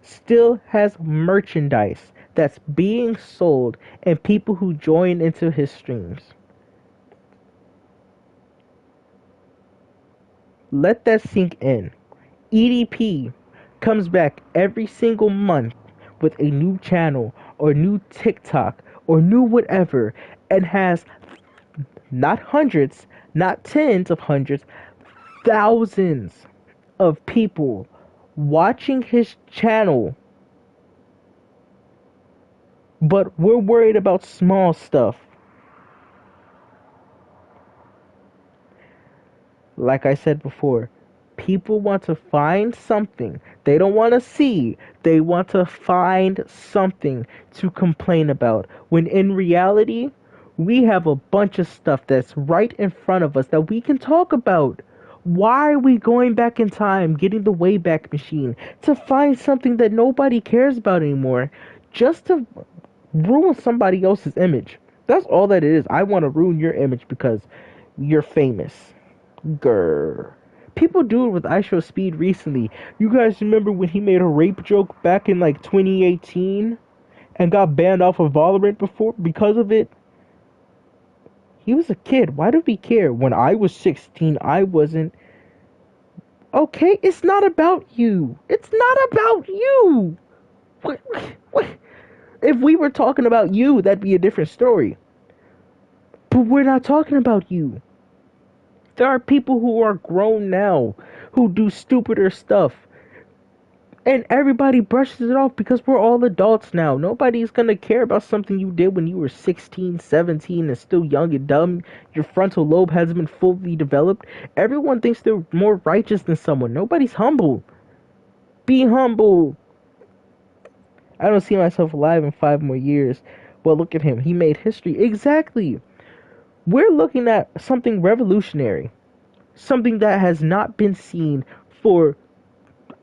S1: still has merchandise that's being sold and people who join into his streams. Let that sink in. EDP comes back every single month with a new channel or new TikTok or new whatever, and has not hundreds, not tens of hundreds, thousands of people watching his channel. But we're worried about small stuff. Like I said before, people want to find something. They don't want to see. They want to find something to complain about. When in reality, we have a bunch of stuff that's right in front of us that we can talk about. Why are we going back in time, getting the Wayback Machine, to find something that nobody cares about anymore, just to ruin somebody else's image? That's all that it is. I want to ruin your image because you're famous. Grr. People do it with IShowSpeed recently. You guys remember when he made a rape joke back in like 2018 and got banned off of Valorant before because of it? He was a kid. Why do we care? When I was 16, I wasn't. Okay, it's not about you. It's not about you. What? If we were talking about you, that'd be a different story. But we're not talking about you. There are people who are grown now who do stupider stuff. And everybody brushes it off because we're all adults now. Nobody's gonna care about something you did when you were 16, 17 and still young and dumb. Your frontal lobe hasn't been fully developed. Everyone thinks they're more righteous than someone. Nobody's humble. Be humble. I don't see myself alive in 5 more years. Well, look at him. He made history. Exactly. We're looking at something revolutionary. Something that has not been seen for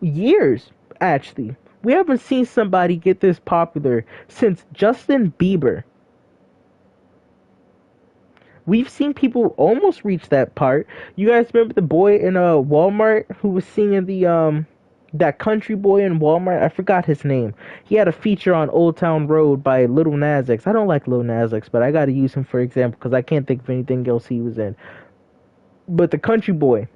S1: years, actually. We haven't seen somebody get this popular since Justin Bieber. We've seen people almost reach that part. You guys remember the boy in Walmart who was singing the that country boy in Walmart? I forgot his name. He had a feature on Old Town Road by Lil Nas X. I don't like Lil Nas X, but I gotta use him for example because I can't think of anything else he was in. But the country boy,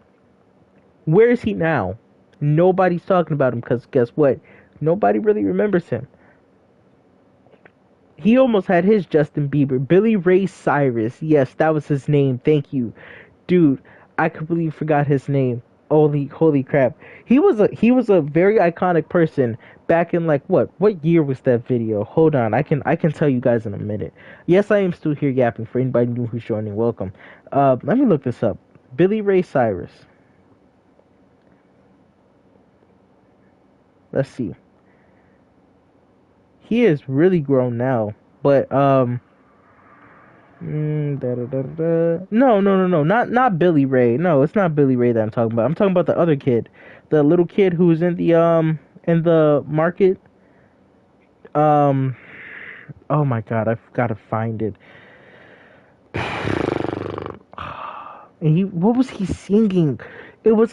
S1: where is he now? Nobody's talking about him because guess what? Nobody really remembers him. He almost had his Justin Bieber. Billy Ray Cyrus. Yes, that was his name. Thank you. Dude, I completely forgot his name. Holy crap. He was a very iconic person back in like what year was that video? Hold on. I can tell you guys in a minute. Yes, I am still here yapping for anybody new who's joining. Welcome. Let me look this up. Billy Ray Cyrus. Let's see. He is really grown now, but no, not Billy Ray. No, it's not Billy Ray that I'm talking about. I'm talking about the other kid, the little kid who's in the market. Oh my God, I've got to find it. And what was he singing? It was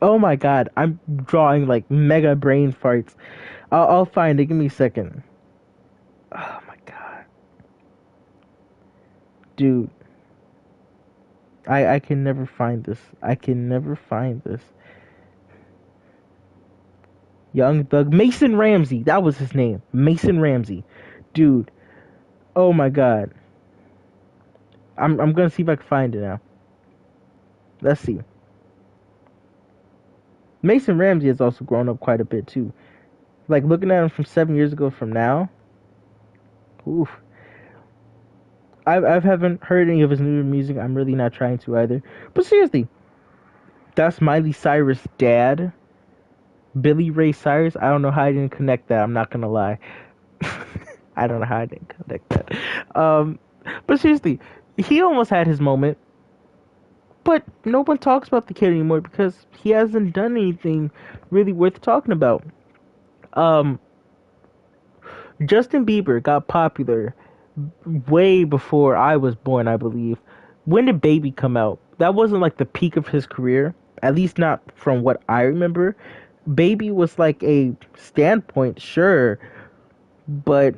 S1: Oh my God, I'm drawing like mega brain farts. I'll find it. Give me a second. Oh my God, dude, I can never find this. I can never find this. Young Thug, Mason Ramsey. That was his name, Mason Ramsey, dude. Oh my God, I'm gonna see if I can find it now. Let's see. Mason Ramsey has also grown up quite a bit too. Like looking at him from 7 years ago from now, oof. I haven't heard any of his new music. I'm really not trying to either. But seriously, that's Miley Cyrus' dad, Billy Ray Cyrus. I don't know how I didn't connect that. I'm not gonna lie. I don't know how I didn't connect that. But seriously, he almost had his moment. But no one talks about the kid anymore because he hasn't done anything really worth talking about. Um, Justin Bieber got popular way before I was born, I believe. When did Baby come out? That wasn't like the peak of his career, at least not from what I remember. Baby was like a standpoint, sure, but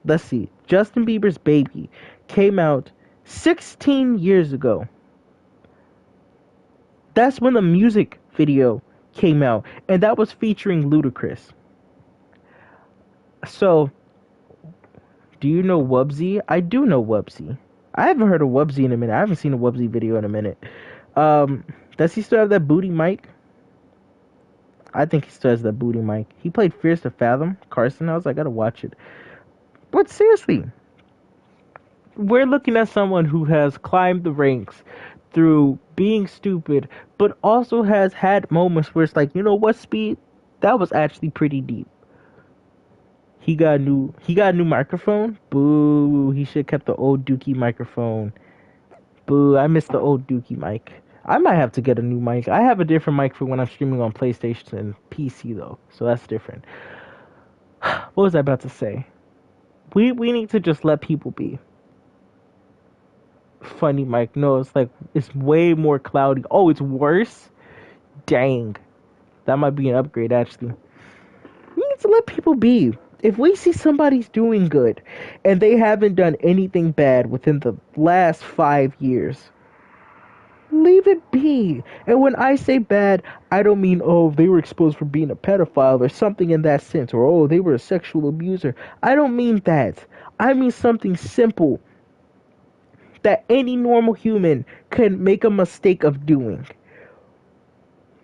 S1: let's see. Justin Bieber's Baby came out 16 years ago. That's when the music video came out, and that was featuring Ludacris. So, do you know Wubsy? I do know Wubsy. I haven't heard of Wubsy in a minute. I haven't seen a Wubsy video in a minute. Does he still have that booty mic? I think he still has that booty mic. He played Fierce to Fathom, Carson House. I gotta watch it. But seriously, we're looking at someone who has climbed the ranks through being stupid, but also has had moments where it's like, you know what, Speed? That was actually pretty deep. He got a new microphone. Boo! He should have kept the old Dookie microphone. Boo! I miss the old Dookie mic. I might have to get a new mic. I have a different mic for when I'm streaming on PlayStation and PC though, so that's different. What was I about to say? We need to just let people be. Funny mic. No, it's like it's way more cloudy. Oh, it's worse. Dang, that might be an upgrade actually. We need to let people be. If we see somebody's doing good and they haven't done anything bad within the last 5 years, leave it be. And when I say bad, I don't mean, oh, they were exposed for being a pedophile or something in that sense, or oh, they were a sexual abuser. I don't mean that. I mean something simple that any normal human can make a mistake of doing.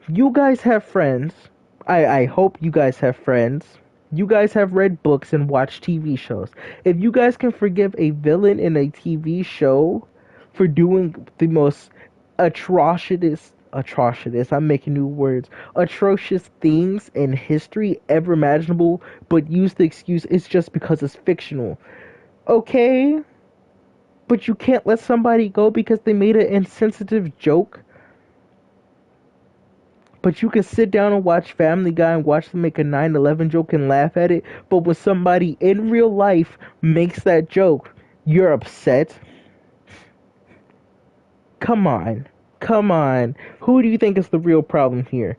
S1: You guys have friends. I hope you guys have friends. You guys have read books and watched TV shows. If you guys can forgive a villain in a TV show for doing the most atrocious, I'm making new words, atrocious things in history ever imaginable, but use the excuse it's just because it's fictional. Okay? But you can't let somebody go because they made an insensitive joke. But you can sit down and watch Family Guy and watch them make a 9/11 joke and laugh at it. But when somebody in real life makes that joke, you're upset. Come on. Come on. Who do you think is the real problem here?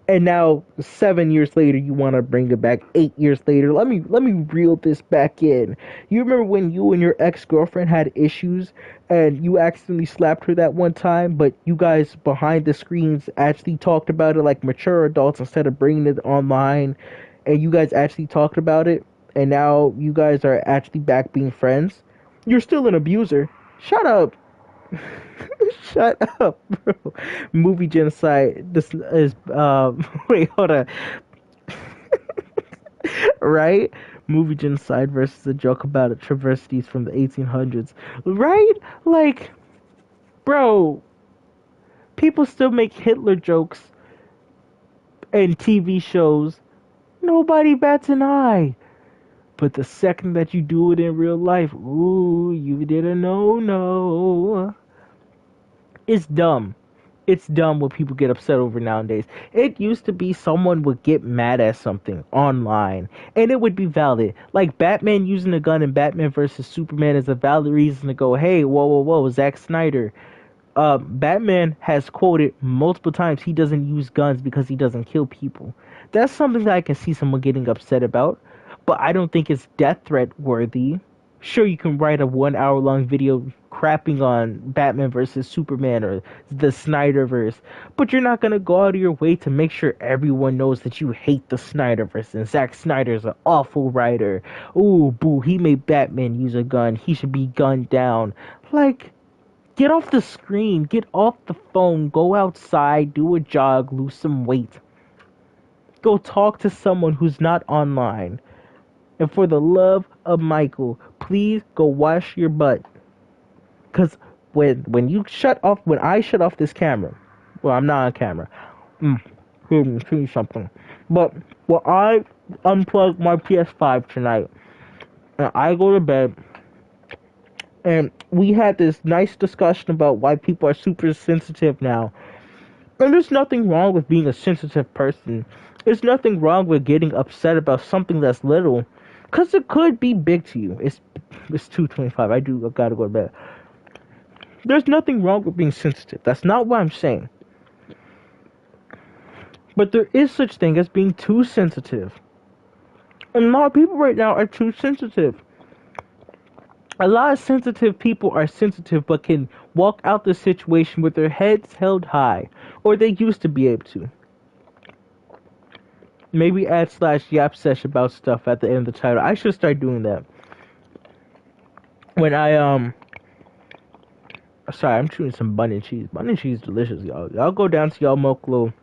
S1: And now 7 years later you want to bring it back. 8 years later, let me reel this back in. You remember when you and your ex-girlfriend had issues and you accidentally slapped her that one time, but you guys behind the screens actually talked about it like mature adults instead of bringing it online, and you guys actually talked about it, and now you guys are actually back being friends? You're still an abuser. Shut up. Shut up, bro. Movie genocide. This is wait, hold on. Right? Movie genocide versus a joke about atrocities from the 1800s. Right? Like, bro, people still make Hitler jokes in TV shows. Nobody bats an eye. But the second that you do it in real life, ooh, you did a no. It's dumb. It's dumb what people get upset over nowadays. It used to be someone would get mad at something online and it would be valid. Like Batman using a gun in Batman versus Superman is a valid reason to go, hey, whoa, Zack Snyder. Batman has quoted multiple times he doesn't use guns because he doesn't kill people. That's something that I can see someone getting upset about, but I don't think it's death threat worthy. Sure, you can write a 1 hour long video crapping on Batman versus Superman or the Snyderverse, but you're not gonna go out of your way to make sure everyone knows that you hate the Snyderverse and Zack Snyder's an awful writer. Ooh, boo, he made Batman use a gun. He should be gunned down. Like, Get off the screen. Get off the phone. Go outside. Do a jog. Lose some weight. Go talk to someone who's not online. And for the love of Michael, please go wash your butt. Cause when I shut off this camera, well, I'm not on camera. See something. But when I unplug my PS5 tonight, and I go to bed, and we had this nice discussion about why people are super sensitive now. And there's nothing wrong with being a sensitive person. There's nothing wrong with getting upset about something that's little, cause it could be big to you. It's 2:25. I gotta go to bed. There's nothing wrong with being sensitive. That's not what I'm saying. But there is such thing as being too sensitive. And a lot of people right now are too sensitive. A lot of sensitive people are sensitive but can walk out the situation with their heads held high. Or they used to be able to. Maybe add /yap sesh about stuff at the end of the title. I should start doing that. When sorry, I'm chewing some bun and cheese. Bun and cheese is delicious, y'all. Y'all go down to y'all local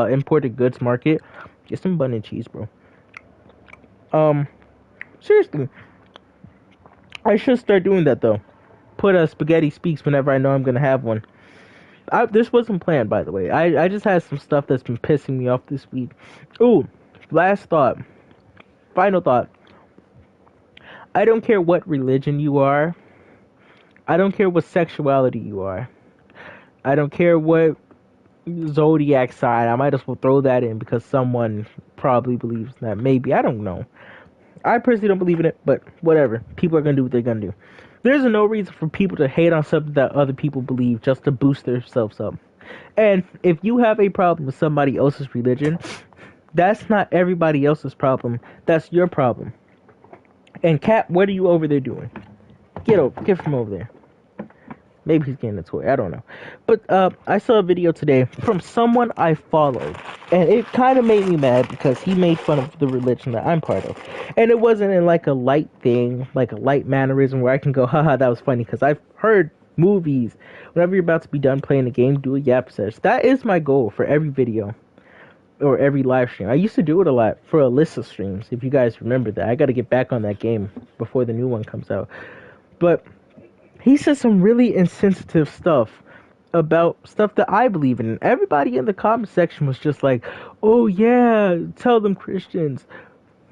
S1: imported goods market. Get some bun and cheese, bro. Seriously. I should start doing that, though. Put a spaghetti speaks whenever I know I'm gonna have one. This wasn't planned, by the way. I just had some stuff that's been pissing me off this week. Ooh, last thought. Final thought. I don't care what religion you are. I don't care what sexuality you are. I don't care what zodiac sign. I might as well throw that in because someone probably believes in that. Maybe. I don't know. I personally don't believe in it, but whatever. People are going to do what they're going to do. There's no reason for people to hate on something that other people believe just to boost themselves up. And if you have a problem with somebody else's religion, that's not everybody else's problem. That's your problem. And Cat, what are you over there doing? Get from over there. Maybe he's getting a toy. I don't know. But I saw a video today from someone I followed. And it kind of made me mad because he made fun of the religion that I'm part of. And it wasn't in like a light thing, like a light mannerism where I can go, haha, that was funny. Because I've heard movies, whenever you're about to be done playing a game, do a yap sesh. That is my goal for every video. Or every live stream. I used to do it a lot for Alyssa streams, if you guys remember that. I got to get back on that game before the new one comes out. But he said some really insensitive stuff about stuff that I believe in. And everybody in the comment section was just like, oh yeah, tell them Christians.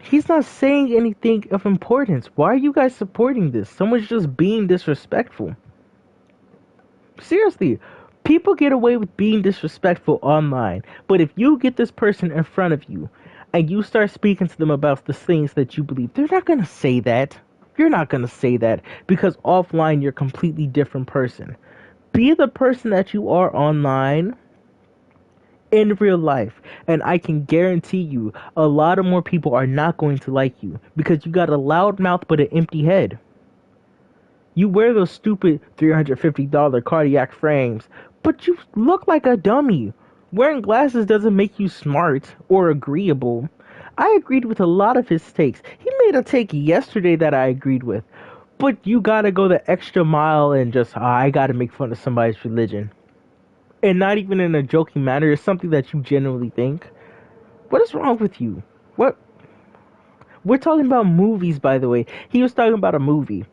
S1: He's not saying anything of importance. Why are you guys supporting this? Someone's just being disrespectful. Seriously. People get away with being disrespectful online, but if you get this person in front of you and you start speaking to them about the things that you believe, they're not going to say that. You're not going to say that because offline you're a completely different person. Be the person that you are online in real life, and I can guarantee you a lot of more people are not going to like you because you got a loud mouth but an empty head. You wear those stupid $350 cardiac frames, but you look like a dummy. Wearing glasses doesn't make you smart or agreeable. I agreed with a lot of his takes. He made a take yesterday that I agreed with. But you gotta go the extra mile and just, I gotta make fun of somebody's religion. And not even in a joking manner. It's something that you genuinely think. What is wrong with you? What? We're talking about movies, by the way. He was talking about a movie.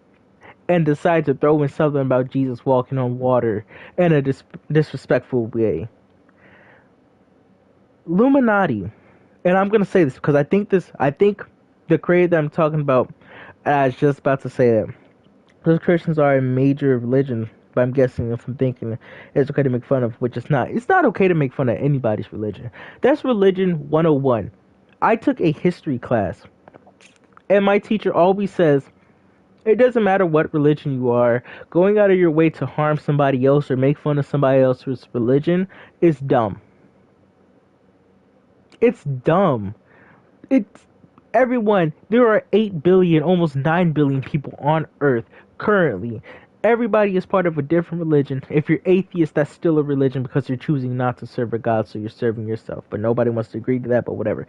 S1: And decided to throw in something about Jesus walking on water in a disrespectful way. Illuminati, and I'm gonna say this because I think the creator that I'm talking about, I was just about to say that those Christians are a major religion, but I'm guessing if I'm thinking it's okay to make fun of, which it's not. It's not okay to make fun of anybody's religion. That's religion 101. I took a history class, and my teacher always says, it doesn't matter what religion you are, going out of your way to harm somebody else or make fun of somebody else's religion is dumb. It's dumb. It's everyone. There are 8 billion, almost 9 billion people on Earth currently. Everybody is part of a different religion. If you're atheist, that's still a religion because you're choosing not to serve a God, so you're serving yourself. But nobody wants to agree to that, but whatever.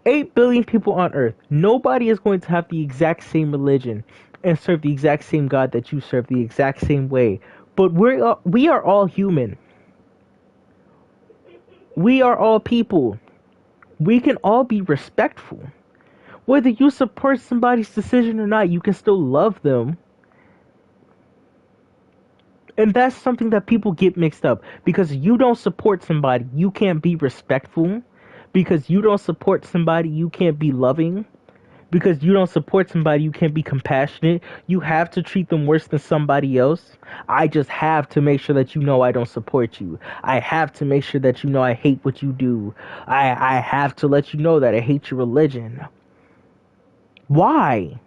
S1: 8 billion people on Earth. Nobody is going to have the exact same religion. and serve the exact same God that you serve the exact same way. But we are all human. We are all people. We can all be respectful. Whether you support somebody's decision or not, you can still love them. And that's something that people get mixed up. Because you don't support somebody, you can't be respectful. Because you don't support somebody, you can't be loving. Because you don't support somebody, you can't be compassionate. You have to treat them worse than somebody else. I just have to make sure that you know I don't support you. I have to make sure that you know I hate what you do. I have to let you know that I hate your religion. Why?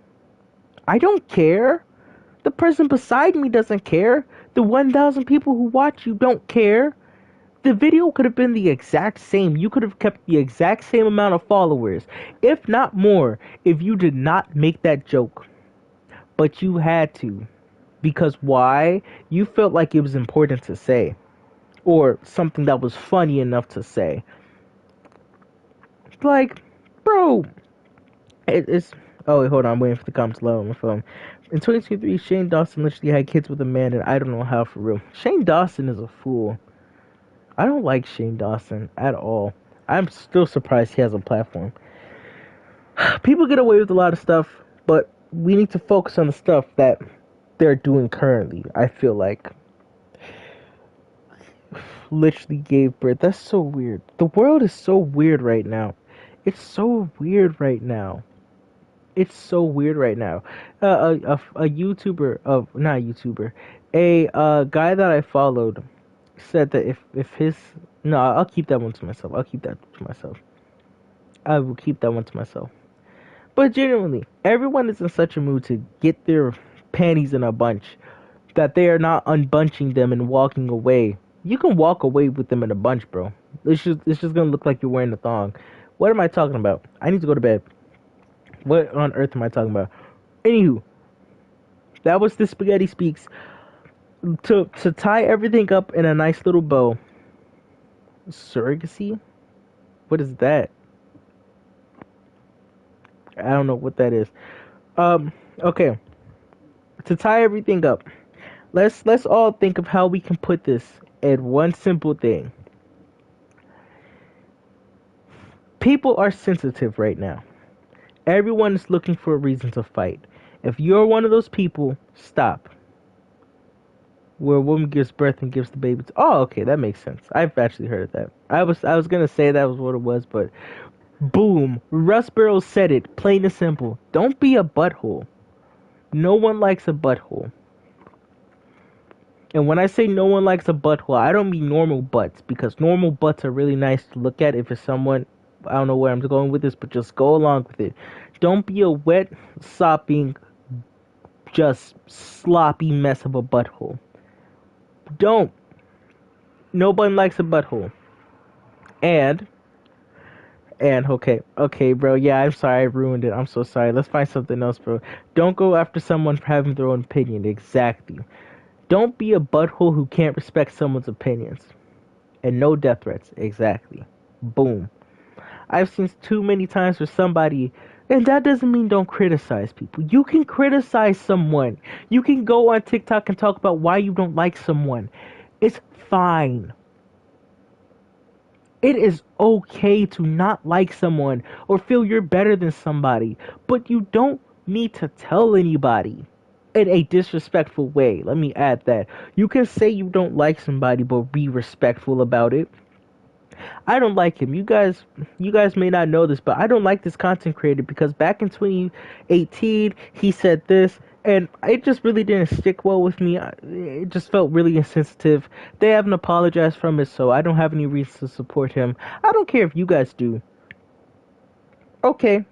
S1: I don't care. The person beside me doesn't care. The 1,000 people who watch you don't care. The video could have been the exact same. You could have kept the exact same amount of followers, if not more, if you did not make that joke. But you had to. Because why? You felt like it was important to say. Or something that was funny enough to say. Like, bro, it's... Oh, wait, hold on. I'm waiting for the comments low on my phone. In 2023, Shane Dawson literally had kids with a man, and I don't know how for real. Shane Dawson is a fool. I don't like Shane Dawson at all. I'm still surprised he has a platform. People get away with a lot of stuff, but we need to focus on the stuff that they're doing currently. I feel like literally gave birth. That's so weird. The world is so weird right now. It's so weird right now. It's so weird right now. A YouTuber of not a YouTuber, a guy that I followed said that if his no, I'll keep that one to myself. I'll keep that to myself. I will keep that one to myself. But genuinely, everyone is in such a mood to get their panties in a bunch that they are not unbunching them and walking away. You can walk away with them in a bunch, bro. It's just gonna look like you're wearing a thong. What am I talking about? I need to go to bed. What on earth am I talking about? Anywho, that was the Spaghetti Speaks. To tie everything up in a nice little bow. Surrogacy? What is that? I don't know what that is. Okay. To tie everything up, let's all think of how we can put this in one simple thing. People are sensitive right now. Everyone is looking for a reason to fight. If you're one of those people, stop. Where a woman gives birth and gives the baby to... Oh, okay, that makes sense. I've actually heard of that. I was gonna say that was what it was, but boom, Russ Burrows said it, plain and simple. Don't be a butthole. No one likes a butthole. And when I say no one likes a butthole, I don't mean normal butts, because normal butts are really nice to look at if it's someone... I don't know where I'm going with this, but just go along with it. Don't be a wet, sopping, just sloppy mess of a butthole. Don't. Nobody likes a butthole. And okay, bro. Yeah, I'm sorry, I ruined it. I'm so sorry. Let's find something else, bro. Don't go after someone for having their own opinion. Exactly. Don't be a butthole who can't respect someone's opinions. And no death threats. Exactly. Boom. I've seen too many times for somebody, and that doesn't mean don't criticize people. You can criticize someone. You can go on TikTok and talk about why you don't like someone. It's fine. It is okay to not like someone or feel you're better than somebody, but you don't need to tell anybody in a disrespectful way. Let me add that. You can say you don't like somebody, but be respectful about it. I don't like him. You guys may not know this, but I don't like this content creator because back in 2018, he said this, and it just really didn't stick well with me. It just felt really insensitive. They haven't apologized from it, so I don't have any reason to support him. I don't care if you guys do. Okay,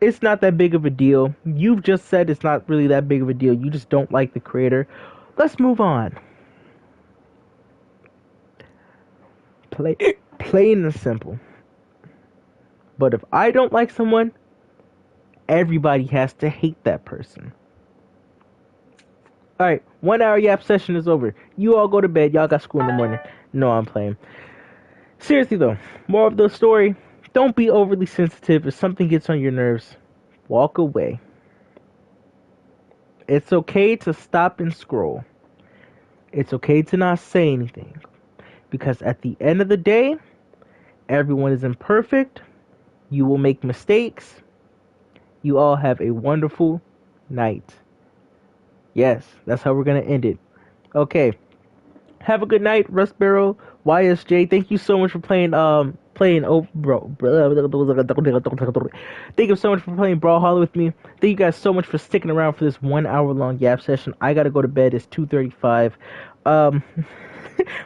S1: it's not that big of a deal. You've just said it's not really that big of a deal. You just don't like the creator. Let's move on. Plain and simple. But if I don't like someone, everybody has to hate that person. Alright, 1 hour yap session is over. You all go to bed. Y'all got school in the morning. No, I'm playing. Seriously though, more of the story, don't be overly sensitive. If something gets on your nerves, walk away. It's okay to stop and scroll. It's okay to not say anything. Because at the end of the day, everyone is imperfect. You will make mistakes. You all have a wonderful night. Yes, that's how we're going to end it. Okay. Have a good night, Rust Barrel, YSJ. Thank you so much for playing bro. Thank you so much for playing Brawlhalla with me. Thank you guys so much for sticking around for this 1 hour long yap session. I gotta go to bed. It's 2:35. Um,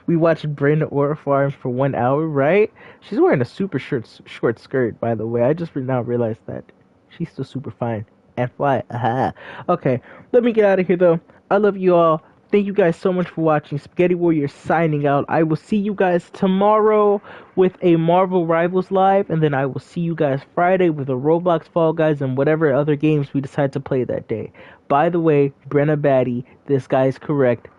S1: we watched Brenda Ora Farm for 1 hour, right? She's wearing a super short skirt, by the way. I just now realized that. She's still super fine and fly. Aha. Okay, let me get out of here though. I love you all. Thank you guys so much for watching. Spaghetti Warrior signing out. I will see you guys tomorrow with a Marvel Rivals live, and then I will see you guys Friday with a Roblox Fall Guys and whatever other games we decide to play that day. By the way, Brenna Batty, this guy is correct.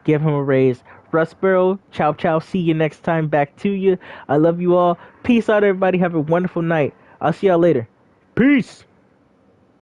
S1: Give him a raise. Rust Barrel, ciao ciao. See you next time. Back to you. I love you all. Peace out, everybody. Have a wonderful night. I'll see y'all later. Peace.